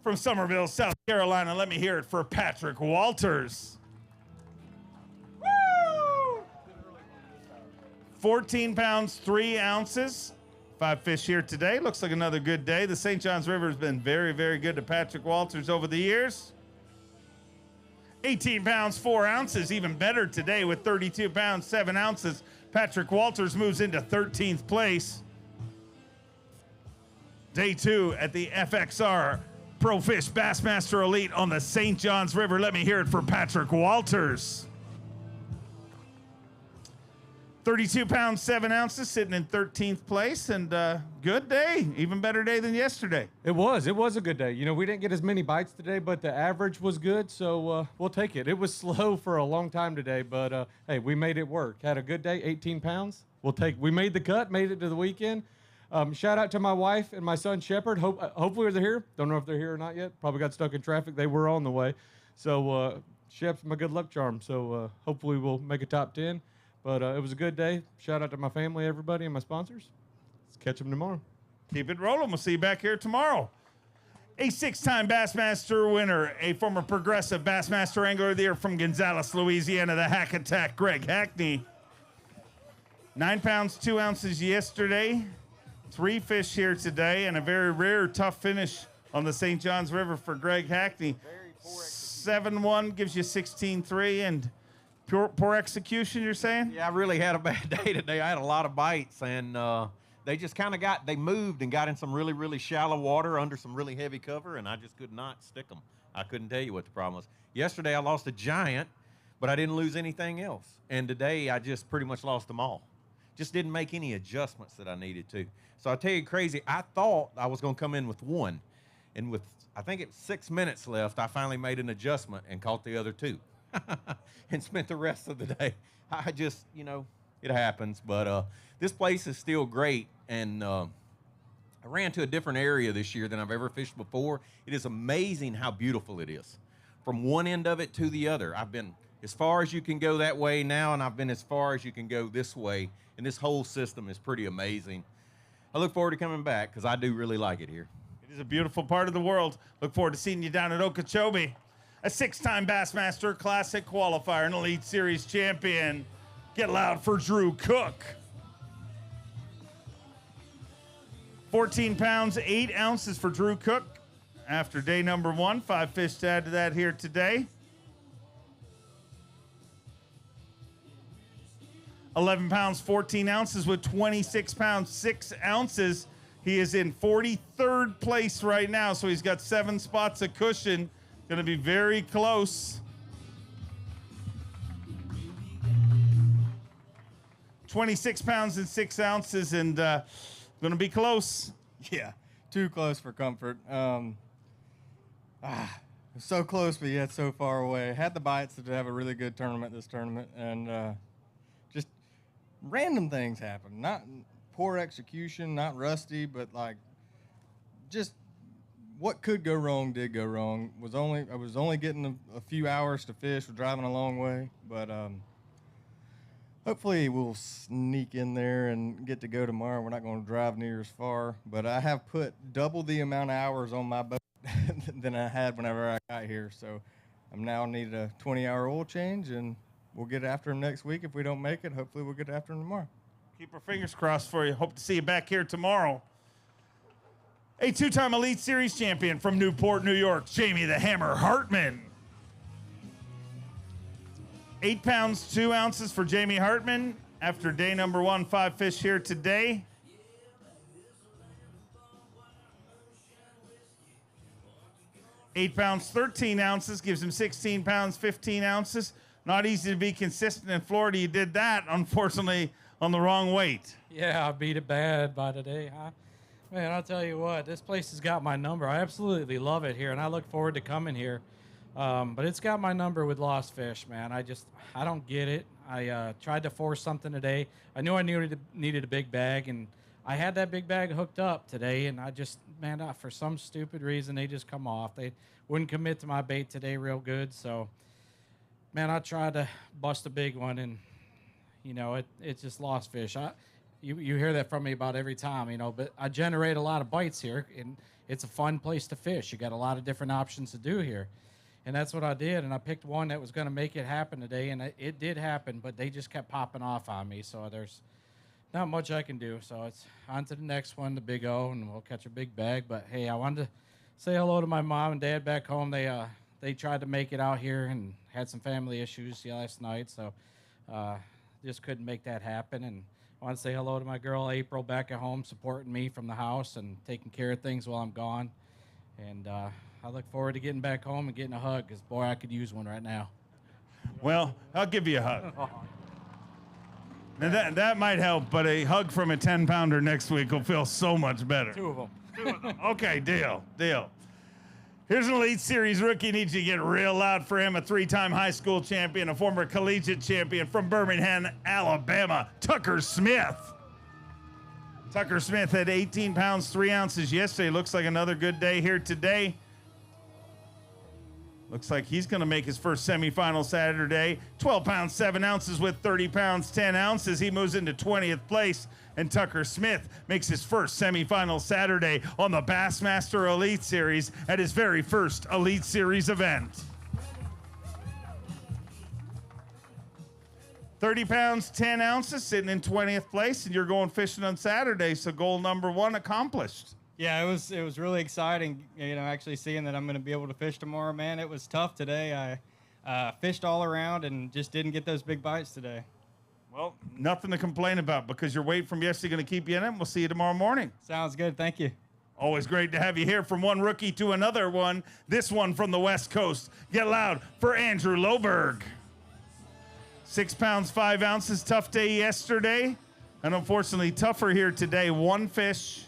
[SPEAKER 1] from Summerville, South Carolina. Let me hear it for Patrick Walters. Woo! 14 pounds, 3 ounces. 5 fish here today. Looks like another good day. The St. Johns River has been very, very good to Patrick Walters over the years. 18 pounds, 4 ounces. Even better today with 32 pounds, 7 ounces. Patrick Walters moves into 13th place. Day 2 at the FXR Pro Fish Bassmaster Elite on the St. Johns River. Let me hear it for Patrick Walters. 32 pounds, 7 ounces, sitting in 13th place, and good day. Even better day than yesterday.
[SPEAKER 23] It was a good day. We didn't get as many bites today, but the average was good, so we'll take it. It was slow for a long time today, but hey, we made it work. Had a good day, 18 pounds. We made the cut, made it to the weekend. Shout out to my wife and my son Shepard. Hopefully they're here. Don't know if they're here or not yet. Probably got stuck in traffic. They were on the way. So Shep's my good luck charm. So hopefully we'll make a top 10. But it was a good day. Shout out to my family, everybody, and my sponsors. Let's catch them tomorrow.
[SPEAKER 1] Keep it rolling. We'll see you back here tomorrow. A 6-time Bassmaster winner, a former progressive Bassmaster Angler of the Year from Gonzales, Louisiana, the Hack Attack, Greg Hackney. 9 pounds, 2 ounces yesterday. 3 fish here today, and a very rare, tough finish on the St. Johns River for Greg Hackney. 7-1 gives you 16-3, and poor execution, you're saying?
[SPEAKER 24] Yeah, I really had a bad day today. I had a lot of bites, and they just kind of they moved and got in some really, really shallow water under some really heavy cover, and I just could not stick them. I couldn't tell you what the problem was. Yesterday, I lost a giant, but I didn't lose anything else. And today, I just pretty much lost them all. Just didn't make any adjustments that I needed to. So I'll tell you crazy, I thought I was going to come in with 1. And with, I think it was 6 minutes left, I finally made an adjustment and caught the other 2. And spent the rest of the day. I just, it happens. But this place is still great. And I I ran to a different area this year than I've ever fished before. It is amazing how beautiful it is. From one end of it to the other. I've been as far as you can go that way now, and I've been as far as you can go this way. And this whole system is pretty amazing. I look forward to coming back because I do really like it here.
[SPEAKER 1] It is a beautiful part of the world. Look forward to seeing you down at Okeechobee. A 6-time Bassmaster Classic qualifier and Elite Series champion. Get loud for Drew Cook. 14 pounds, 8 ounces for Drew Cook after day number 1. 5 fish to add to that here today. 11 pounds, 14 ounces with 26 pounds, 6 ounces. He is in 43rd place right now, so he's got 7 spots of cushion. Going to be very close. 26 pounds and 6 ounces, and going to be close.
[SPEAKER 10] Yeah, too close for comfort. So close, but yet so far away. Had the bites to have a really good tournament this tournament, and just random things happen. Not poor execution, not rusty, but like just what could go wrong did go wrong. I was only getting a few hours to fish. We're driving a long way, but hopefully we'll sneak in there and get to go tomorrow. We're not going to drive near as far, but I have put double the amount of hours on my boat than I had whenever I got here. So I'm now need a 20-hour oil change, and we'll get after him next week. If we don't make it, hopefully we'll get after him tomorrow.
[SPEAKER 1] Keep our fingers crossed for you. Hope to see you back here tomorrow. A 2-time Elite Series champion from Newport, New York, Jamie the Hammer Hartman. 8 pounds, 2 ounces for Jamie Hartman after day number 1. 5 fish here today. Eight pounds, 13 ounces gives him 16 pounds, 15 ounces. Not easy to be consistent in Florida. You did that, unfortunately, on the wrong weight.
[SPEAKER 11] Yeah, I beat it bad by today, huh? Man, I'll tell you what, this place has got my number. I absolutely love it here, and I look forward to coming here. But it's got my number with lost fish, man. I don't get it. I tried to force something today. I knew I needed a big bag, and I had that big bag hooked up today, and for some stupid reason, they just come off. They wouldn't commit to my bait today real good, so, man, I tried to bust a big one, and, it just lost fish. You hear that from me about every time, but I generate a lot of bites here, and it's a fun place to fish. You got a lot of different options to do here. And that's what I did, and I picked one that was going to make it happen today, and it did happen, but they just kept popping off on me, so there's not much I can do. So it's on to the next one, the Big O, and we'll catch a big bag. But, hey, I wanted to say hello to my mom and dad back home. They tried to make it out here and had some family issues last night, so just couldn't make that happen. And I want to say hello to my girl, April, back at home, supporting me from the house and taking care of things while I'm gone. And I look forward to getting back home and getting a hug, because, boy, I could use one right now.
[SPEAKER 1] Well, I'll give you a hug. Now that might help, but a hug from a 10-pounder next week will feel so much better.
[SPEAKER 11] 2 of them.
[SPEAKER 1] Okay, deal. Here's an Elite Series rookie. Needs you to get real loud for him. A 3-time high school champion, a former collegiate champion from Birmingham, Alabama, Tucker Smith. Tucker Smith had 18 pounds, 3 ounces yesterday. Looks like another good day here today. Looks like he's going to make his first semifinal Saturday. 12 pounds, 7 ounces with 30 pounds, 10 ounces. He moves into 20th place. And Tucker Smith makes his first semifinal Saturday on the Bassmaster Elite Series at his very first Elite Series event. 30 pounds, 10 ounces, sitting in 20th place, and you're going fishing on Saturday, so goal number 1 accomplished.
[SPEAKER 10] Yeah, it was really exciting, actually seeing that I'm going to be able to fish tomorrow, man. It was tough today. I fished all around and just didn't get those big bites today.
[SPEAKER 1] Well, nothing to complain about, because your weight from yesterday going to keep you in it. We'll see you tomorrow morning.
[SPEAKER 10] Sounds good. Thank you.
[SPEAKER 1] Always great to have you here, from one rookie to another one. This one from the West Coast. Get loud for Andrew Loberg. 6 pounds, 5 ounces. Tough day yesterday, and unfortunately tougher here today. 1 fish.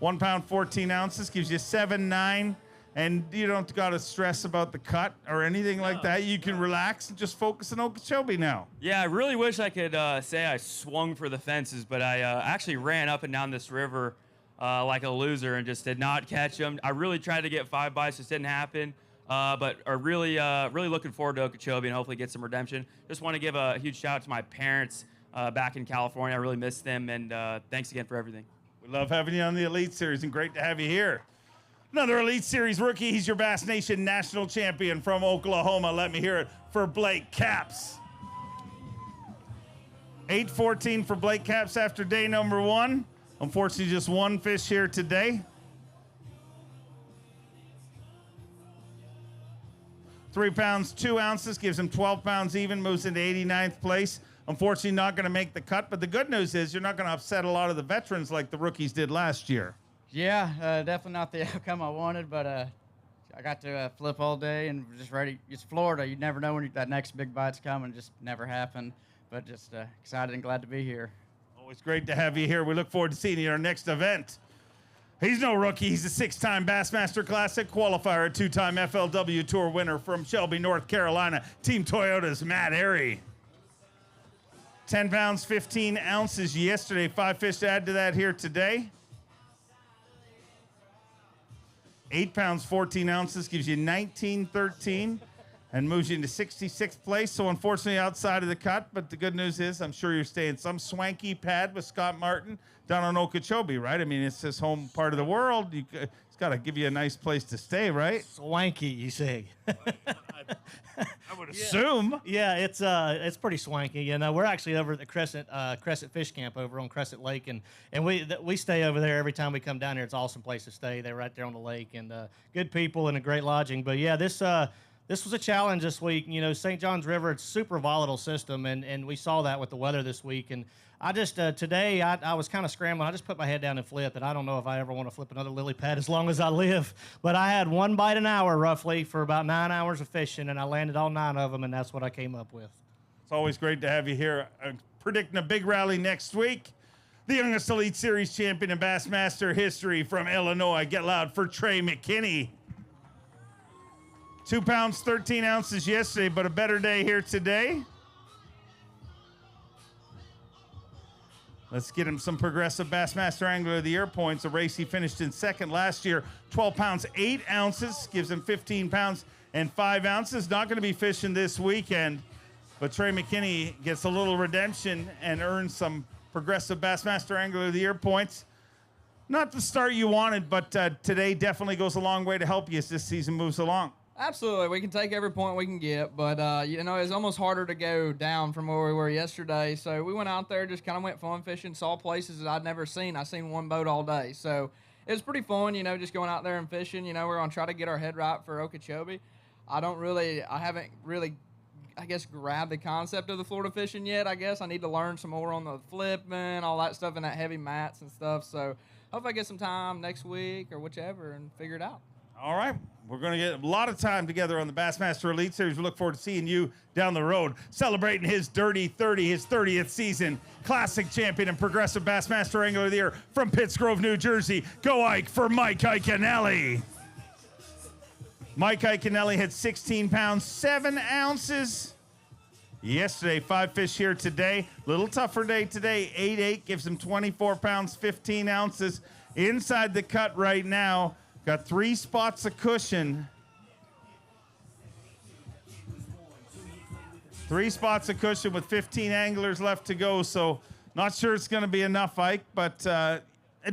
[SPEAKER 1] 1 pound, 14 ounces gives you 7.9, and you don't got to stress about the cut or anything like that. You can relax and just focus on Okeechobee now.
[SPEAKER 12] Yeah, I really wish I could say I swung for the fences, but I actually ran up and down this river like a loser and just did not catch them. I really tried to get 5 bites, just didn't happen. But are really looking forward to Okeechobee and hopefully get some redemption. Just want to give a huge shout out to my parents back in California. I really miss them, and thanks again for everything.
[SPEAKER 1] We love having you on the Elite Series, and great to have you here. Another Elite Series rookie. He's your Bass Nation national champion from Oklahoma. Let me hear it for Blake Capps. 8-14 for Blake Capps after day number 1. Unfortunately, just 1 fish here today. 3 pounds, 2 ounces, gives him 12 pounds even, moves into 89th place. Unfortunately, not going to make the cut, but the good news is you're not going to upset a lot of the veterans like the rookies did last year.
[SPEAKER 13] Yeah, definitely not the outcome I wanted, but I got to flip all day and just ready. It's Florida. You never know when that next big bite's coming. Just never happened, but just excited and glad to be here.
[SPEAKER 1] Always great to have you here. We look forward to seeing you at our next event. He's no rookie. He's a 6-time Bassmaster Classic qualifier, a 2-time FLW Tour winner from Shelby, North Carolina. Team Toyota's Matt Airy. 10 pounds, 15 ounces yesterday. 5 fish to add to that here today. 8 pounds, 14 ounces gives you 19-13 and moves you into 66th place. So unfortunately outside of the cut, but the good news is I'm sure you're staying some swanky pad with Scott Martin down on Okeechobee, right? I mean, it's his home part of the world. It's got to give you a nice place to stay, right?
[SPEAKER 14] Swanky, you say?
[SPEAKER 1] I would assume.
[SPEAKER 14] Yeah, it's pretty swanky. You know, we're actually over at the Crescent Fish Camp over on Crescent Lake, and we stay over there every time we come down here. It's an awesome place to stay. They're right there on the lake, and good people and a great lodging. But yeah, this was a challenge this week. You know, St. Johns River, it's a super volatile system, and we saw that with the weather this week. And I just, today, I was kind of scrambling. I just put my head down and flipped, and I don't know if I ever want to flip another lily pad as long as I live. But I had 1 bite an hour, roughly, for about 9 hours of fishing, and I landed all 9 of them, and that's what I came up with.
[SPEAKER 1] It's always great to have you here. I'm predicting a big rally next week. The youngest Elite Series champion in Bassmaster history from Illinois. Get loud for Trey McKinney. 2 pounds, 13 ounces yesterday, but a better day here today. Let's get him some progressive Bassmaster Angler of the Year points. A race he finished in second last year. 12 pounds, 8 ounces. Gives him 15 pounds and 5 ounces. Not going to be fishing this weekend, but Trey McKinney gets a little redemption and earns some progressive Bassmaster Angler of the Year points. Not the start you wanted, but today definitely goes a long way to help you as this season moves along.
[SPEAKER 21] Absolutely. We can take every point we can get, but, you know, it's almost harder to go down from where we were yesterday. So we went out there, just kind of went fun fishing, saw places that I'd never seen. I seen 1 boat all day. So it was pretty fun, you know, just going out there and fishing. You know, we're going to try to get our head right for Okeechobee. I haven't really, I guess, grabbed the concept of the Florida fishing yet, I guess. I need to learn some more on the flipping, all that stuff, and that heavy mats and stuff. So hopefully I get some time next week or whichever and figure it out.
[SPEAKER 1] All right. We're going to get a lot of time together on the Bassmaster Elite Series. We look forward to seeing you down the road, celebrating his Dirty 30, his 30th season. Classic champion and progressive Bassmaster Angler of the Year from Pittsgrove, New Jersey. Go Ike for Mike Iaconelli. Mike Iaconelli had 16 pounds, 7 ounces. Yesterday, 5 fish here today. Little tougher day today. 8-8 gives him 24 pounds, 15 ounces. Inside the cut right now. Got 3 spots of cushion. 3 spots of cushion with 15 anglers left to go. So not sure it's going to be enough, Ike, but a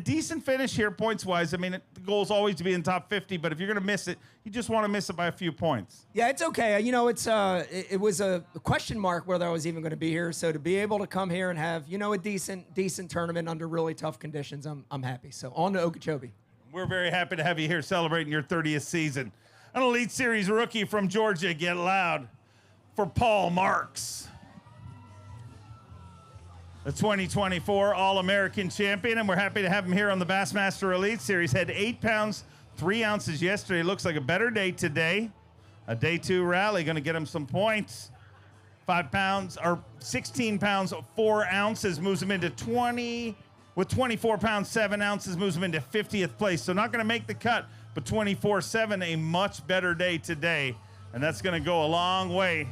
[SPEAKER 1] decent finish here points-wise. I mean, the goal is always to be in top 50, but if you're going to miss it, you just want to miss it by a few points.
[SPEAKER 15] Yeah, it's okay. You know, it was a question mark whether I was even going to be here. So to be able to come here and have, you know, a decent tournament under really tough conditions, I'm happy. So on to Okeechobee.
[SPEAKER 1] We're very happy to have you here celebrating your 30th season. An Elite Series rookie from Georgia, get loud for Paul Marks. The 2024 All-American champion, and we're happy to have him here on the Bassmaster Elite Series. Had 8 pounds, 3 ounces yesterday. Looks like a better day today. A day 2 rally, going to get him some points. 5 pounds, or 16 pounds, 4 ounces, moves him into 20. With 24 pounds, 7 ounces, moves him into 50th place. So not going to make the cut, but 24-7, a much better day today. And that's going to go a long way.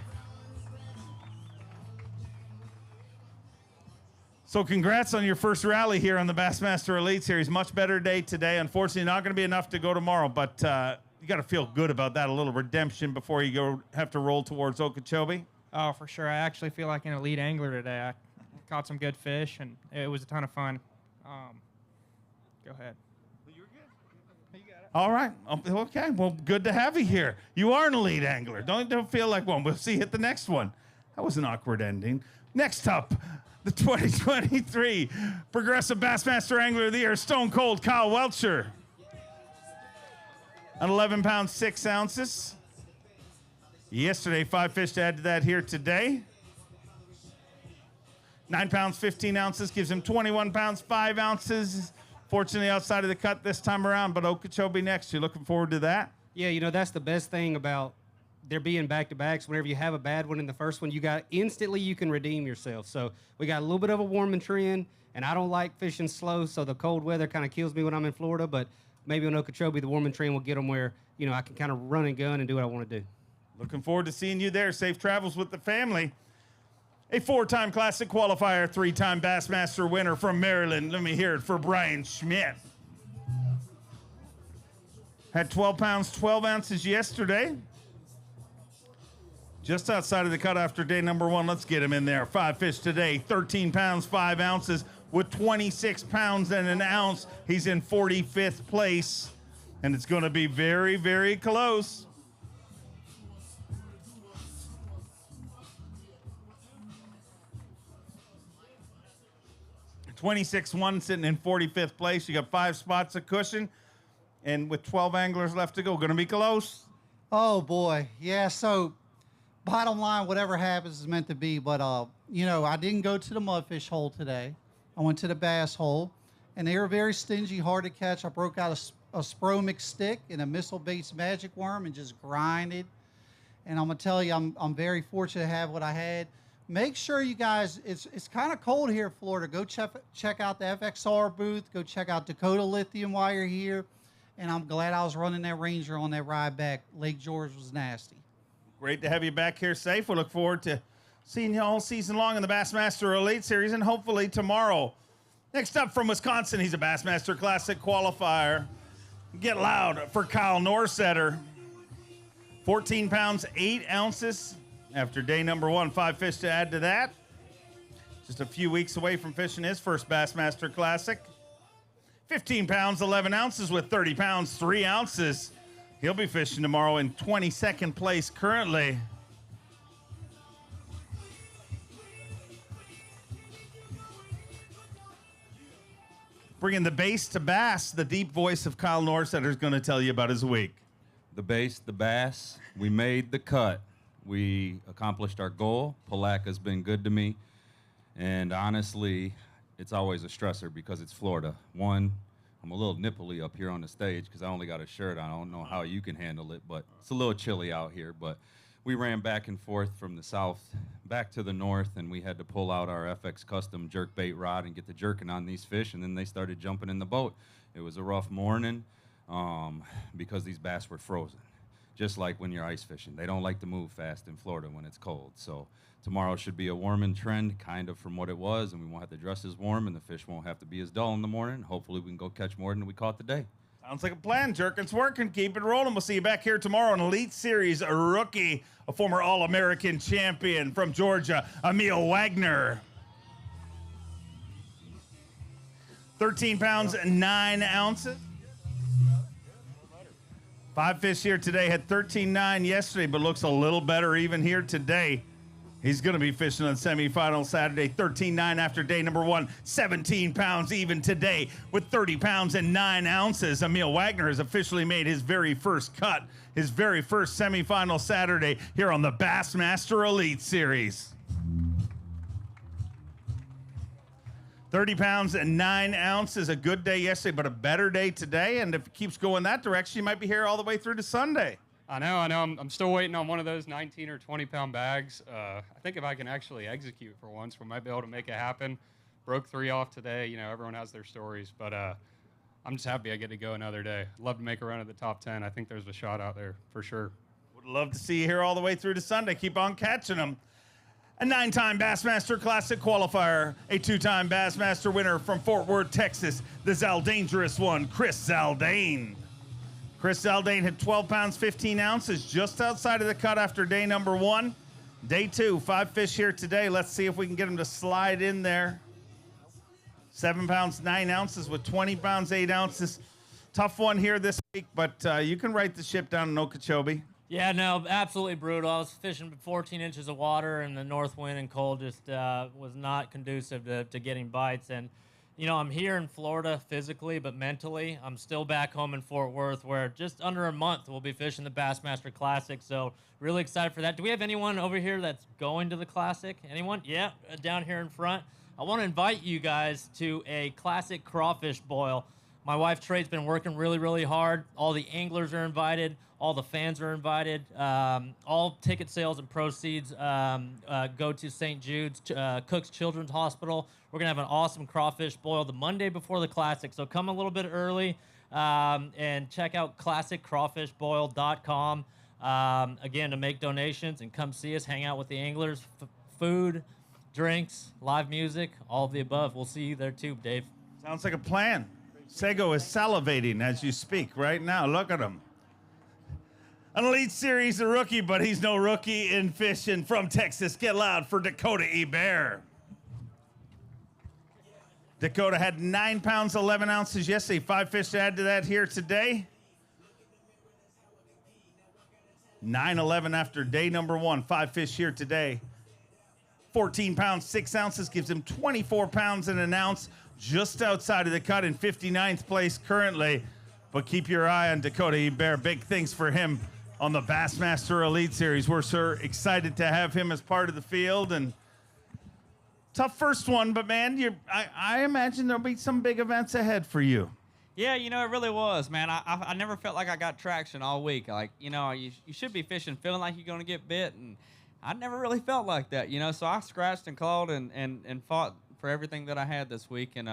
[SPEAKER 1] So congrats on your first rally here on the Bassmaster Elite Series. Much better day today. Unfortunately, not going to be enough to go tomorrow, but you got to feel good about that. A little redemption before you have to roll towards Okeechobee.
[SPEAKER 8] Oh, for sure. I actually feel like an elite angler today. I caught some good fish, and it was a ton of fun. Go ahead.
[SPEAKER 1] All right. Okay. Well, good to have you here. You are an elite angler. Don't feel like one. We'll see you at the next one. That was an awkward ending. Next up, the 2023 Progressive Bassmaster Angler of the Year, Stone Cold Kyle Welcher. An 11 pounds, 6 ounces. Yesterday, 5 fish to add to that here today. 9 pounds, 15 ounces gives him 21 pounds, 5 ounces. Fortunately, outside of the cut this time around, but Okeechobee next. You looking forward to that?
[SPEAKER 16] Yeah, you know, that's the best thing about there being back-to-backs. Whenever you have a bad one in the first one, you can redeem yourself. So we got a little bit of a warming trend, and I don't like fishing slow, so the cold weather kind of kills me when I'm in Florida, but maybe on Okeechobee, the warming trend will get them where, you know, I can kind of run and gun and do what I want to do.
[SPEAKER 1] Looking forward to seeing you there. Safe travels with the family. A 4-time Classic qualifier, 3-time Bassmaster winner from Maryland. Let me hear it for Brian Schmidt. Had 12 pounds, 12 ounces yesterday. Just outside of the cut after day number 1. Let's get him in there. 5 fish today, 13 pounds, 5 ounces with 26 pounds and an ounce. He's in 45th place, and it's going to be very, very close. 26-1 sitting in 45th place. You got 5 spots of cushion, and with 12 anglers left to go, going to be close.
[SPEAKER 17] Oh boy, yeah. So, bottom line, whatever happens is meant to be. But you know, I didn't go to the mudfish hole today. I went to the bass hole, and they were very stingy, hard to catch. I broke out a Spromic stick and a Missile Baits magic worm and just grinded. And I'm gonna tell you, I'm very fortunate to have what I had. Make sure you guys, it's kind of cold here in Florida. Go check out the FXR booth. Go check out Dakota Lithium while you're here. And I'm glad I was running that Ranger on that ride back. Lake George was nasty.
[SPEAKER 1] Great to have you back here safe. We look forward to seeing you all season long in the Bassmaster Elite Series and hopefully tomorrow. Next up from Wisconsin, he's a Bassmaster Classic qualifier. Get loud for Kyle Norsetter. 14 pounds, 8 ounces. After day number 1, 5 fish to add to that. Just a few weeks away from fishing his first Bassmaster Classic. 15 pounds, 11 ounces with 30 pounds, 3 ounces. He'll be fishing tomorrow in 22nd place currently. Bringing the bass to bass, the deep voice of Kyle Norsetter is going to tell you about his week.
[SPEAKER 18] The bass, the bass, we made the cut. We accomplished our goal. Palaca's been good to me. And honestly, it's always a stressor because it's Florida. One, I'm a little nipply up here on the stage because I only got a shirt on. I don't know how you can handle it, but it's a little chilly out here. But we ran back and forth from the south back to the north, and we had to pull out our FX Custom jerk bait rod and get the jerking on these fish, and then they started jumping in the boat. It was a rough morning because these bass were frozen. Just like when you're ice fishing. They don't like to move fast in Florida when it's cold. So tomorrow should be a warming trend, kind of from what it was, and we won't have to dress as warm, and the fish won't have to be as dull in the morning. Hopefully we can go catch more than we caught today.
[SPEAKER 1] Sounds like a plan. Jerkin's working. Keep it rolling. We'll see you back here tomorrow on Elite Series. A rookie, a former All-American champion from Georgia, Emil Wagner. 13 pounds, 9 ounces. 5 fish here today, had 13.9 yesterday, but looks a little better even here today. He's going to be fishing on semifinal Saturday, 13.9 after day number 1, 17 pounds even today with 30 pounds and 9 ounces. Emil Wagner has officially made his very first cut, his very first semifinal Saturday here on the Bassmaster Elite Series. 30 pounds and 9 ounces, a good day yesterday, but a better day today. And if it keeps going that direction, you might be here all the way through to Sunday.
[SPEAKER 20] I know. I'm still waiting on one of those 19 or 20 pound bags. I think if I can actually execute for once, we might be able to make it happen. Broke 3 off today. You know, everyone has their stories, but I'm just happy I get to go another day. Love to make a run at the top 10. I think there's a shot out there for sure.
[SPEAKER 1] Would love to see you here all the way through to Sunday. Keep on catching them. A 9-time Bassmaster Classic qualifier, a 2-time Bassmaster winner from Fort Worth, Texas, the Zaldangerous one, Chris Zaldane. Chris Zaldane hit 12 pounds, 15 ounces, just outside of the cut after day number 1. Day 2, 5 fish here today. Let's see if we can get him to slide in there. 7 pounds, 9 ounces with 20 pounds, 8 ounces. Tough one here this week, but you can right the ship down in Okeechobee.
[SPEAKER 2] Yeah, no, absolutely brutal. I was fishing 14 inches of water, and the north wind and cold just was not conducive to getting bites. And, you know, I'm here in Florida physically, but mentally, I'm still back home in Fort Worth, where just under a month we'll be fishing the Bassmaster Classic. So really excited for that. Do we have anyone over here that's going to the Classic? Anyone? Yeah, down here in front. I want to invite you guys to a Classic crawfish boil. My wife Trey's been working really, really hard. All the anglers are invited. All the fans are invited. All ticket sales and proceeds go to St. Jude's Cook's Children's Hospital. We're going to have an awesome crawfish boil the Monday before the Classic. So come a little bit early and check out classiccrawfishboil.com, again, to make donations and come see us, hang out with the anglers, food, drinks, live music, all of the above. We'll see you there too, Dave.
[SPEAKER 1] Sounds like a plan. Sego is salivating as you speak right now. Look at him. An Elite Series a rookie, but he's no rookie in fishing. From Texas, get loud for Dakota Hebert. Dakota had 9 pounds, 11 ounces yesterday. 5 fish to add to that here today. 9-11 after day number 1. 5 fish here today. 14 pounds, 6 ounces gives him 24 pounds and an ounce, just outside of the cut in 59th place currently. But keep your eye on Dakota Hebert. Big things for him on the Bassmaster Elite Series. We're so excited to have him as part of the field. And tough first one, but man, I imagine there'll be some big events ahead for you.
[SPEAKER 5] Yeah, you know, it really was, man. I never felt like I got traction all week. Like, you know, you should be fishing feeling like you're going to get bit, and I never really felt like that, you know. So I scratched and clawed and fought for everything that I had this week, and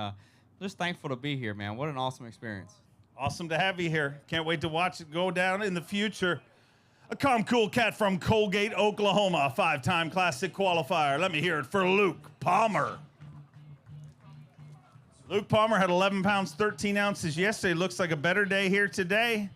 [SPEAKER 5] just thankful to be here, man. What an awesome experience.
[SPEAKER 1] Awesome to have you here. Can't wait to watch it go down in the future. A calm, cool cat from Colgate, Oklahoma, a 5-time Classic qualifier. Let me hear it for Luke Palmer. Luke Palmer had 11 pounds, 13 ounces yesterday. Looks like a better day here today.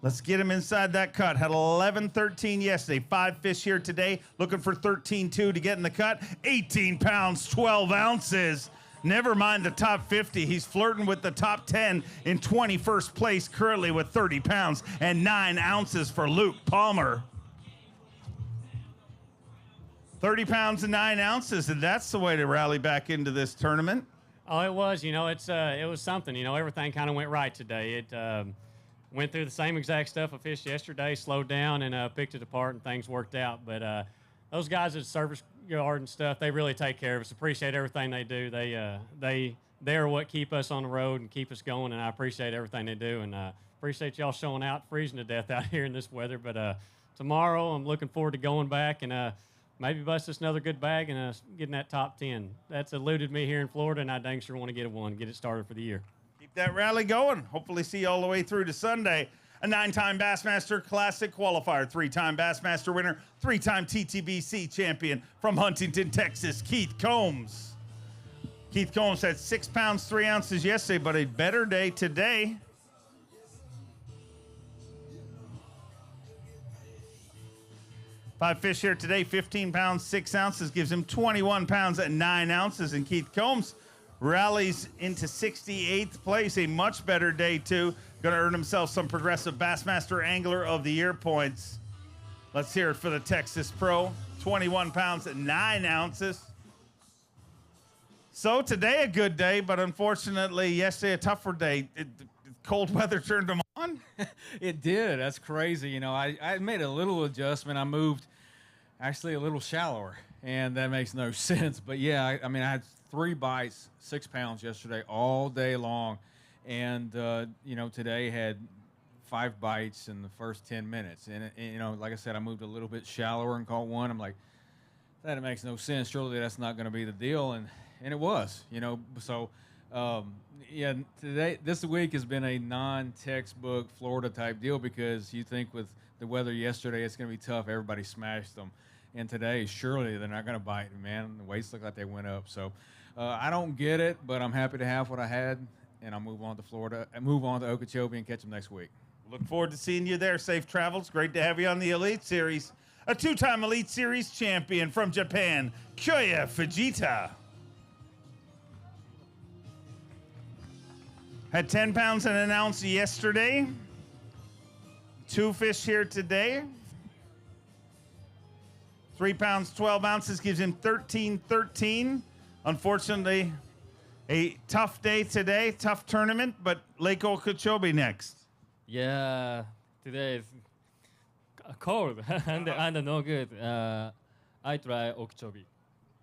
[SPEAKER 1] Let's get him inside that cut. Had 11-13 yesterday. 5 fish here today. Looking for 13-2 to get in the cut. 18 pounds, 12 ounces. Never mind the top 50. He's flirting with the top 10 in 21st place currently with 30 pounds and 9 ounces for Luke Palmer. 30 pounds and 9 ounces, and that's the way to rally back into this tournament.
[SPEAKER 6] Oh, it was. You know, it was something. You know, everything kind of went right today. It went through the same exact stuff I fished yesterday, slowed down, and picked it apart, and things worked out. But those guys at Service Yard and stuff, they really take care of us. Appreciate everything they do. They're what keep us on the road and keep us going, and I appreciate everything they do. And appreciate y'all showing out, freezing to death out here in this weather. But tomorrow, I'm looking forward to going back and maybe bust us another good bag and getting that top 10. That's eluded me here in Florida, and I dang sure want to get one, get it started for the year.
[SPEAKER 1] Keep that rally going. Hopefully see you all the way through to Sunday. A 9-time Bassmaster Classic qualifier, 3-time Bassmaster winner, 3-time TTBC champion from Huntington, Texas, Keith Combs. Keith Combs had 6 pounds, 3 ounces yesterday, but a better day today. Five fish here today, 15 pounds, 6 ounces, gives him 21 pounds and 9 ounces. And Keith Combs rallies into 68th place, a much better day too. Going to earn himself some Progressive Bassmaster Angler of the Year points. Let's hear it for the Texas Pro, 21 pounds and 9 ounces. So today a good day, but unfortunately yesterday a tougher day. Cold weather turned him on?
[SPEAKER 19] It did. That's crazy. You know, I made a little adjustment. I moved actually a little shallower, and that makes no sense. But yeah, I mean, I had 3 bites, 6 pounds yesterday all day long. And, you know, today had 5 bites in the first 10 minutes. And, you know, like I said, I moved a little bit shallower and caught 1. I'm like, that makes no sense. Surely that's not going to be the deal. And it was, you know. So, yeah, this week has been a non-textbook Florida type deal because you think with the weather yesterday it's going to be tough. Everybody smashed them. And today, surely they're not going to bite, man. The weights look like they went up. So I don't get it, but I'm happy to have what I had, and I'll move on to Florida, and move on to Okeechobee and catch them next week.
[SPEAKER 1] Look forward to seeing you there. Safe travels. Great to have you on the Elite Series. A two-time Elite Series champion from Japan, Kyoya Fujita. Had 10 pounds and an ounce yesterday. 2 fish here today. 3 pounds, 12 ounces gives him 13-13. Unfortunately, a tough day today, tough tournament, but Lake Okeechobee next.
[SPEAKER 3] Yeah, today is cold and no good. I try Okeechobee.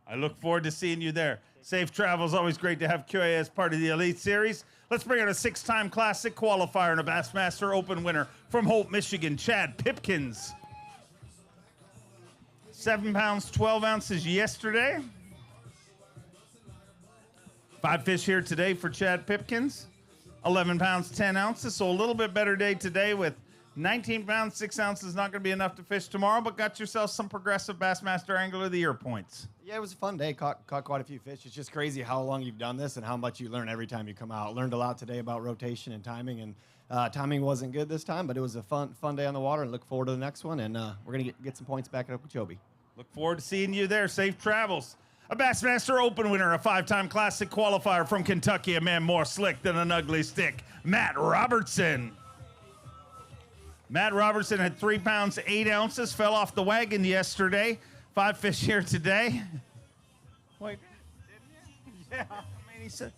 [SPEAKER 1] I look forward to seeing you there. Safe travels. Always great to have Kyoya as part of the Elite Series. Let's bring out a 6-time Classic qualifier and a Bassmaster Open winner from Hope, Michigan, Chad Pipkins. 7 pounds, 12 ounces yesterday. 5 fish here today for Chad Pipkins. 11 pounds, 10 ounces. So a little bit better day today with 19 pounds, 6 ounces. Not going to be enough to fish tomorrow, but got yourself some progressive Bassmaster Angler of the Year points.
[SPEAKER 4] Yeah, it was a fun day. Caught quite a few fish. It's just crazy how long you've done this and how much you learn every time you come out. Learned a lot today about rotation and timing, and timing wasn't good this time, but it was a fun day on the water, and look forward to the next one. And we're going to get some points back at Okeechobee.
[SPEAKER 1] Look forward to seeing you there. Safe travels. A Bassmaster Open winner, a 5-time Classic qualifier from Kentucky, a man more slick than an ugly stick, Matt Robertson. Matt Robertson had 3 pounds, 8 ounces, fell off the wagon yesterday. 5 fish here today. Wait, yeah, I mean, he said,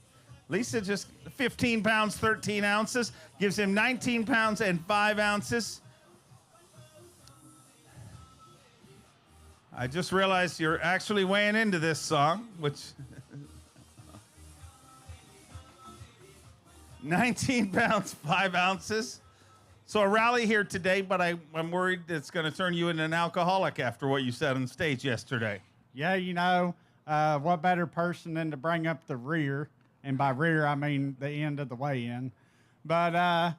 [SPEAKER 1] Lisa just 15 pounds, 13 ounces, gives him 19 pounds and 5 ounces. I just realized you're actually weighing into this song, which 19 pounds, 5 ounces. So a rally here today, but I'm worried it's going to turn you into an alcoholic after what you said on stage yesterday.
[SPEAKER 7] Yeah, you know, what better person than to bring up the rear? And by rear, I mean the end of the weigh-in. But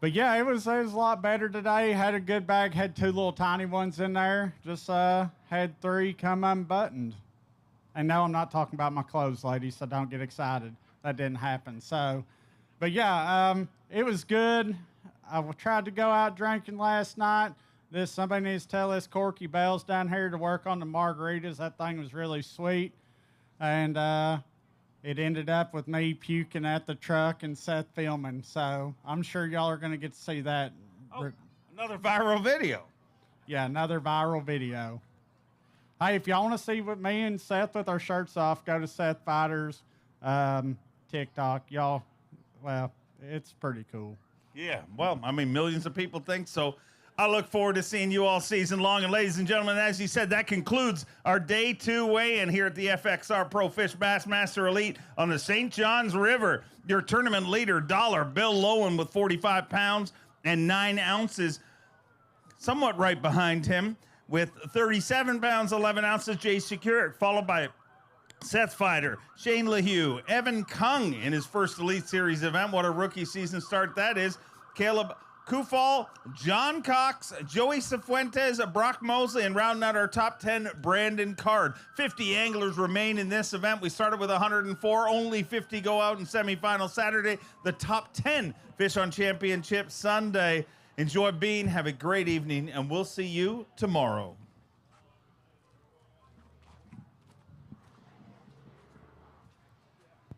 [SPEAKER 7] yeah, it was a lot better today. Had a good bag, had 2 little tiny ones in there. Just had 3 come unbuttoned. And no, I'm not talking about my clothes, ladies, so don't get excited. That didn't happen. So, but yeah, it was good. I tried to go out drinking last night. Somebody needs to tell this Corky Bells down here to work on the margaritas. That thing was really sweet. And it ended up with me puking at the truck and Seth filming. So I'm sure y'all are going to get to see that.
[SPEAKER 1] Oh, another viral video.
[SPEAKER 7] Yeah, another viral video. Hey, if y'all want to see what me and Seth with our shirts off, go to Seth Feider's TikTok. Y'all, well, it's pretty cool.
[SPEAKER 1] Yeah, well, I mean, millions of people think so. I look forward to seeing you all season long. And ladies and gentlemen, as you said, that concludes our Day 2 weigh-in here at the FXR Pro Fish Bassmaster Elite on the St. Johns River. Your tournament leader, Bill Lowen, with 45 pounds and 9 ounces. Somewhat right behind him with 37 pounds, 11 ounces, Przekurat, followed by Seth Feider, Shane LeHew, Evan Kung in his first Elite Series event. What a rookie season start that is. Caleb Kufal, John Cox, Joey Cifuentes, Brock Mosley, and rounding out our top 10, Brandon Card. 50 anglers remain in this event. We started with 104. Only 50 go out in semifinal Saturday. The top 10 fish on championship Sunday. Enjoy being. Have a great evening, and we'll see you tomorrow.